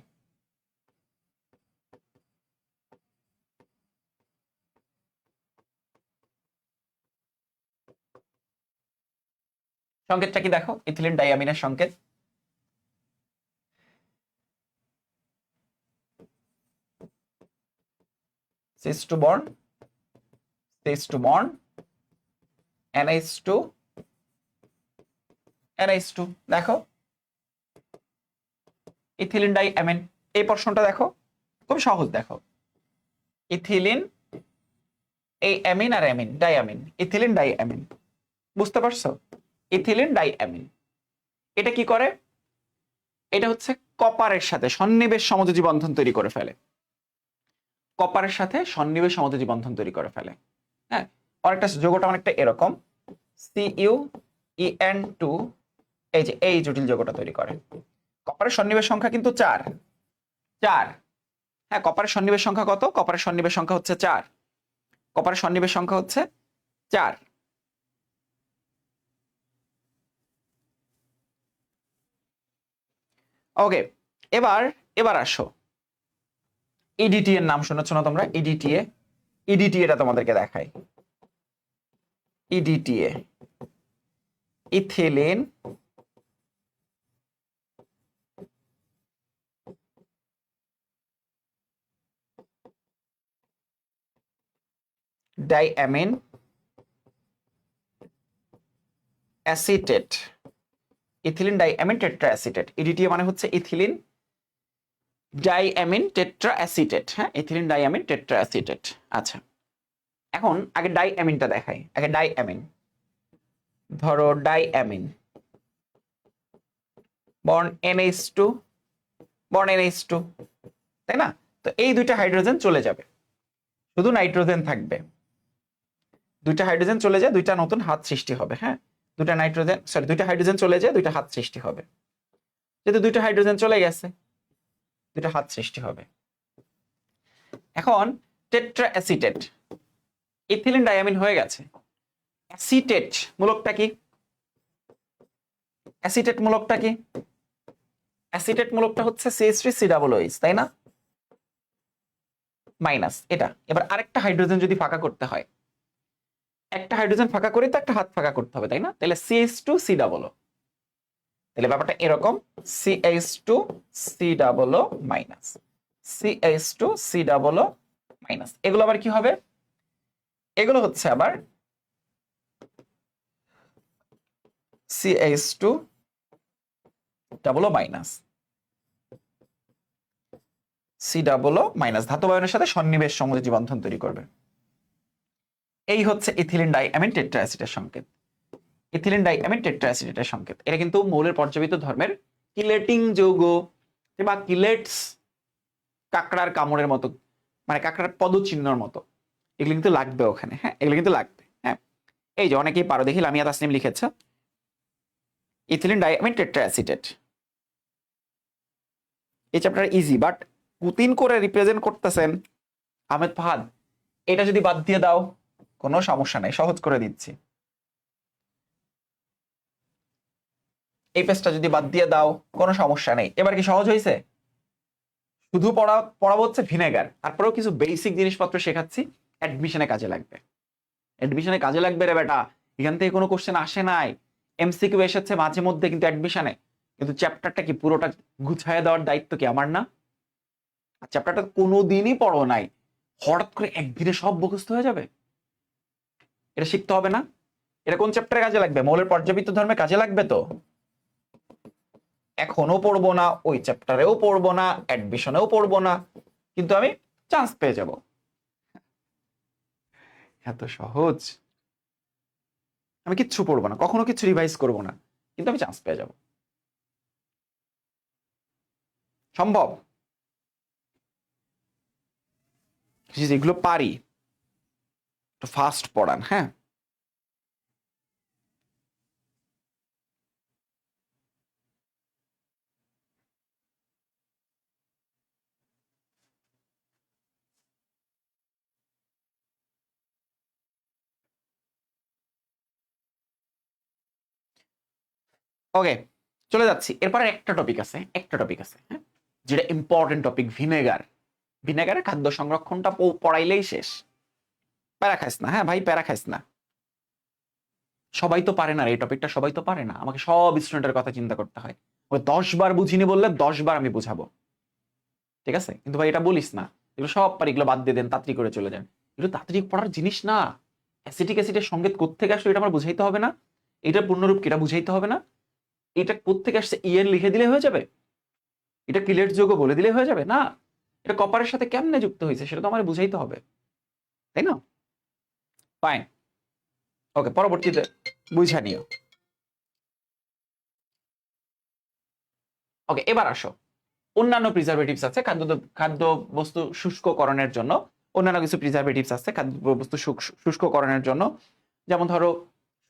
সংকেতটা কি দেখো? ইথিলিন ডাইঅ্যামিনের সংকেত cis to bond, cis to bond, NH2, NH2। দেখো ইথিলিন ডাইঅ্যামিন। এই প্রশ্নটা দেখো খুব সহজ। দেখো ইথিলিন, এই অ্যামিন আর অ্যামিন, ডাইঅ্যামিন, ইথিলিন ডাইঅ্যামিন। বুঝতে পারছো? ইথিলিন ডাইঅ্যামিন এটা কি করে? এটা হচ্ছে কপারের সাথে সন্নিবেশ সমযোজী বন্ধন তৈরি করে ফেলে। কপারের সাথে সন্নিবেশ সমযোজী বন্ধন তৈরি করে ফেলে। হ্যাঁ, অনেকটা যৌগটা অনেকটা এরকম, CuEN2, এই যে এই জটিল যৌগটা তৈরি করে। কপারের সন্নিবেশ সংখ্যা কিন্তু 4। 4। হ্যাঁ, কপারের সন্নিবেশ সংখ্যা কত? কপারের সন্নিবেশ সংখ্যা হচ্ছে 4। কপারের সন্নিবেশ সংখ্যা হচ্ছে 4। ওকে, এবার এবার আসো, ইডিটি এর নাম শুনেছো না তোমরা? ইডিটিএ, ইডিটিএ এটা তোমাদেরকে দেখাই। EDTA, ethylene diamine acetate, ethylene diamine tetra acetate. EDTA মানে হচ্ছে ইথিলিন ডাইঅ্যামিন টেট্রা অ্যাসিটেট। হ্যাঁ, ইথিলিন ডাইঅ্যামিন টেট্রা অ্যাসিটেট। আচ্ছা, এখন আগে ডাইঅ্যামিনটা দেখাই। আগে ডাইঅ্যামিন, ধরো diamine, bond NH2, bond NH2, তাই না? তো এই দুইটা হাইড্রোজেন চলে যাবে, শুধু নাইট্রোজেন থাকবে। দুইটা হাইড্রোজেন চলে যায়, দুইটা নতুন হাত সৃষ্টি হবে। হ্যাঁ, দুইটা নাইট্রোজেন, সরি দুইটা হাইড্রোজেন চলে যায়, দুইটা হাত সৃষ্টি হবে। যেহেতু দুইটা হাইড্রোজেন চলে গেছে, দুইটা হাত সৃষ্টি হবে। এখন টেট্রা অ্যাসিটেট, ইথিলিন ডাইঅ্যামিন হয়ে গেছে। অ্যাসিটেট মূলকটা কি? অ্যাসিটেট মূলকটা কি? অ্যাসিটেট মূলকটা হচ্ছে CH3COOH, তাই না? মাইনাস এটা। এবার আরেকটা হাইড্রোজেন যদি ফাঁকা করতে হয়, একটা হাইড্রোজেন ফাঁকা করে তো একটা হাত ফাঁকা করতে হবে, তাই না? তাহলে CH2COO, তাহলে ব্যাপারটা এরকম, CH2COO মাইনাস, CH2COO মাইনাস। এগুলো আবার কি হবে? এগুলো হচ্ছে আবার CH2OO মাইনাস, COO মাইনাস, ধাতব আয়নের সাথে সন্নিবেশ সমযোজী বন্ধন তৈরি করবে। এই হচ্ছে ইথিলিন ডাইঅ্যামিন টেট্রা অ্যাসিডের সংকেত। ইথিলিন ডাইঅ্যামিন টেট্রা অ্যাসিডের সংকেত। এটা কিন্তু মৌলের পর্যাবৃত্ত ধর্মের কিলেটিং যৌগ বা কিলেটস, কাঁকড়ার কামড়ের মতো, মানে কাঁকড়ার পদচিহ্নর মতো। এগুলো কিন্তু লাগবে ওখানে, হ্যাঁ এগুলো কিন্তু লাগবে। হ্যাঁ এই যে অনেকেই পারো, দেখি লামিয়া তাসনিম লিখেছে ইথিলিন ডাইঅ্যামিন টেট্রাঅ্যাসিটেট। এই চ্যাপ্টার ইজি, বাট পুতিন করে রিপ্রেজেন্ট করতেছেন আহমেদ ফাহাদ। এটা যদি বাদ দিয়ে দাও কোনো সমস্যা নাই, সহজ করে দিচ্ছি। এই পেজটা যদি বাদ দিয়ে দাও কোনো সমস্যা নেই। এবার কি সহজ হয়েছে? শুধু পড়াবো হচ্ছে ভিনেগার, তারপরেও কিছু বেসিক জিনিসপত্র শেখাচ্ছি, অ্যাডমিশনে কাজে লাগবে। অ্যাডমিশনে কাজে লাগবে রে বেটা। এখান থেকে কোনো কোশ্চেন আসে নাই, এমসিকিউ এসেছে মাঝে মধ্যে, কিন্তু অ্যাডমিশনে কিন্তু চ্যাপ্টারটা কি পুরোটা গুছায় দেওয়ার দায়িত্ব কি আমার না? আর চ্যাপ্টারটা কোনোদিনই পড়ো নাই, হঠাৎ করে একদিনে সব মুখস্থ হয়ে যাবে? এটা শিখতে হবে না? এটা কোন চ্যাপ্টারে কাজে লাগবে? মৌলের পর্যাবৃত্ত ধর্মে কাজে লাগবে তো। এখনো পড়বো না, ওই চ্যাপ্টারেও পড়বো না, অ্যাডমিশনেও পড়বো না, কিন্তু আমি চান্স পেয়ে যাব। এত সহজ। আমি কিচ্ছু পড়বো না, কখনো কিছু রিভাইজ করবো না, কিন্তু আমি চান্স পেয়ে যাব। সম্ভব? যেগুলো পারি একটু ফাস্ট পড়ান, হ্যাঁ। ওকে, চলে যাচ্ছি। এরপরে একটা টপিক আছে, হ্যাঁ, যেটা ইম্পর্টেন্ট টপিক, ভিনেগার। ভিনেগারের খাদ্য সংরক্ষণটা পড়াইলেই শেষ। প্যারা খাইস না, হ্যাঁ ভাই, প্যারা খাইস না। সবাই তো পারে না এই টপিকটা, সবাই তো পারে না। আমাকে সব স্টুডেন্টের কথা চিন্তা করতে হয়। ওই 10 বার বুঝিনি বললে 10 বার আমি বুঝাবো, ঠিক আছে? কিন্তু ভাই এটা বলিস না, এগুলো সব পারি, এগুলো বাদ দিয়ে দেন, তাড়াতাড়ি করে চলে যান। এগুলো তাড়াতাড়ি পড়ার জিনিস না। অ্যাসিটিক অ্যাসিডের সংকেত কোত্থেকে আসলো এটা আমার বুঝাইতে হবে না? এটা পূর্ণরূপ কিটা বুঝাইতে হবে না? এটা কোত্থেকে আসছে ইয়ের লিখে দিলে হয়ে যাবে? এটা কিলেট যোগ বলে দিলে হয়ে যাবে না? এটা কপারের সাথে কেমনে যুক্ত হয়েছে সেটা তো আমার বুঝাইতে হবে, তাই না? ফাইন, ওকে, পরবর্তীতে বুঝা নিও। ওকে, এবার আসো, অন্যান্য প্রিজারভেটিভস আছে খাদ্য বস্তু শুষ্ককরণের জন্য। অন্যান্য কিছু প্রিজারভেটিভস আছে খাদ্য বস্তু শুষ্ককরণের জন্য। যেমন ধরো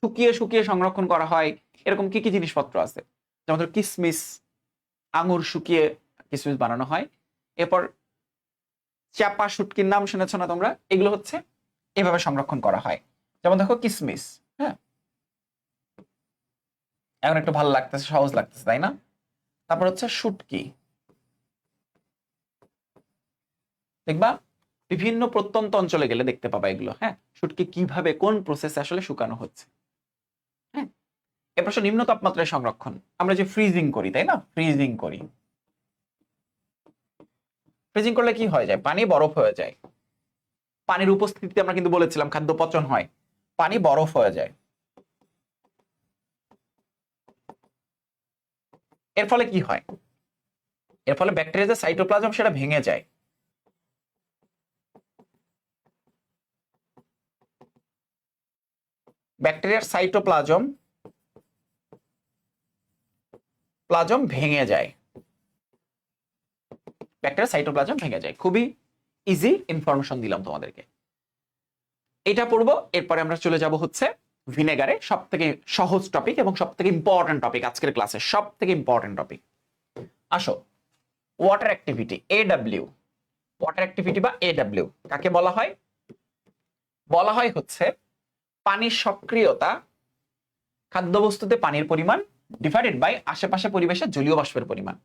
শুকিয়ে শুকিয়ে সংরক্ষণ করা হয়, এরকম কি কি জিনিসপত্র আছে? যেমন ধরো কিসমিস, আঙুর শুকিয়ে কিসমিস বানানো হয়। এরপর চাপা শুটকির নাম শুনেছ না তোমরা? এগুলো হচ্ছে এভাবে সংরক্ষণ করা হয়। যেমন দেখো কিসমিস, হ্যাঁ, এখন একটু ভালো লাগতেছে, সহজ লাগতেছে, তাই না? তারপর হচ্ছে শুটকি, দেখবা বিভিন্ন প্রত্যন্ত অঞ্চলে গেলে দেখতে পাবা এগুলো, হ্যাঁ, শুটকি কিভাবে কোন প্রসেসে আসলে শুকানো হচ্ছে। হ্যাঁ, এরপর নিম্ন তাপমাত্রায় সংরক্ষণ, আমরা যে ফ্রিজিং করি, তাই না? ফ্রিজিং করি, ফ্রিজিং করলে কি হয়ে যায়? পানি বরফ হয়ে যায়। পানির উপস্থিতিতে আমরা কিন্তু বলেছিলাম খাদ্য পচন হয়, পানি বরফ হয়ে যায়। এর ফলে কি হয়? এর ফলে ব্যাকটেরিয়া যে সাইটোপ্লাজম সেটা ভেঙে যায়। ব্যাকটেরিয়ার সাইটোপ্লাজম ভেঙে যায়। ব্যাকটেরিয়ার সাইটোপ্লাজম ভেঙে যায়। খুবই ইজি ইনফরমেশন দিলাম তোমাদেরকে। এটা পড়বো, এরপরে আমরা চলে যাব হচ্ছে ভিনেগারে, সব থেকে সহজ টপিক এবং সব থেকে ইম্পর্টেন্ট টপিক আজকের ক্লাসে, সব থেকে ইম্পর্টেন্ট টপিক। আসো, water activity, AW. Water activity বা এডব্লিউ কাকে বলা হয়? বলা হয় হচ্ছে পানির সক্রিয়তা, খাদ্যবস্তুতে পানির পরিমাণ ডিভাইডেড বাই আশেপাশে পরিবেশের জলীয় বাষ্পের পরিমাণ।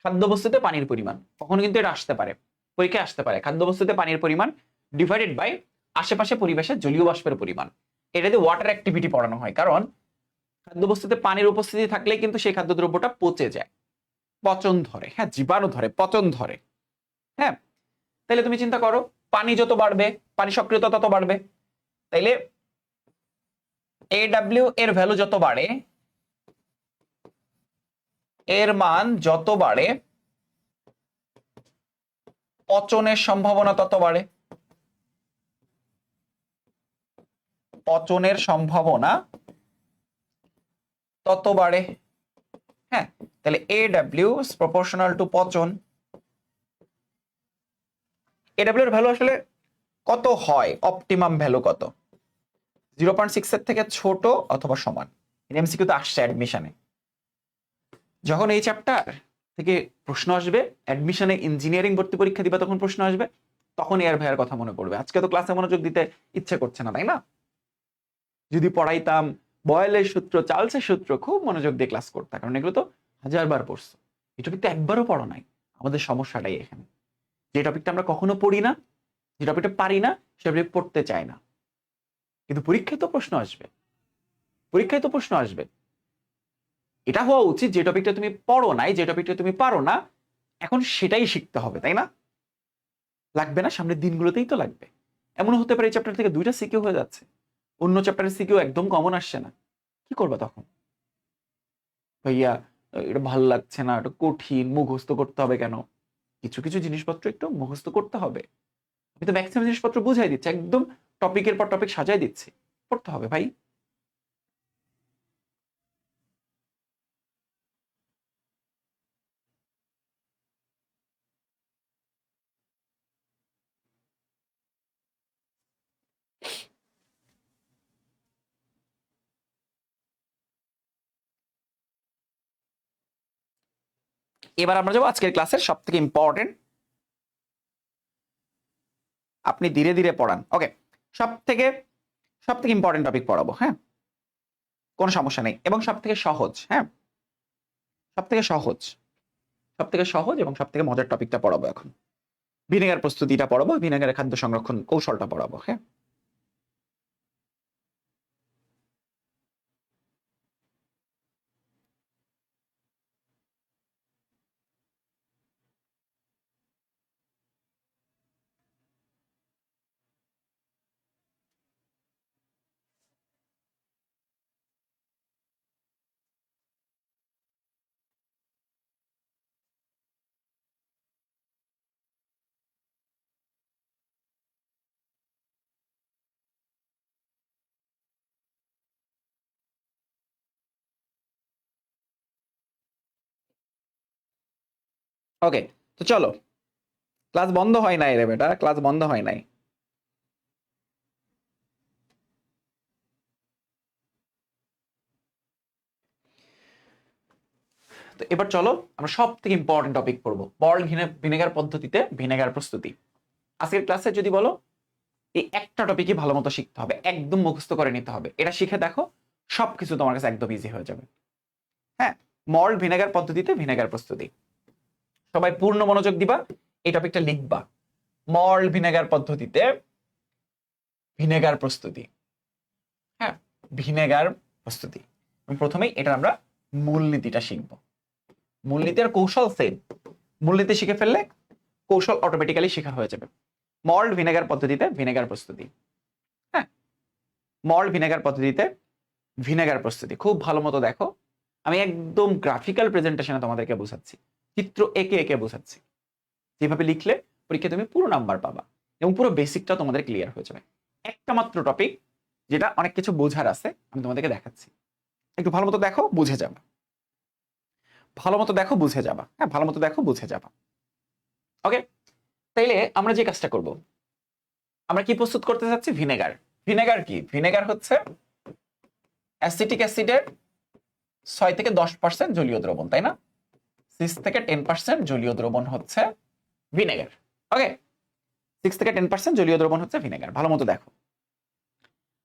খাদ্যবস্তুতে পানির পরিমাণ, কখনো কিন্তু এটা আসতে পারে, পরীক্ষায় আসতে পারে। খাদ্যবস্তুতে পানির পরিমাণ ডিভাইডেড বাই আশেপাশে পরিবেশের জলীয় বাষ্পের পরিমাণ। এটাতে ওয়াটার অ্যাক্টিভিটি পড়ানো হয়, কারণ খাদ্যবস্তুতে পানির উপস্থিতি থাকলে কিন্তু সেই খাদ্যদ্রব্যটা পচে যায়, পচন ধরে, হ্যাঁ, জীবাণু ধরে, পচন ধরে। হ্যাঁ, তাইলে তুমি চিন্তা করো, পানি যত বাড়বে, পানি সক্রিয়তা তত বাড়বে, তাইলে এডব্লিউ এর ভ্যালু যত বাড়ে, এর মান যত বাড়ে, পচনের সম্ভাবনা তত বাড়ে। পচনের সম্ভাবনা তত বাড়ে। হ্যাঁ, তাহলে এডব্লিউ ইজ প্রপোর্শনাল টু পচন। এডব্লিউ এর ভ্যালু আসলে কত হয়, অপটিমাম ভ্যালু কত, 0.6 এর থেকে ছোট অথবা সমান। এমসিকিউ তো আসছে অ্যাডমিশনে, যখন এই চ্যাপ্টার থেকে প্রশ্ন আসবে, অ্যাডমিশনে ইঞ্জিনিয়ারিং ভর্তি পরীক্ষা দিবা তখন প্রশ্ন আসবে, তখন এয়ার ভাইয়ের কথা মনে পড়বে। আজকে তো ক্লাসে মনোযোগ দিতে ইচ্ছে করছে না, তাই না? যদি পড়াইতাম বয়েলের সূত্র, চার্লসের সূত্র, খুব মনোযোগ দিয়ে ক্লাস করতাম, কারণ এগুলো তো হাজারবার পড়ছো। এই টপিকটা একবারও পড়ো নাই। আমাদের সমস্যাটাই এখানে, যে টপিকটা আমরা কখনো পড়ি না, যে টপিকটা পারি না, সেটা পড়তে চাই না। কিন্তু পরীক্ষায় তো প্রশ্ন আসবে, পরীক্ষায় তো প্রশ্ন আসবে। এটা হওয়া উচিত যে টপিকটা তুমি পড়ো নাই, যে টপিকটা তুমি পারো না, এখন সেটাই শিখতে হবে, তাই না? লাগবে না? সামনের দিনগুলোতেই তো লাগবে। এমন হতে পারে এই চ্যাপ্টার থেকে 2টা সিকিউ হয়ে যাচ্ছে, অন্য চ্যাপ্টারের সিকিউ একদম কমন আসছে না। কি করবা তখন? ভাইয়া এটা ভালো লাগছে না, এটা কঠিন, মুখস্থ করতে হবে কেন? কিছু কিছু জিনিসপত্র একটু মুখস্থ করতে হবে। আমি তো ম্যাক্সিমাম জিনিসপত্র বুঝাই দিচ্ছি, একদম টপিকের পর টপিক সাজাই দিচ্ছি, পড়তে হবে ভাই। এবার আমরা যাবো আজকের ক্লাসের সব থেকে ইম্পর্টেন্ট, আপনি ধীরে ধীরে পড়ান, ওকে? সব থেকে ইম্পর্টেন্ট টপিক পড়াবো, হ্যাঁ, কোনো সমস্যা নেই, এবং সব থেকে সহজ, হ্যাঁ, সব থেকে সহজ, সব থেকে সহজ এবং সব থেকে মজার টপিকটা পড়াবো এখন। ভিনেগার প্রস্তুতিটা পড়াবো, ভিনেগারের খাদ্য সংরক্ষণ কৌশলটা পড়াবো, হ্যাঁ। ওকে, তো চলো, ক্লাস বন্ধ হয় নাই রে বেটা, ক্লাস বন্ধ হয় নাই। তো এবার চলো আমরা সব থেকে ইম্পর্টেন্ট টপিক পড়বো, বর্ল ভিনেগার পদ্ধতিতে ভিনেগার প্রস্তুতি। আজকের ক্লাসে যদি বলো, এই একটা টপিকই ভালো মতো শিখতে হবে, একদম মুখস্থ করে নিতে হবে। এটা শিখে দেখো, সবকিছু তোমার কাছে একদম ইজি হয়ে যাবে। হ্যাঁ, মল্ট ভিনেগার পদ্ধতিতে ভিনেগার প্রস্তুতি, সবাই পূর্ণ মনোযোগ দিবা, এই টপিকটা লিখবা। মল্ট ভিনেগার পদ্ধতিতে ভিনেগার প্রস্তুতি, হ্যাঁ, ভিনেগার প্রস্তুতি। প্রথমেই এটা আমরা মূলনীতিটা শিখবো। মূলনীতি আর কৌশল সেম, মূলনীতি শিখে ফেললে কৌশল অটোমেটিক্যালি শেখা হয়ে যাবে। মল্ট ভিনেগার পদ্ধতিতে ভিনেগার প্রস্তুতি, হ্যাঁ, মল্ট ভিনেগার পদ্ধতিতে ভিনেগার প্রস্তুতি, খুব ভালো মতো দেখো, আমি একদম গ্রাফিক্যাল প্রেজেন্টেশনে তোমাদেরকে বোঝাচ্ছি, চিত্র এঁকে এঁকে বোঝাচ্ছি। যেভাবে লিখলে পরীক্ষায় তুমি পুরো নাম্বার পাবা এবং পুরো বেসিকটা তোমাদের ক্লিয়ার হয়ে যাবে। একটা মাত্র টপিক যেটা অনেক কিছু বোঝার আছে, আমি তোমাদেরকে দেখাচ্ছি, একটু ভালো মতো দেখো, বুঝে যাবা, ভালো মতো দেখো, বুঝে যাবা, হ্যাঁ, ভালো মতো দেখো, বুঝে যাবা। ওকে, তাইলে আমরা যে কাজটা করব, আমরা কি প্রস্তুত করতে চাচ্ছি? ভিনেগার। ভিনেগার কি? ভিনেগার হচ্ছে অ্যাসিটিক অ্যাসিডের 6 থেকে 10% জলীয় দ্রবণ, তাই না? 6 থেকে 10% জলীয় দ্রবণ হচ্ছে ভিনেগার। ওকে, 6 থেকে 10% জলীয় দ্রবণ হচ্ছে ভিনেগার। ভালো মতো দেখো,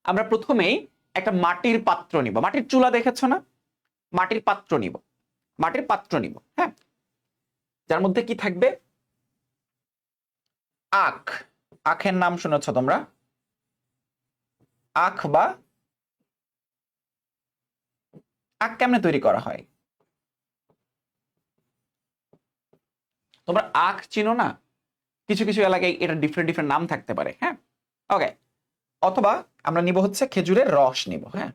আমরা প্রথমেই একটা মাটির পাত্র নিব, মাটির চুলা দেখেছো না? মাটির পাত্র নিব, মাটির পাত্র নিব, হ্যাঁ, যার মধ্যে কি থাকবে? আখ। আখের নাম শুনেছ তোমরা? আখ বা আখ কেমনে তৈরি করা হয়? তোমরা আখ চিনো না? কিছু কিছু এলাকায় এটা ডিফারেন্ট ডিফারেন্ট নাম থাকতে পারে, হ্যাঁ, ওকে। অথবা আমরা নিব হচ্ছে খেজুরের রস নিব, হ্যাঁ,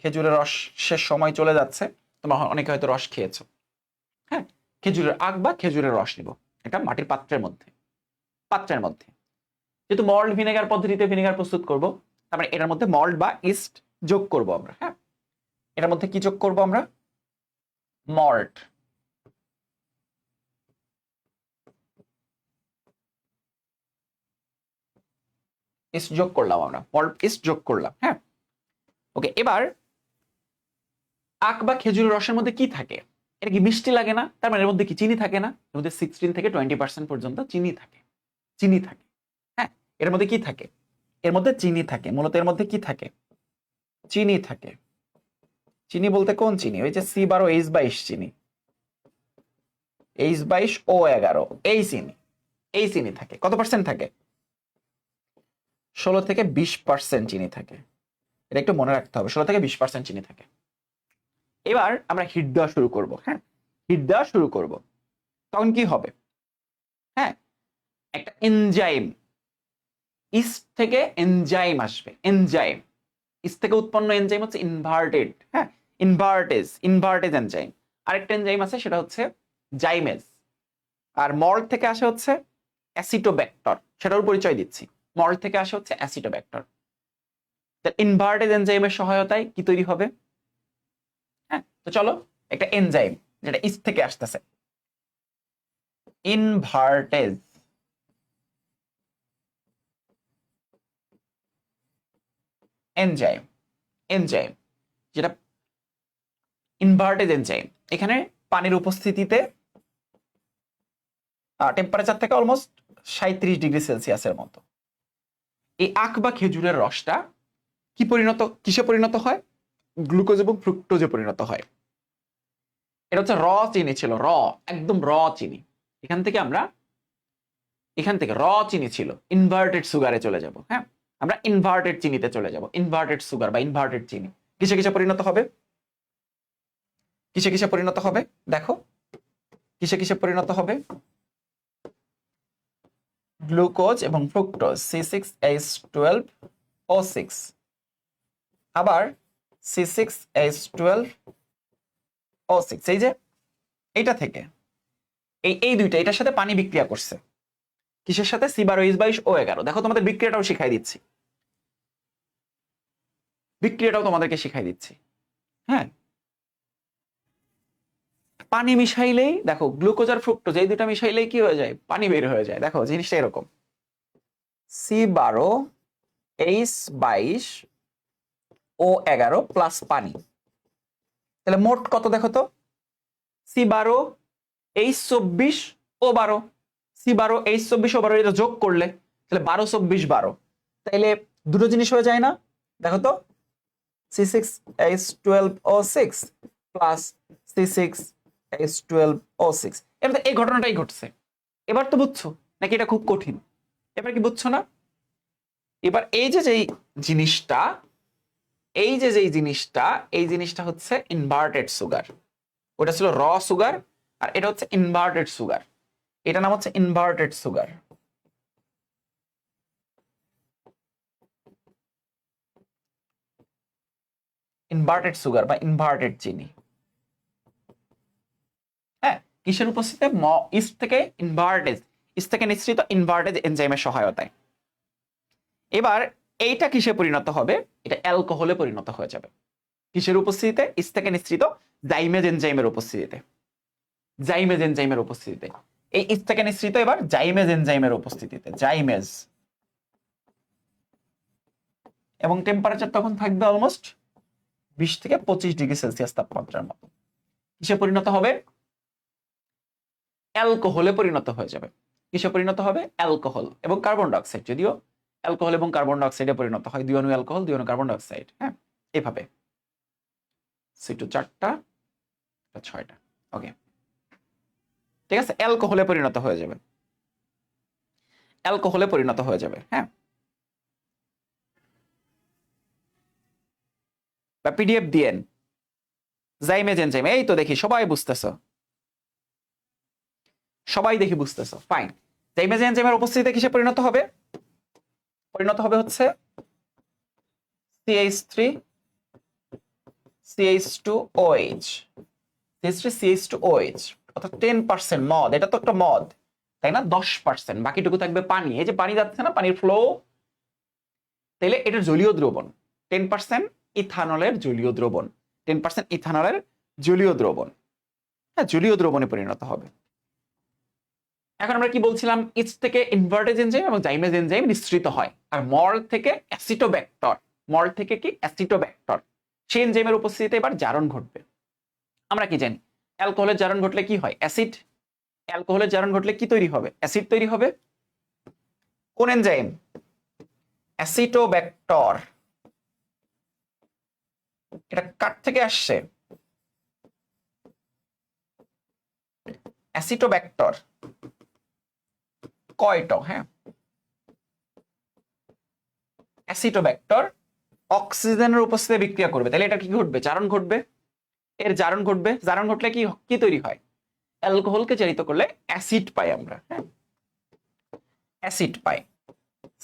খেজুরের রস শেষ সময় চলে যাচ্ছে, তোমরা অনেকে হয়তো রস খেয়েছো, হ্যাঁ, খেজুরের আখ বা খেজুরের রস নিব, এটা মাটির পাত্রের মধ্যে, পাত্রের মধ্যে। যেহেতু মল্ট ভিনেগার পদ্ধতিতে ভিনেগার প্রস্তুত করব, তার মানে এটার মধ্যে মল্ট বা ইস্ট যোগ করব আমরা, হ্যাঁ, এটার মধ্যে কি যোগ করব আমরা? মল্ট। ইস্ট যোগ করলাম, আমরা পল্প ইস্ট যোগ করলাম। হ্যাঁ, ওকে। এবার আখ বা খেজুরের রসের মধ্যে কি থাকে? এটা কি মিষ্টি লাগে না? তার মানে এর মধ্যে কি চিনি থাকে না? এর মধ্যে 16 থেকে 20% পর্যন্ত চিনি থাকে। চিনি থাকে। হ্যাঁ, এর মধ্যে কি থাকে? এর মধ্যে চিনি থাকে। মূলত এর মধ্যে কি থাকে? চিনি থাকে। চিনি বলতে কোন চিনি? ওই যে C12H22 চিনি, H22O11 এই চিনি, এই চিনি থাকে। কত পার্সেন্ট থাকে? 16 থেকে 20% চিনি থাকে। এটা একটু মনে রাখতে হবে, 16 থেকে 20% চিনি থাকে। এবার আমরা হিট দেওয়া শুরু করব। হ্যাঁ, হিট দেওয়া শুরু করব। তখন কি হবে? হ্যাঁ, একটা এনজাইম, ইস্ট থেকে এনজাইম আসবে। এনজাইম, ইস্ট থেকে উৎপন্ন এনজাইম হচ্ছে ইনভার্টেড। হ্যাঁ, ইনভার্টেজ এনজাইম। আরেকটা এনজাইম আছে, সেটা হচ্ছে জাইমেজ। আর মল্ট থেকে আসে হচ্ছে অ্যাসিটোব্যাক্টর, সেটার পরিচয় দিচ্ছি। মল্ট থেকে আসে হচ্ছে অ্যাসিটোব্যাক্টর। ইনভার্টেজ এনজাইমের সহায়তায় কি তৈরি হবে? হ্যাঁ, তো চলো, একটা এনজাইম যেটা ইস্ট থেকে আসতেছে, ইনভার্টেজ এনজাইম, এনজাইম যেটা ইনভার্টেজ এনজাইম, এখানে পানির উপস্থিতিতে টেম্পারেচার থেকে অলমোস্ট 37 ডিগ্রি সেলসিয়াসের মতো এই আখ বা খেজুরের রসটা কিসে পরিণত হয়? গ্লুকোজ এবং ফ্রুক্টোজে পরিণত হয়। এটা হচ্ছে র চিনি ছিল, একদম র চিনি। এখান থেকে র চিনি ছিল, ইনভার্টেড সুগারে চলে যাব। হ্যাঁ, আমরা ইনভার্টেড চিনিতে চলে যাব। ইনভার্টেড সুগার বা ইনভার্টেড চিনি কিসে কিসে পরিণত হবে? কিসে কিসে পরিণত হবে? দেখো, কিসে কিসে পরিণত হবে? গ্লুকোজ এবং ফ্রুক্টোজ, C6H12O6, আবার C6H12O6, এই যে এইটা থেকে এই দুইটা এটার সাথে পানি বিক্রিয়া করছে। কিসের সাথে? C12H22O11। দেখো, তোমাদের বিক্রিয়াটাও শিখাই দিচ্ছি, বিক্রিয়াটাও তোমাদেরকে শিখাই দিচ্ছি। হ্যাঁ, পানি মিশাইলেই দেখো, গ্লুকোজ আর ফ্রুক্টোজ এই দুটা মিশাইলেই কি হয়ে যায়? পানি বের হয়ে যায়। দেখো, জিনিসটা এরকম, C12H22O11 প্লাস পানি। তাহলে মোট কত দেখো তো? C12H24O12, C12H24O12 এটা যোগ করলে তাহলে 12-24-12, তাইলে দুটো জিনিস হয়ে যায় না? দেখো তো, C6H12O6 প্লাস C6H12O6। এবার এই ঘটনাটাই ঘটছে। এবার তো বুঝছো নাকি এটা খুব কঠিন? এবার কি বুঝছো না? এবার এই জিনিসটা এই জিনিসটা হচ্ছে ইনভার্টেড সুগার। ওটা ছিল র সুগার, আর এটা হচ্ছে ইনভার্টেড সুগার। এটা নাম হচ্ছে ইনভার্টেড সুগার। ইনভার্টেড সুগার বা ইনভার্টেড চিনি। হ্যাঁ, কিসের উপস্থিতিতে? ইস্ট থেকে নিঃসৃত ইনভার্টেজ এনজাইমের সহায়তায়। এবার এইটা কিসে পরিণত হবে? এটা অ্যালকোহলে পরিণত হয়ে যাবে। কিসের উপস্থিতিতে? ইস্ট থেকে নিঃসৃত জাইমেজ এনজাইমের উপস্থিতিতে। জাইমেজ এনজাইমের উপস্থিতিতে, এই ইস্ট থেকে নিঃসৃত এবার জাইমেজ এনজাইমের উপস্থিতিতে, জাইমেজ। এবং টেম্পারেচার তখন থাকবে অলমোস্ট 20 থেকে 25 ডিগ্রি সেলসিয়াস তাপমাত্রার মতো। কিসে পরিণত হবে? অ্যালকোহলে পরিণত হয়ে যাবে। কিসে পরিণত হবে? অ্যালকোহল এবং কার্বন ডাইঅক্সাইড। যদিও অ্যালকোহল এবং কার্বন ডাইঅক্সাইডে পরিণত হয়, 2 অণু অ্যালকোহল 2 অণু কার্বন ডাইঅক্সাইড। হ্যাঁ, এইভাবে C2 4টা, 6টা। ওকে, ঠিক আছে, অ্যালকোহলে পরিণত হয়ে যাবে, অ্যালকোহলে পরিণত হয়ে যাবে। হ্যাঁ, বা পিডিএফ দিয়েন জাইমেজ এনজাইম। এই তো দেখি সবাই বুঝতেছো, সবাই দেখি বুঝতেছো। ফাইন। জাইমেজ এনজাইমের উপস্থিতিতে কিসে পরিণত হবে? পরিণত হবে হচ্ছে CH3 CH2OH, CH3CH2OH, অর্থাৎ 10% মদ। এটা তো একটা মদ, তাই না? 10%, বাকিটুকু থাকবে পানি। এই যে পানি যাচ্ছে না, পানির ফ্লো, তাইলে এটা জলীয় দ্রবণ। 10% ইথানলের জলীয় দ্রবণ, 10% ইথানলের জলীয় দ্রবণ। হ্যাঁ, জলীয় দ্রবণে পরিণত হবে। এখন আমরা কি বলছিলাম, ইচ থেকে ইনভার্টেজ এনজাইম এবং জাইমেজ এনজাইম নিঃসৃত হয়, আর মল থেকে অ্যাসিটোব্যাক্টর, মল থেকে কি অ্যাসিটোব্যাক্টর, সেই এনজাইমের উপস্থিতিতে এবার জারণ ঘটবে। আমরা কি জানি অ্যালকোহলের জারণ ঘটলে কি হয়, অ্যাসিড। অ্যালকোহলের জারণ ঘটলে কি তৈরি হবে, অ্যাসিড তৈরি হবে। কোন এনজাইম, অ্যাসিটোব্যাক্টর। এটা কার থেকে আসছে, অ্যাসিটোব্যাক্টর। কয়টো, হ্যাঁ, অ্যাসিটোব্যাক্টর অক্সিজেনের উপস্থিতিতে বিক্রিয়া করবে, তাহলে এটা কি ঘটবে, জারণ ঘটবে। এর জারণ ঘটবে, জারণ ঘটলে কি কি তৈরি হয়, অ্যালকোহলকে জারিত করলে অ্যাসিড পাই আমরা, হ্যাঁ, অ্যাসিড পাই।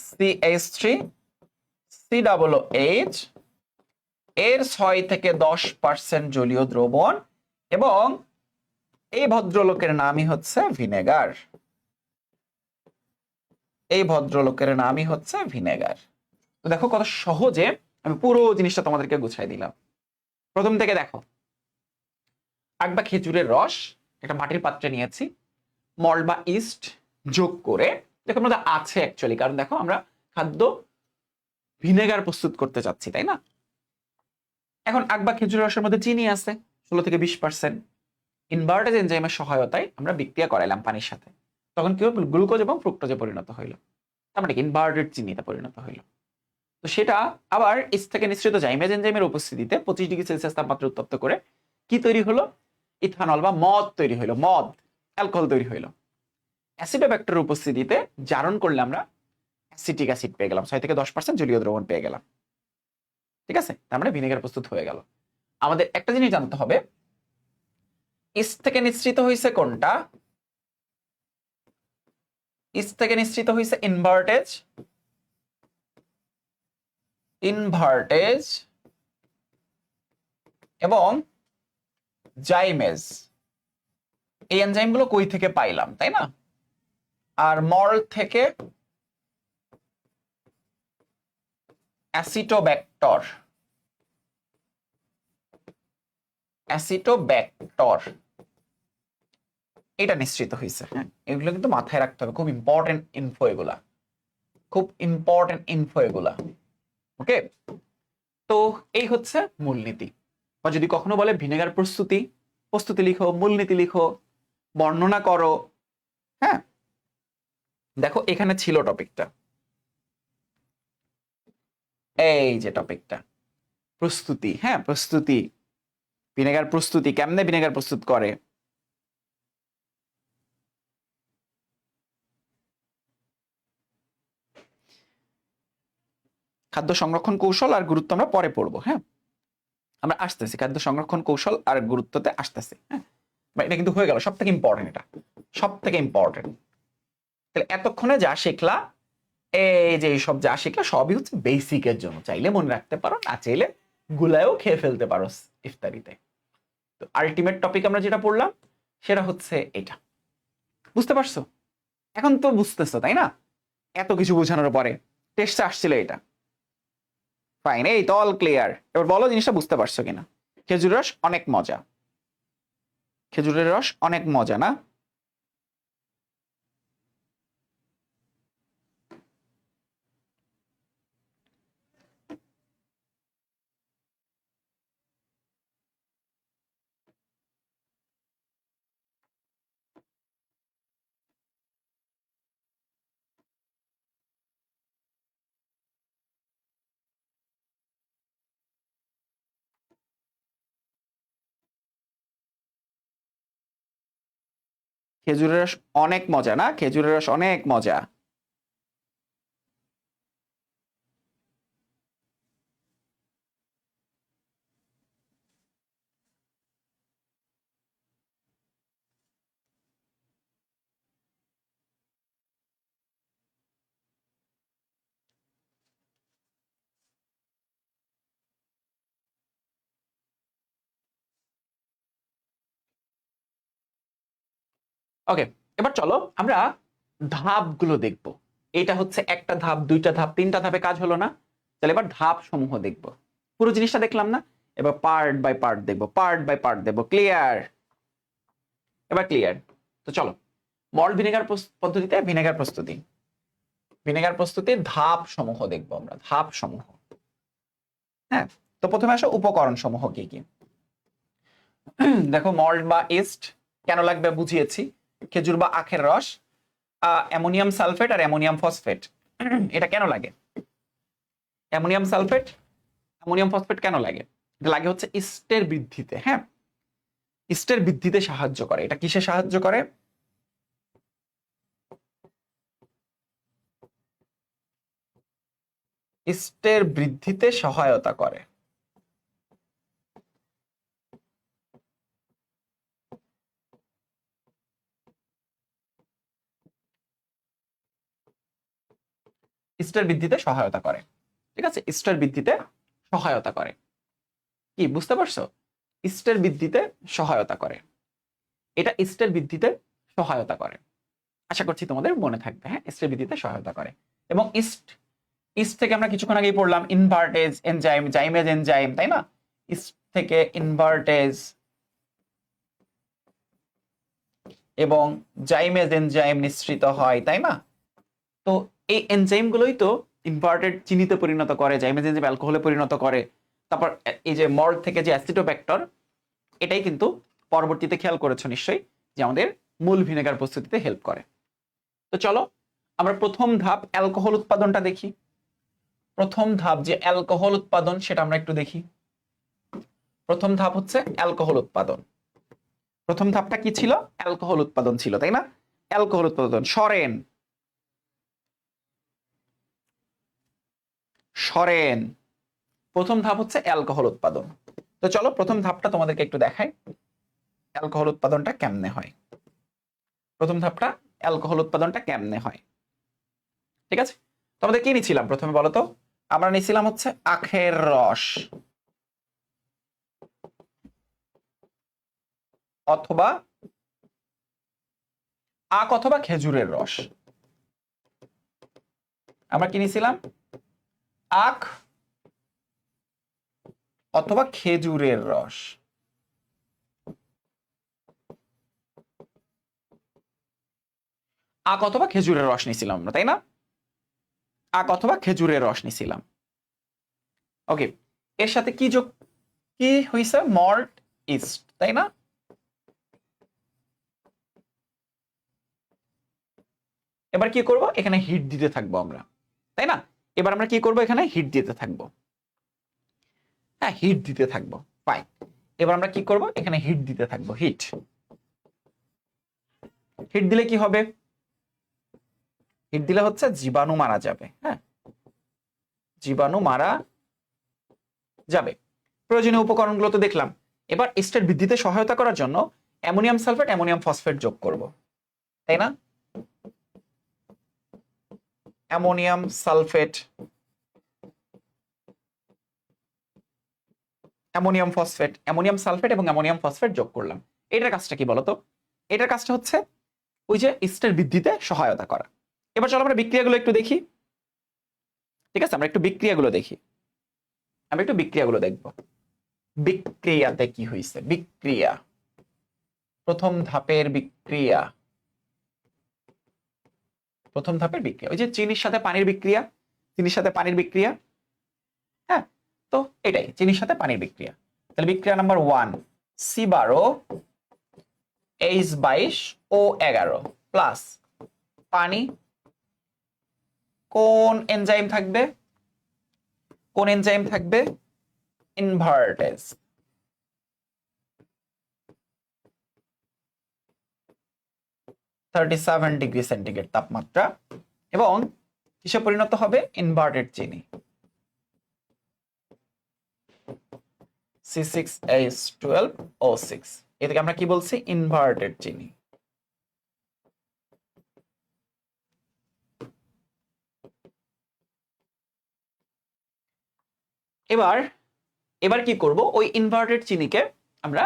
CH3 COOH, এর 6 থেকে 10% জলীয় দ্রবণ, এবং এই ভদ্রলোকের নামই হচ্ছে ভিনেগার। এই ভদ্রলোকের নামই হচ্ছে ভিনেগার। তো দেখো কত সহজে আমি পুরো জিনিসটা তোমাদেরকে গুছাই দিলাম। প্রথম থেকে দেখো, আখ বা খেজুরের রস একটা মাটির পাত্রে নিয়েছি, মল্ট বা ইস্ট যোগ করে, দেখো আমাদের আছে অ্যাকচুয়ালি, কারণ দেখো আমরা খাদ্য ভিনেগার প্রস্তুত করতে চাচ্ছি, তাই না। এখন আখ বা খেজুরের রসের মধ্যে চিনি আছে 16 থেকে 20%, ইনভার্টেজ এনজাইমের সহায়তায় আমরা বিক্রিয়া করাইলাম পানির সাথে, তখন কি হলো, গ্লুকোজ এবং ফ্রুক্টোজে পরিণত হইলো, তার মানে ইনভার্টেড চিনিতে পরিণত হইলো। তো সেটা আবার ইস্ট থেকে নিঃসৃত জাইমেজ এনজাইমের উপস্থিতিতে 25 ডিগ্রি সেলসিয়াস তাপমাত্রা উত্তপ্ত করে কি তৈরি হলো, ইথানল বা মদ তৈরি হইলো, মদ, অ্যালকোহল তৈরি হইলো। অ্যাসিটোব্যাক্টরের উপস্থিতিতে জারণ করলে আমরা অ্যাসিটিক অ্যাসিড পেয়ে গেলাম, 6 থেকে 10% জলীয় দ্রবণ পেয়ে গেলাম, ঠিক আছে। তার মানে ভিনেগার প্রস্তুত হয়ে গেল। আমাদের একটা জিনিস জানতে হবে, ইস্ট থেকে নিঃসৃত হয়েছে কোনটা, ইস্ট থেকে নিঃসৃত হয়েছে ইনভার্টেজ, ইনভার্টেজ এবং জাইমেজ। এই এনজাইমগুলো কই থেকে পাইলাম, তাই না। আর মল থেকে অ্যাসিটোব্যাক্টর, অ্যাসিটোব্যাক্টর এটা নিশ্চিত হয়েছে, হ্যাঁ, এগুলো কিন্তু মাথায় রাখতে হবে, খুব ইম্পর্টেন্ট ইনফো এগুলা, খুব ইম্পর্টেন্ট ইনফো এগুলা, ওকে। তো এই হচ্ছে মূলনীতি, বা যদি কখনো বলে ভিনেগার প্রস্তুতি, প্রস্তুতি লিখো, মূলনীতি লিখো, বর্ণনা করো, হ্যাঁ। দেখো এখানে ছিল টপিকটা, এই যে টপিকটা প্রস্তুতি, হ্যাঁ, প্রস্তুতি, ভিনেগার প্রস্তুতি, কেমনে ভিনেগার প্রস্তুত করে। খাদ্য সংরক্ষণ কৌশল আর গুরুত্ব আমরা পরে পড়বো, হ্যাঁ, আমরা আসতেছি খাদ্য সংরক্ষণ কৌশল আর গুরুত্বতে আসতেছি, হ্যাঁ। এটা কিন্তু হয়ে গেল, সব থেকে ইম্পর্টেন্ট, এটা সব থেকে ইম্পর্টেন্ট। তাহলে এতক্ষণে যা শিখলা, এই যে সব যা শিখলা সবই হচ্ছে বেসিকের জন্য, চাইলে মনে রাখতে পারো, না চাইলে গুলায়ও খেয়ে ফেলতে পারো ইফতারিতে। তো আলটিমেট টপিক আমরা যেটা পড়লাম সেটা হচ্ছে এটা, বুঝতে পারছো, এখন তো বুঝতেছো তাই না, এত কিছু বোঝানোর পরে টেস্টে আসছিল এটা, ফাইন, এই তো অল ক্লিয়ার। এবার বলো জিনিসটা বুঝতে পারছো কিনা। খেজুরের রস অনেক মজা, খেজুরের রস অনেক মজা না। খেজুরের রস অনেক মজা না, খেজুরের রস অনেক মজা। ওকে, এবার চলো আমরা ধাপগুলো দেখব। এটা হচ্ছে একটা ধাপ, দুইটা ধাপ, তিনটা ধাপে কাজ হলো না, তাহলে এবার ধাপ সমূহ দেখব। পুরো জিনিসটা দেখলাম না, এবার পার্ট বাই পার্ট দেখবো, পার্ট বাই পার্ট দেখবো, ক্লিয়ার, এবার ক্লিয়ার। তো চলো মল্ট ভিনেগার পদ্ধতিতে ভিনেগার প্রস্তুতির ধাপ সমূহ দেখবো আমরা, ধাপ সমূহ। হ্যাঁ, তো প্রথমে আসো উপকরণ সমূহ কি কি। দেখো, মল্ট বা ইস্ট কেন লাগবে বুঝিয়েছি। খেজুর বা আখের রস, অ্যামোনিয়াম সালফেট আর অ্যামোনিয়াম ফসফেট। এটা কেন লাগে? অ্যামোনিয়াম সালফেট, অ্যামোনিয়াম ফসফেট কেন লাগে? এটা লাগে হচ্ছে ইস্টের বৃদ্ধিতে। হ্যাঁ, ইস্টের বৃদ্ধিতে সাহায্য করে। এটা কিসে সাহায্য করে? ইস্টের বৃদ্ধিতে সহায়তা করে। ইস্টের বৃদ্ধিতে সহায়তা করে। ঠিক আছে, ইস্টের বৃদ্ধিতে সহায়তা করে। কি বুঝতে পারছো? ইস্টের বৃদ্ধিতে সহায়তা করে। এটা ইস্টের বৃদ্ধিতে সহায়তা করে। আশা করছি তোমাদের মনে থাকবে। হ্যাঁ, ইস্টের বৃদ্ধিতে সহায়তা করে। এবং ইস্ট ইস্ট থেকে আমরা কিছুক্ষণ আগেই পড়লাম ইনভার্টেজ এনজাইম, জাইমেজ এনজাইম, তাই না? ইস্ট থেকে ইনভার্টেজ এবং জাইমেজ এনজাইম নিঃসৃত হয়, তাই না? তো এই এনজাইম গুলোই তো ইনভার্টেড চিনিতে পরিণত করে, জাইমেজ এনজাইম অ্যালকোহলে পরিণত করে। তারপর এই যে মল্ট থেকে যে অ্যাসিটোব্যাক্টর, এটাই কিন্তু পরবর্তীতে খেয়াল করেছো নিশ্চয়ই যে আমাদের মূল ভিনেগার প্রস্তুতিতে হেল্প করে। তো চলো আমরা প্রথম ধাপ অ্যালকোহল উৎপাদনটা দেখি। প্রথম ধাপ যে অ্যালকোহল উৎপাদন সেটা আমরা একটু দেখি। প্রথম ধাপ হচ্ছে অ্যালকোহল উৎপাদন। প্রথম ধাপটা কি ছিল? অ্যালকোহল উৎপাদন ছিল, তাই না? অ্যালকোহল উৎপাদন সরেন সরেন প্রথম ধাপ হচ্ছে অ্যালকোহল উৎপাদন। তো চলো প্রথম ধাপটা তোমাদেরকে একটু দেখাই, অ্যালকোহল উৎপাদনটা কেমনে হয়। প্রথম ধাপটা অ্যালকোহল উৎপাদনটা কেমনে হয়, ঠিক আছে? তোমাদের কি নিছিলাম প্রথমে বলো তো? আমরা নিছিলাম হচ্ছে আখের রস অথবা অথবা খেজুরের রস। আমরা কি নিছিলাম? আখ অথবা খেজুরের রস। আখ অথবা খেজুরের রস নিছিলাম আমরা, তাই না? আখ অথবা খেজুরের রস নিছিলাম। ওকে, এর সাথে কি যোগ কি হইছে? মল্ট ইস্ট, তাই না? এবার কি করব? এখানে হিট দিতে থাকবো আমরা, তাই না? এবার আমরা কি করব? এখানে হিট দিতে থাকবো। হ্যাঁ, হিট দিতে থাকবো। ফাইন, এবার আমরা কি করব? এখানে হিট দিতে থাকবো। হিট হিট দিলে কি হবে? হিট দিলে হচ্ছে জীবাণু মারা যাবে। হ্যাঁ, জীবাণু মারা যাবে। প্রয়োজনীয় উপকরণগুলো তো দেখলাম। এবার ইস্টের বৃদ্ধিতে সহায়তা করার জন্য অ্যামোনিয়াম সালফেট, অ্যামোনিয়াম ফসফেট যোগ করব, তাই না? Ammonium sulphate, ammonium phosphate, ammonium sulphate এবং অ্যামোনিয়াম ফসফেট যোগ করলাম। এটার কাজটা কি বলতো? এটার কাজটা হচ্ছে ওই যে ইস্টের বৃদ্ধিতে সহায়তা করা। এবার চলো আমরা বিক্রিয়াগুলো একটু দেখি। ঠিক আছে, আমরা একটু বিক্রিয়াগুলো দেখি। আমরা একটু বিক্রিয়াগুলো দেখব। বিক্রিয়াতে কি হয়েছে? বিক্রিয়া, প্রথম ধাপের বিক্রিয়া। প্রথম ধাপের বিক্রিয়া ওই যে চিনির সাথে পানির বিক্রিয়া, চিনির সাথে পানির বিক্রিয়া। হ্যাঁ, তো এটাই চিনির সাথে পানির বিক্রিয়া। তাহলে বিক্রিয়া নাম্বার 1, C12H22O11 প্লাস পানি। কোন এনজাইম থাকবে? কোন এনজাইম থাকবে? ইনভার্টেজ। (37°C) তাপমাত্রা, এবং কিসে পরিণত হবে? ইনভার্টেড চিনি C6H12O6। এটাকে আমরা কি বলছি? ইনভার্টেড চিনি। এবার এবার কি করব? ওই ইনভার্টেড চিনিকে আমরা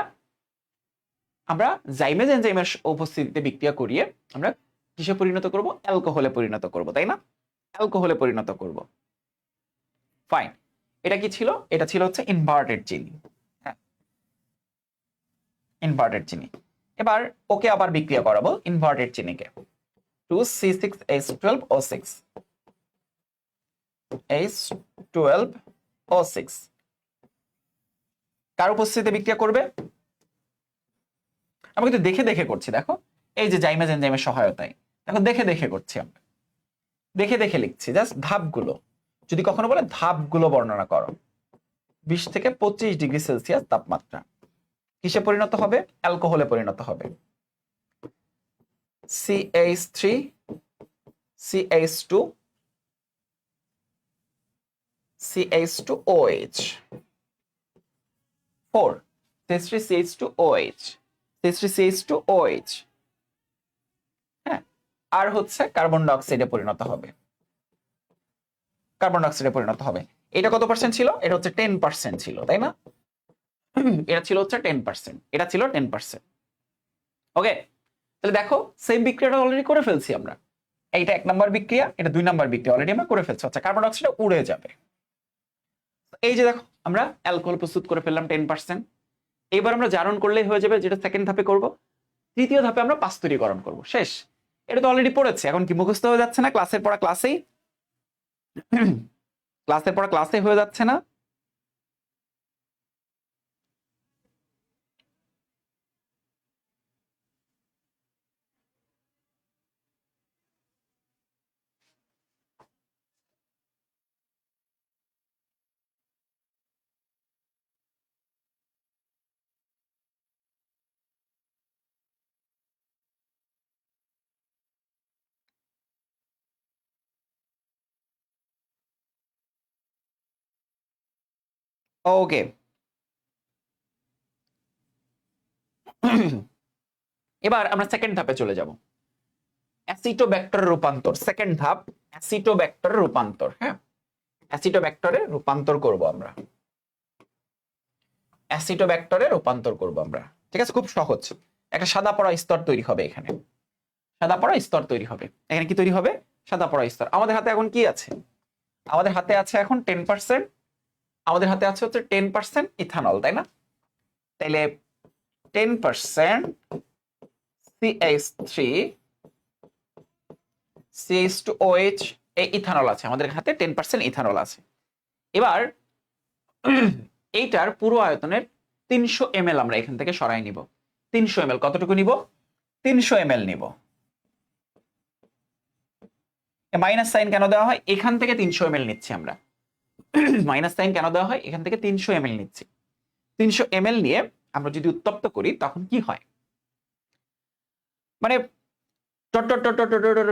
আমরা জাইমেজ এনজাইমের উপস্থিতিতে বিক্রিয়া করিয়ে আমরা কিসে পরিণত করব? অ্যালকোহলে পরিণত করব, তাই না? অ্যালকোহলে পরিণত করব। ফাইন, এটা কি ছিল? এটা ছিল হচ্ছে ইনভার্টেড চিনি। হ্যাঁ, ইনভার্টেড চিনি। এবার ওকে আবার বিক্রিয়া করাবো ইনভার্টেড চিনিকে 2C6H12O6 H12O6 কার উপস্থিতিতে বিক্রিয়া করবে? আমরা কিন্তু দেখে দেখে করছি, দেখো এই যে জাইমেজ এনজাইমের সহায়তায়, দেখো দেখে দেখে করছি, আমরা দেখে দেখে লিখছি জাস্ট ধাপগুলো। যদি কখনো বলে ধাপগুলো বর্ণনা করো, 20 থেকে 25 ডিগ্রি সেলসিয়াস তাপমাত্রা কিসে পরিণত হবে? অ্যালকোহলে পরিণত হবে। CH3 CH2 CH2OH 4 CH3CH2OH CH3CH2OH, হ্যাঁ, আর হচ্ছে কার্বন ডাইঅক্সাইডে পরিণত হবে, কার্বন ডাইঅক্সাইডে পরিণত হবে। এটা কত পার্সেন্ট ছিল? এটা হচ্ছে 10% ছিল, তাই না? এটা ছিল হচ্ছে 10%, এটা ছিল 10%। ওকে, তাহলে দেখো সেম বিক্রিয়াটা অলরেডি করে ফেলছি আমরা। এইটা 1 নাম্বার বিক্রিয়া, এটা 2 নাম্বার বিক্রিয়া অলরেডি আমরা করে ফেলছি। আচ্ছা, কার্বন ডাইঅক্সাইড উড়ে যাবে। এই যে দেখো আমরা অ্যালকোহল প্রস্তুত করে ফেললাম 10%। এবার আমরা জারণ করলেই হয়ে যাবে, যেটা সেকেন্ড ধাপে করব। তৃতীয় ধাপে আমরা পাস্তুরীকরণ করব। শেষ। এটা তো অলরেডি পড়েছে, এখন কি মুখস্থ হয়ে যাচ্ছে না? ক্লাসের পড়া ক্লাসেই ক্লাসের পড়া ক্লাসে হয়ে যাচ্ছে না? ওকে, এবার আমরা সেকেন্ড ধাপে চলে যাব। অ্যাসিটোব্যাক্টরের রূপান্তর, সেকেন্ড ধাপ অ্যাসিটোব্যাক্টরের রূপান্তর। হ্যাঁ, অ্যাসিটোব্যাক্টরে রূপান্তর করব আমরা, অ্যাসিটোব্যাক্টরে রূপান্তর করব আমরা। ঠিক আছে, খুব সহজ। একটা সাদা পড়া স্তর তৈরি হবে এখানে, সাদা পড়া স্তর তৈরি হবে। এখানে কি তৈরি হবে? সাদা পড়া স্তর। আমাদের হাতে এখন কি আছে? আমাদের হাতে আছে এখন 10%, আমাদের হাতে আছে হচ্ছে 10% ইথানল, তাই না? তাইলে 10% CH3 CH2OH এই ইথানল আছে, আমাদের হাতে 10% ইথানল আছে। এবার এইটার পুরো আয়তনের 300 ml আমরা এখান থেকে সরাই নিব। 300 ml কতটুকু নিব? 300 ml নিব। মাইনাস সাইন কেন দেওয়া হয়? এখান থেকে 300 ml নিচ্ছি আমরা। মাইনাস সাইন কেন দেওয়া হয়? এখান থেকে 300 ml নিচ্ছি। 300 ml নিয়ে আমরা যদি উত্তপ্ত করি তখন কি হয়? মানে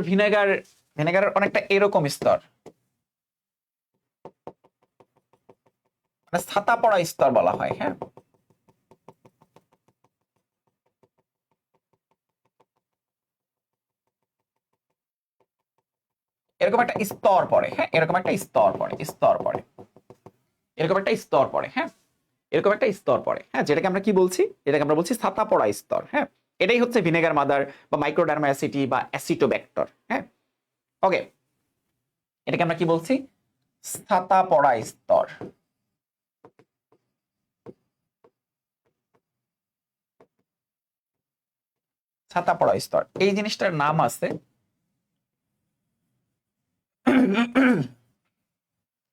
ভিনেগার, ভিনেগারের অনেকটা এরকম স্তর, মানে ছাতা পড়া স্তর বলা হয়। হ্যাঁ, এরকম একটা স্তর পড়ে। হ্যাঁ, এরকম একটা স্তর পড়ে, স্তর পড়ে, এরকম একটা স্তর পড়ে। হ্যাঁ, এরকম একটা স্তর পড়ে। হ্যাঁ, যেটাকে আমরা কি বলছি? এটাকে আমরা বলছি ছাতা পড়া স্তর। হ্যাঁ, এটাই হচ্ছে ভিনেগার মাদার বা মাইক্রোডার্মা অ্যাসিটি বা অ্যাসিটোব্যাক্টর। হ্যাঁ, ওকে, এটাকে আমরা কি বলছি? ছাতা পড়া স্তর। ছাতা পড়া স্তর, এই জিনিসটার নাম আছে,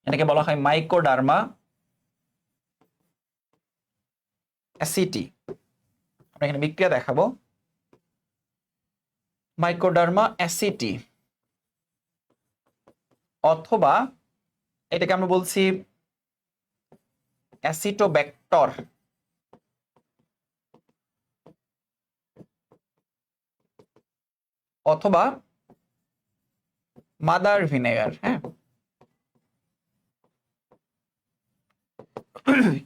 এটাকে বলা হয় মাইক্রোডার্মা অ্যাসিটি। আমরা এখানে বিক্রিয়া দেখাবো, মাইক্রোডার্মা অ্যাসিটি, অথবা এটাকে আমরা বলছি অ্যাসিটোব্যাক্টর, অথবা মাদার ভিনেগার। হ্যাঁ,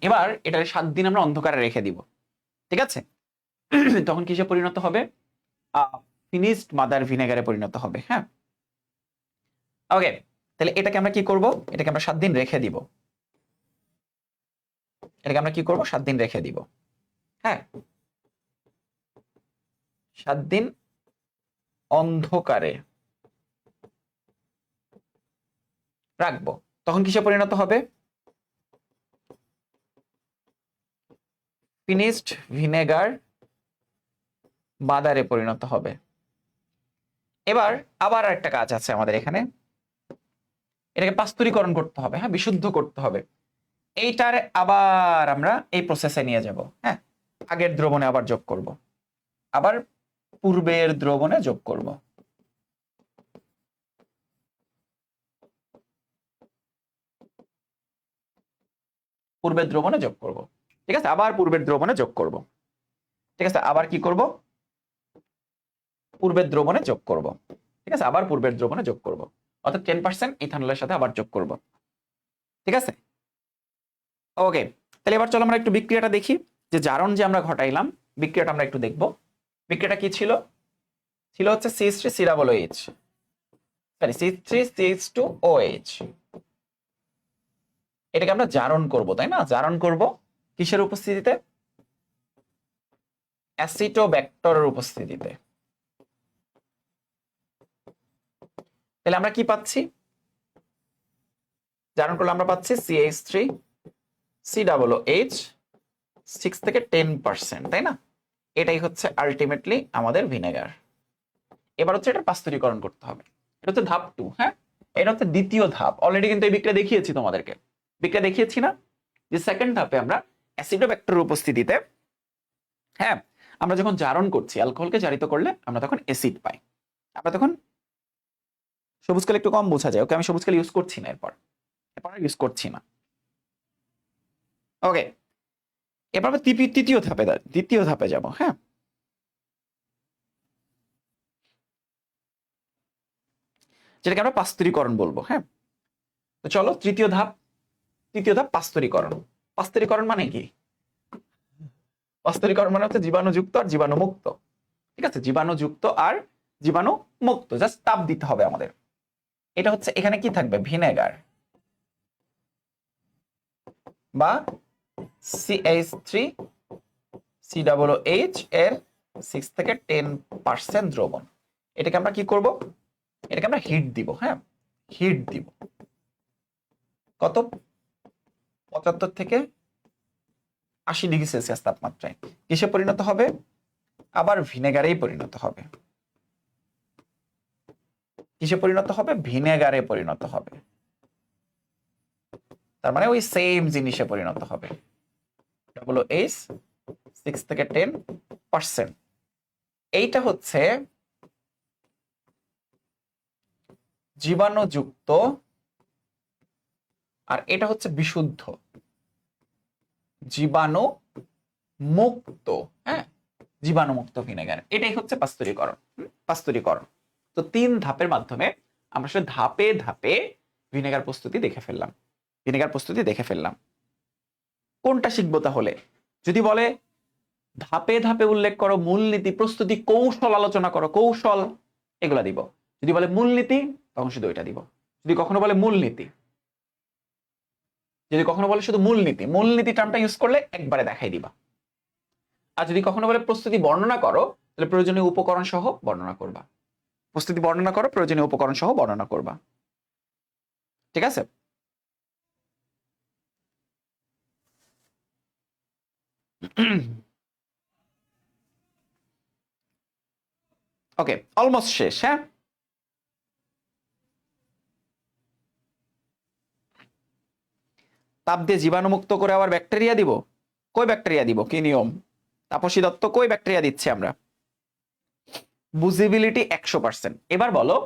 এবার এটার 7 দিন আমরা অন্ধকারে রেখে দিব। ঠিক আছে, তখন কিসে পরিণত হবে? ফিনিশড মাদার ভিনেগারে পরিণত হবে। হ্যাঁ, ওকে, তাহলে এটাকে আমরা কি করব? এটাকে আমরা 7 দিন রেখে দিব। এটাকে আমরা কি করব? 7 দিন রেখে দিব। হ্যাঁ, 7 দিন অন্ধকারে রাখবো। তখন কিসে পরিণত হবে? ফিনিশড ভিনেগার বাদারে পরিণত হবে। এবার আবার একটা কাজ আছে আমাদের এখানে, এটাকে পাস্তুরীকরণ করতে হবে, হ্যাঁ, বিশুদ্ধ করতে হবে। এইটার আবার আমরা এই প্রসেসে নিয়ে যাব, হ্যাঁ, আগের দ্রবণে আবার যোগ করব, আবার পূর্বের দ্রবণে যোগ করব। পূর্বের দ্রবণে যোগ করব, ঠিক আছে, আবার পূর্বের দ্রবণে যোগ করব, ঠিক আছে, আবার কি করব, পূর্বের দ্রবণে যোগ করব, ঠিক আছে, আবার পূর্বের দ্রবণে যোগ করব, অর্থাৎ 10% ইথানলের সাথে আবার যোগ করব, ঠিক আছে। ওকে, তাহলে এবার চলো আমরা একটু বিক্রিয়াটা দেখি, যে জারণ যে আমরা ঘটাইলাম, বিক্রিয়াটা আমরা একটু দেখব। বিক্রিয়াটা কি ছিল? ছিল হচ্ছে CH3COOH, সরি CH3CH2OH। এটাকে আমরা জারণ করব, তাই না? জারণ করব কিসের উপস্থিতিতে? অ্যাসিটোব্যাক্টরের উপস্থিতিতে। তাহলে আমরা কি পাচ্ছি? জারণ করলে আমরা পাচ্ছি CH3COOH 6 থেকে 10%, তাই না? এটাই হচ্ছে আলটিমেটলি আমাদের ভিনেগার। এবার হচ্ছে এটা পাস্তুরীকরণ করতে হবে, এটা হচ্ছে ধাপ 2, হ্যাঁ, এটা হচ্ছে দ্বিতীয় ধাপ। অলরেডি কিন্তু এই বিক্রিয়া দেখিয়েছি তোমাদেরকে, বিক্রিয়া দেখিয়েছি না, যে সেকেন্ড ধাপে আমরা অ্যাসিডোব্যাক্টরের উপস্থিতিতে, হ্যাঁ, আমরা যখন জারণ করছি, অ্যালকোহলকে জারিত করলে আমরা তখন অ্যাসিড পাই। আমরা তখন, সবুজ কালি একটু কম বোঝা যায়, ওকে, আমি সবুজ কালি ইউজ করছি না, এরপর ইউজ করছি না। ওকে, এরপর আমরা দ্বিতীয় ধাপে যাব, হ্যাঁ, যেটাকে আমরা পাস্তুরীকরণ বলবো, হ্যাঁ। তো চলো তৃতীয় ধাপ পাস্তুরীকরণ। পাস্তুরীকরণ মানে কি? পাস্তুরীকরণ মানে হচ্ছে জীবাণুযুক্ত আর জীবাণুমুক্ত, ঠিক আছে, জীবাণুযুক্ত আর জীবাণুমুক্ত, জাস্ট তাপ দিতে হবে আমাদের। এটা হচ্ছে, এখানে কি থাকবে? ভিনেগার বা CH3COOH এর 6 থেকে 10% দ্রবণ। এটাকে আমরা কি করব? এটাকে আমরা হিট দিব, হ্যাঁ, হিট দিব। কত? 75 থেকে 80°C তাপমাত্রায়। কিসে পরিণত হবে? আবার ভিনেগারেই পরিণত হবে। কিসে পরিণত হবে? ভিনেগারে পরিণত হবে। তার মানে ওই সেম জিনিসে পরিণত হবে। OH 6 থেকে 10%। এইটা হচ্ছে জীবাণুযুক্ত আর এটা হচ্ছে বিশুদ্ধ, জীবাণু মুক্ত, হ্যাঁ, জীবাণুমুক্ত ভিনেগার। এটাই হচ্ছে পাস্তুরীকরণ। তো 3 ধাপের মাধ্যমে আমরা আসলে ধাপে ধাপে ভিনেগার প্রস্তুতি দেখে ফেললাম। কোনটা শিখবো তাহলে? যদি বলে ধাপে ধাপে উল্লেখ করো মূলনীতি, প্রস্তুতি, কৌশল আলোচনা করো, কৌশল, এগুলা দিব। যদি বলে মূলনীতি, তখন শুধু ওইটা দিব। যদি কখনো বলে শুধু মূলনীতি টার্মটা ইউজ করলে একবারে দেখাই দিবা। আর যদি কখনো বলে প্রস্তুতি বর্ণনা করো, তাহলে প্রয়োজনীয় উপকরণ সহ বর্ণনা করবা। প্রস্তুতি বর্ণনা করো, প্রয়োজনীয় উপকরণ সহ বর্ণনা করবা, ঠিক আছে? ওকে, অলমোস্ট শেষ, হ্যাঁ। তাপ দিয়ে জীবাণুমুক্ত করে আবার ব্যাকটেরিয়া দিব। কই ব্যাকটেরিয়া দিব? কি নিয়ম? তাপসী দত্ত, কই ব্যাকটেরিয়া দিচ্ছে আমরা? বুঝিবিলিটি 100%। এবার বলো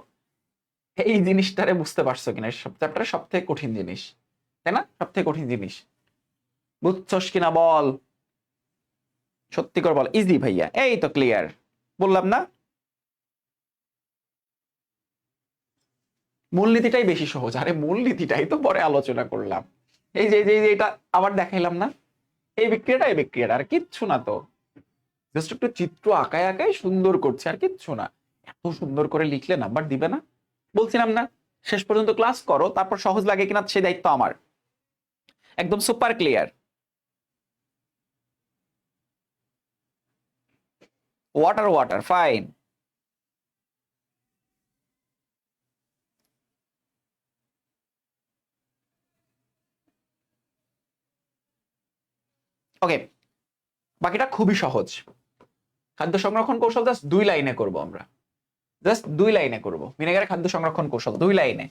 এই জিনিসটারে বুঝতে পারছো কিনা? সব চ্যাপ্টারে সব থেকে কঠিন জিনিস, তাই না? সব থেকে কঠিন জিনিস বুঝছস কিনা বল, সত্যি করে বল। ইজি ভাইয়া, এই তো ক্লিয়ার, বললাম না? মূলনীতিটাই বেশি সহজ। আরে মূলনীতিটাই তো পরে আলোচনা করলাম। এই যে এটা আবার দেখাইলাম না, এই বিক্রিয়াটা আর কিচ্ছু না তো, জাস্ট একটু চিত্র আঁকায় সুন্দর করছে, আর কিচ্ছু না। এত সুন্দর করে লিখলে নাম্বার দিবে না? বলছিলাম না, শেষ পর্যন্ত ক্লাস করো, তারপর সহজ লাগে কিনা সেই দায়িত্ব আমার। একদম super clear. Water fine. Okay, বাকিটা খুবই সহজ, খাদ্য সংরক্ষণ কৌশল জাস্ট 2 লাইনে করব আমরা, জাস্ট 2 লাইনে করব ভিনেগারের খাদ্য সংরক্ষণ কৌশল 2 লাইনে,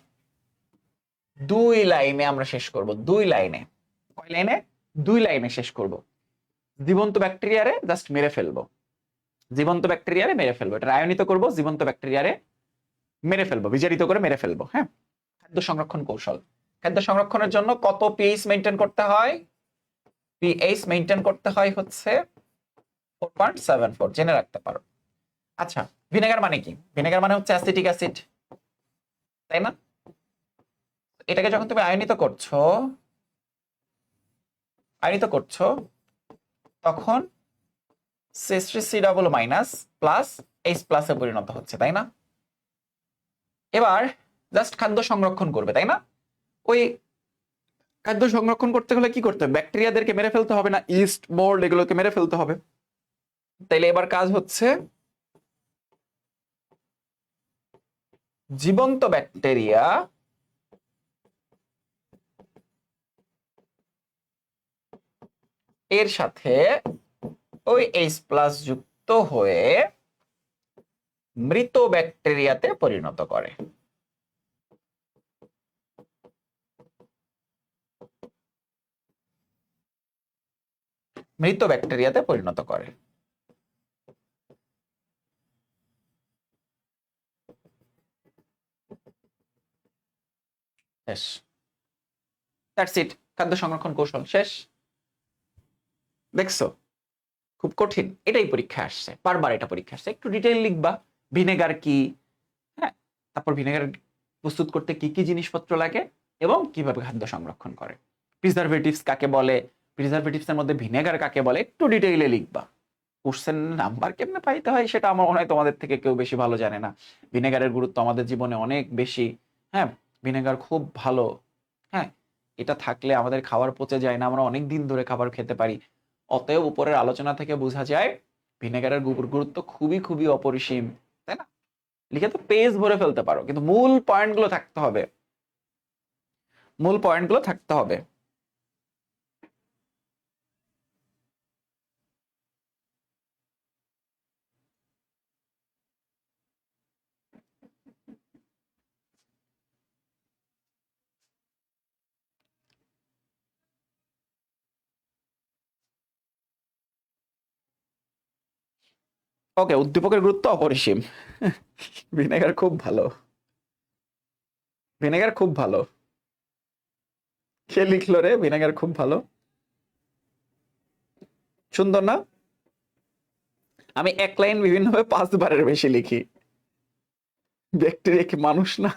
2 লাইনে আমরা শেষ করব, 2 লাইনে। কয় লাইনে? 2 লাইনে শেষ করব। জীবন্ত ব্যাকটেরিয়ারে জাস্ট মেরে ফেলবো, জীবন্ত ব্যাকটেরিয়ারে মেরে ফেলবো, এটা আয়নিত করব, জীবন্ত ব্যাকটেরিয়ারে মেরে ফেলবো, বিজারিত করে মেরে ফেলবো। হ্যাঁ, খাদ্য সংরক্ষণ কৌশল। খাদ্য সংরক্ষণের জন্য কত পিএইচ মেইনটেইন করতে হয়? পিএইচ মেইনটেইন করতে হয় হচ্ছে 4.74, জেনে রাখতে পারো। আচ্ছা, ভিনেগার মানে কি? ভিনেগার মানে হচ্ছে অ্যাসিটিক অ্যাসিড, তাই না? এটাকে যখন তুমি আয়নিত করছো তখন C3C double minus plus H প্লাসে পরিণত হচ্ছে, তাই না? এবার জাস্ট খাদ্য সংরক্ষণ করবে, তাই না? ওই খাদ্য সংরক্ষণ করতে হলে কি করতে হবে? ব্যাকটেরিয়াদেরকে মেরে ফেলতে হবে না? ইস্ট, মোল্ড এগুলোকে মেরে ফেলতে হবে। তাইলে এবার কাজ হচ্ছে জীবন্ত ব্যাকটেরিয়া এর সাথে ওই H প্লাস যুক্ত হয়ে মৃত ব্যাকটেরিয়াতে পরিণত করে। মৃত ব্যাকটেরিয়াতে পরিণত করে। শেষ, দ্যাটস ইট, খাদ্য সংরক্ষণ কৌশল শেষ। দেখছো খুব কঠিন, এটাই পরীক্ষা আসছে, বারবার এটা পরীক্ষা আসছে। একটু ডিটেইল লিখবা, ভিনেগার কি, হ্যাঁ, তারপর ভিনেগার প্রস্তুত করতে কি কি জিনিসপত্র লাগে এবং কিভাবে খাদ্য সংরক্ষণ করে, প্রিজারভেটিভস কাকে বলে, প্রিজারভেটিভস এর মধ্যে ভিনেগার কাকে বলে, একটু ডিটেইলে লিখবা। কোশ্চেন নাম্বার কেমনে পাইতে হয় সেটা আমার মনে হয় তোমাদের থেকে কেউ বেশি ভালো জানে না। ভিনেগারের গুরুত্ব আমাদের জীবনে অনেক বেশি। হ্যাঁ, ভিনেগার খুব ভালো। হ্যাঁ, এটা থাকলে আমাদের খাবার পচে যায় না, আমরা অনেক দিন ধরে খাবার খেতে পারি। অতএব উপরের আলোচনা থেকে বোঝা যায় ভিনেগারের গুরুত্ব খুবই খুবই অপরিসীম, তাই না? লিখে তো পেজ ভরে ফেলতে পারো, কিন্তু মূল পয়েন্টগুলো থাকতে হবে, মূল পয়েন্টগুলো থাকতে হবে। ওকে, উদ্দীপকের গুরুত্ব অপরিসীম। ভিনেগার খুব ভালো, ভিনেগার খুব ভালো। কে লিখলো রে ভিনেগার খুব ভালো? সুন্দর না? আমি এক লাইন বিভিন্নভাবে 5 বারের বেশি লিখি। ব্যাকটেরিয়া কি মানুষ না?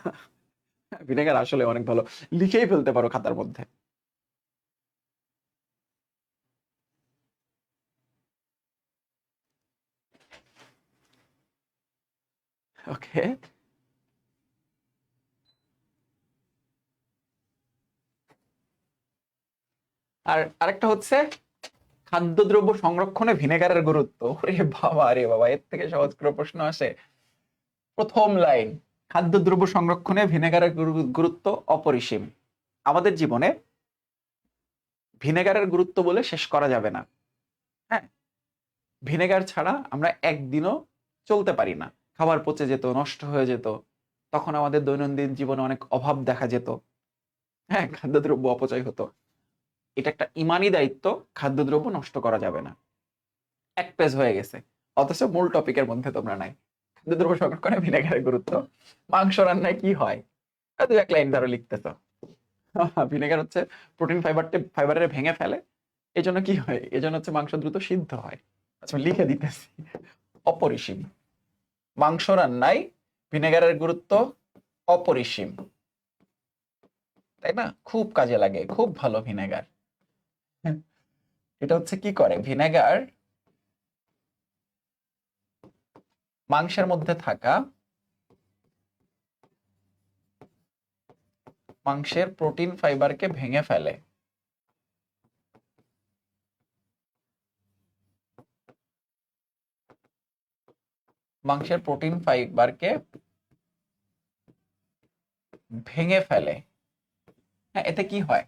ভিনেগার আসলে অনেক ভালো, লিখেই ফেলতে পারো খাতার মধ্যে। ওকে, আর আরেকটা হচ্ছে খাদ্যদ্রব্য সংরক্ষণে ভিনেগারের গুরুত্ব। ওরে বাবা রে বাবা, এর থেকে সহজ করে প্রশ্ন আসে? প্রথম লাইন, খাদ্যদ্রব্য সংরক্ষণে ভিনেগারের গুরুত্ব অপরিসীম। আমাদের জীবনে ভিনেগারের গুরুত্ব বলে শেষ করা যাবে না। হ্যাঁ, ভিনেগার ছাড়া আমরা একদিনও চলতে পারি না, খাবার পচে যেত, নষ্ট হয়ে যেত, তখন আমাদের দৈনন্দিন জীবনে অনেক অভাব দেখা যেত। হ্যাঁ, খাদ্যদ্রব্য অপচয় হতো। এটা একটা ইমানি দায়িত্ব, খাদ্যদ্রব্য নষ্ট করা যাবে না। এক পেজ হয়ে গেছে, অথচ মূল টপিকের মধ্যে তোমরা নাই। খাদ্যদ্রব্য সংরক্ষণে ভিনেগারের গুরুত্ব, মাংস রান্নায় কি হয়, তুই এক লাইন ধরো লিখতেছ। ভিনেগার হচ্ছে প্রোটিন ফাইবারের ভেঙে ফেলে, এজন্য কি হয়, এজন্য হচ্ছে মাংস দ্রুত সিদ্ধ হয়। আচ্ছা, লিখে দিতেছি, অপরিসীম। মাংস রান্নায় ভিনেগারের গুরুত্ব অপরিসীম, তাই না? খুব কাজে লাগে, খুব ভালো ভিনেগার। এটা হচ্ছে কি করে, ভিনেগার মাংসের মধ্যে থাকা মাংসের প্রোটিন ফাইবারকে ভেঙে ফেলে। মাংসের প্রোটিন ফাইবারকে ভেঙে ফেলে। হ্যাঁ, এতে কি হয়?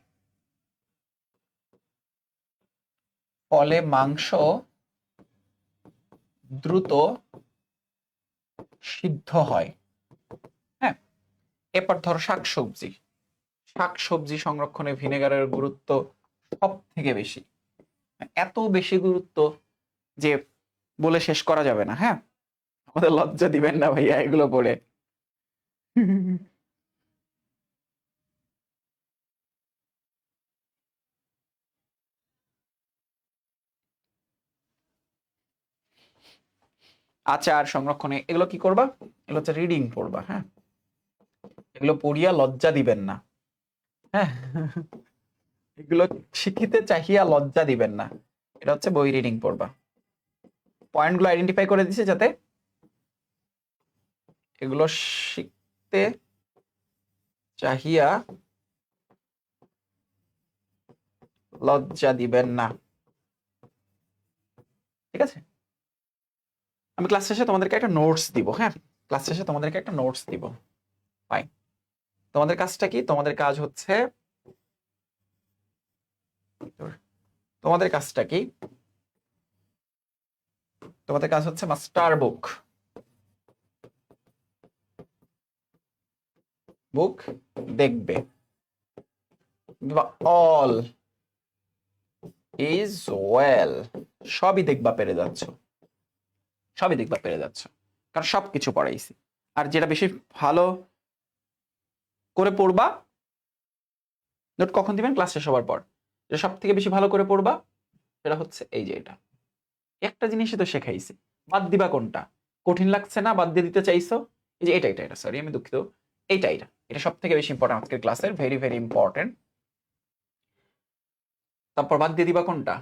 ফলে মাংস দ্রুত সিদ্ধ হয়। হ্যাঁ, এরপর ধরো শাকসবজি, শাকসবজি সংরক্ষণে ভিনেগারের গুরুত্ব সব থেকে বেশি। এত বেশি গুরুত্ব যে বলে শেষ করা যাবে না। হ্যাঁ, আমাদের লজ্জা দিবেন না ভাইয়া এগুলো পড়ে। আচার সংরক্ষণে এগুলো কি করবা? এগুলো হচ্ছে রিডিং পড়বা। হ্যাঁ, এগুলো পড়িয়া লজ্জা দিবেন না। হ্যাঁ, এগুলো শিখিতে চাহিয়া লজ্জা দিবেন না। এটা হচ্ছে বই রিডিং পড়বা। পয়েন্টগুলো আইডেন্টিফাই করে দিছে যাতে এগুলো শিখতে চাহিয়া লজ্জা দিবেন না। ঠিক আছে, আমি ক্লাস শেষে তোমাদেরকে একটা নোটস দিব। হ্যাঁ, ক্লাস শেষে তোমাদেরকে একটা নোটস দিব। ফাইন, তোমাদের কাজটা কি? তোমাদের কাজ হচ্ছে, তোমাদের কাজটা কি? তোমাদের কাজ হচ্ছে মাস্টার বুক দেখবে। অল ইজ ওয়েল, সবই দেখবা পেরে যাচ্ছ, সবই দেখবা পেরে যাচ্ছ, কারণ সবকিছু পড়াইছি। আর যেটা বেশি ভালো করে পড়বা, নোট কখন দিবেন? ক্লাস শেষ হওয়ার পর। যেটা সব থেকে বেশি ভালো করে পড়বা সেটা হচ্ছে এই যে এটা। একটা জিনিসই তো শেখাইছি, বাদ দিবা কোনটা? কঠিন লাগছে না বাদ দিয়ে দিতে চাইছো? এই যে এটা সরি আমি দুঃখিত, এটা সব থেকে বেশি ইম্পর্টেন্ট আজকের ক্লাসের, ভেরি ভেরি ইম্পর্টেন্ট। তারপর বাদ দিয়ে দিবা কোনটা?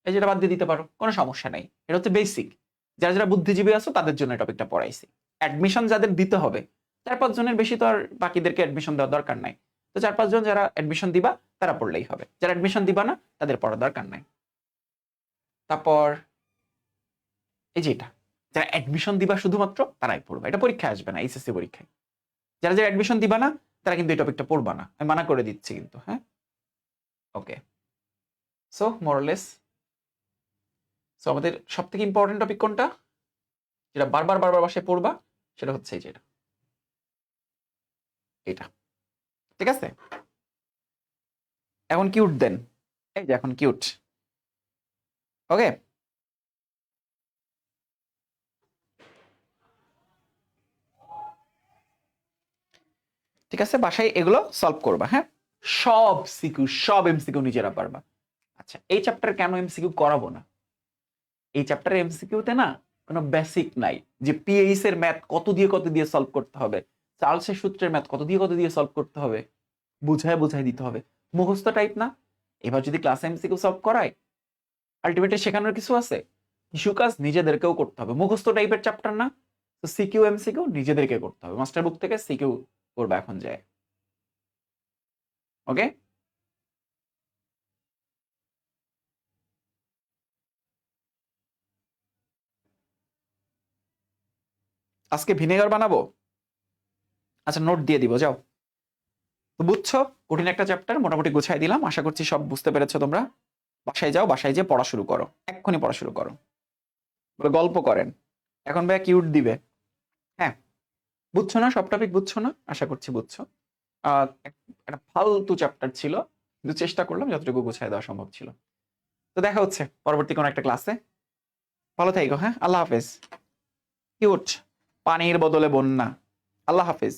এই যেটা বাদ দিয়ে দিতে পারো, কোনো সমস্যা নাই, এটা হচ্ছে বেসিক। যারা যারা বুদ্ধিজীবী আছো তাদের জন্য এই টপিকটা পড়াইছি। অ্যাডমিশন যাদের দিতে হবে, 4-5 জনের বেশি তো আর বাকিদেরকে অ্যাডমিশন দেওয়ার দরকার নাই। তো 4-5 জন যারা অ্যাডমিশন দিবা তারা পড়লেই হবে, যারা অ্যাডমিশন দিবা না তাদের পড়ার দরকার নাই। তারপর এই যে এটা, যারা অ্যাডমিশন দিবা শুধুমাত্র তারাই পড়বা, এটা পরীক্ষায় আসবে না, এইচএসসি পরীক্ষায়। যারা যারা অ্যাডমিশন দিবা না তারা কিন্তু এই টপিকটা পড়বা না, আমি মানা করে দিচ্ছি কিন্তু। হ্যাঁ, ওকে, সো মোরলেস, সো আমাদের সব থেকে ইম্পর্টেন্ট টপিক কোনটা, যেটা বারবার বারবার বাসায় পড়বা, সেটা হচ্ছে এই যে এটা। ঠিক আছে, এখন কিউট দেন, এই যে এখন কিউট। ওকে, ঠিক আছে, বাসায় এগুলো সলভ করবা। হ্যাঁ, সব সিকিউ, সব এমসিকিউ নিজেরা পারবা। আচ্ছা, এই চ্যাপ্টার কেন এমসিকিউ করাবো না? এই চ্যাপ্টারে এমসিকিউতে না কোনো বেসিক নাই, যে পিএইচ এর ম্যাথ কত দিয়ে সলভ করতে হবে, চার্লসের সূত্রের ম্যাথ কত দিয়ে সলভ করতে হবে, বুঝায় দিতে হবে, মুখস্থ টাইপ না। এবার যদি ক্লাস এমসিকিউ সলভ করায়, আলটিমেটলি শেখানোর কিছু আছে, কিছু কাজ নিজেদেরকেও করতে হবে, মুখস্থ টাইপের চ্যাপ্টার না। তো সিকিউ এমসিকিউ নিজেদেরকে করতে হবে, মাস্টার বুক থেকে সিকিউ করবে এখন যায়। ওকে, আজকে ভিনেগার বানাবো। আচ্ছা, নোট দিয়ে দিব, যাও। তো বুঝছো, কঠিন একটা চ্যাপ্টার মোটামুটি গুছাই দিলাম, আশা করছি সব বুঝতে পেরেছো তোমরা। বাসায় যাও, বাসায় যেয়ে পড়া শুরু করো, এক্ষুনি পড়া শুরু করো। বলে গল্প করেন, এখন ভাইয়া কিউট দিবে। হ্যাঁ, বুঝছো না, সব টপিক বুঝছো না, আশা করছি বুঝছো। একটা ফালতু চ্যাপ্টার ছিল, কিন্তু চেষ্টা করলাম যতটুকু গুছাই দেওয়া সম্ভব ছিল। তো দেখা হচ্ছে পরবর্তী কোনো একটা ক্লাসে। ভালো থাকো। হ্যাঁ, আল্লাহ হাফেজ। কিউট, পানির বদলে বন্যা। আল্লাহ হাফেজ।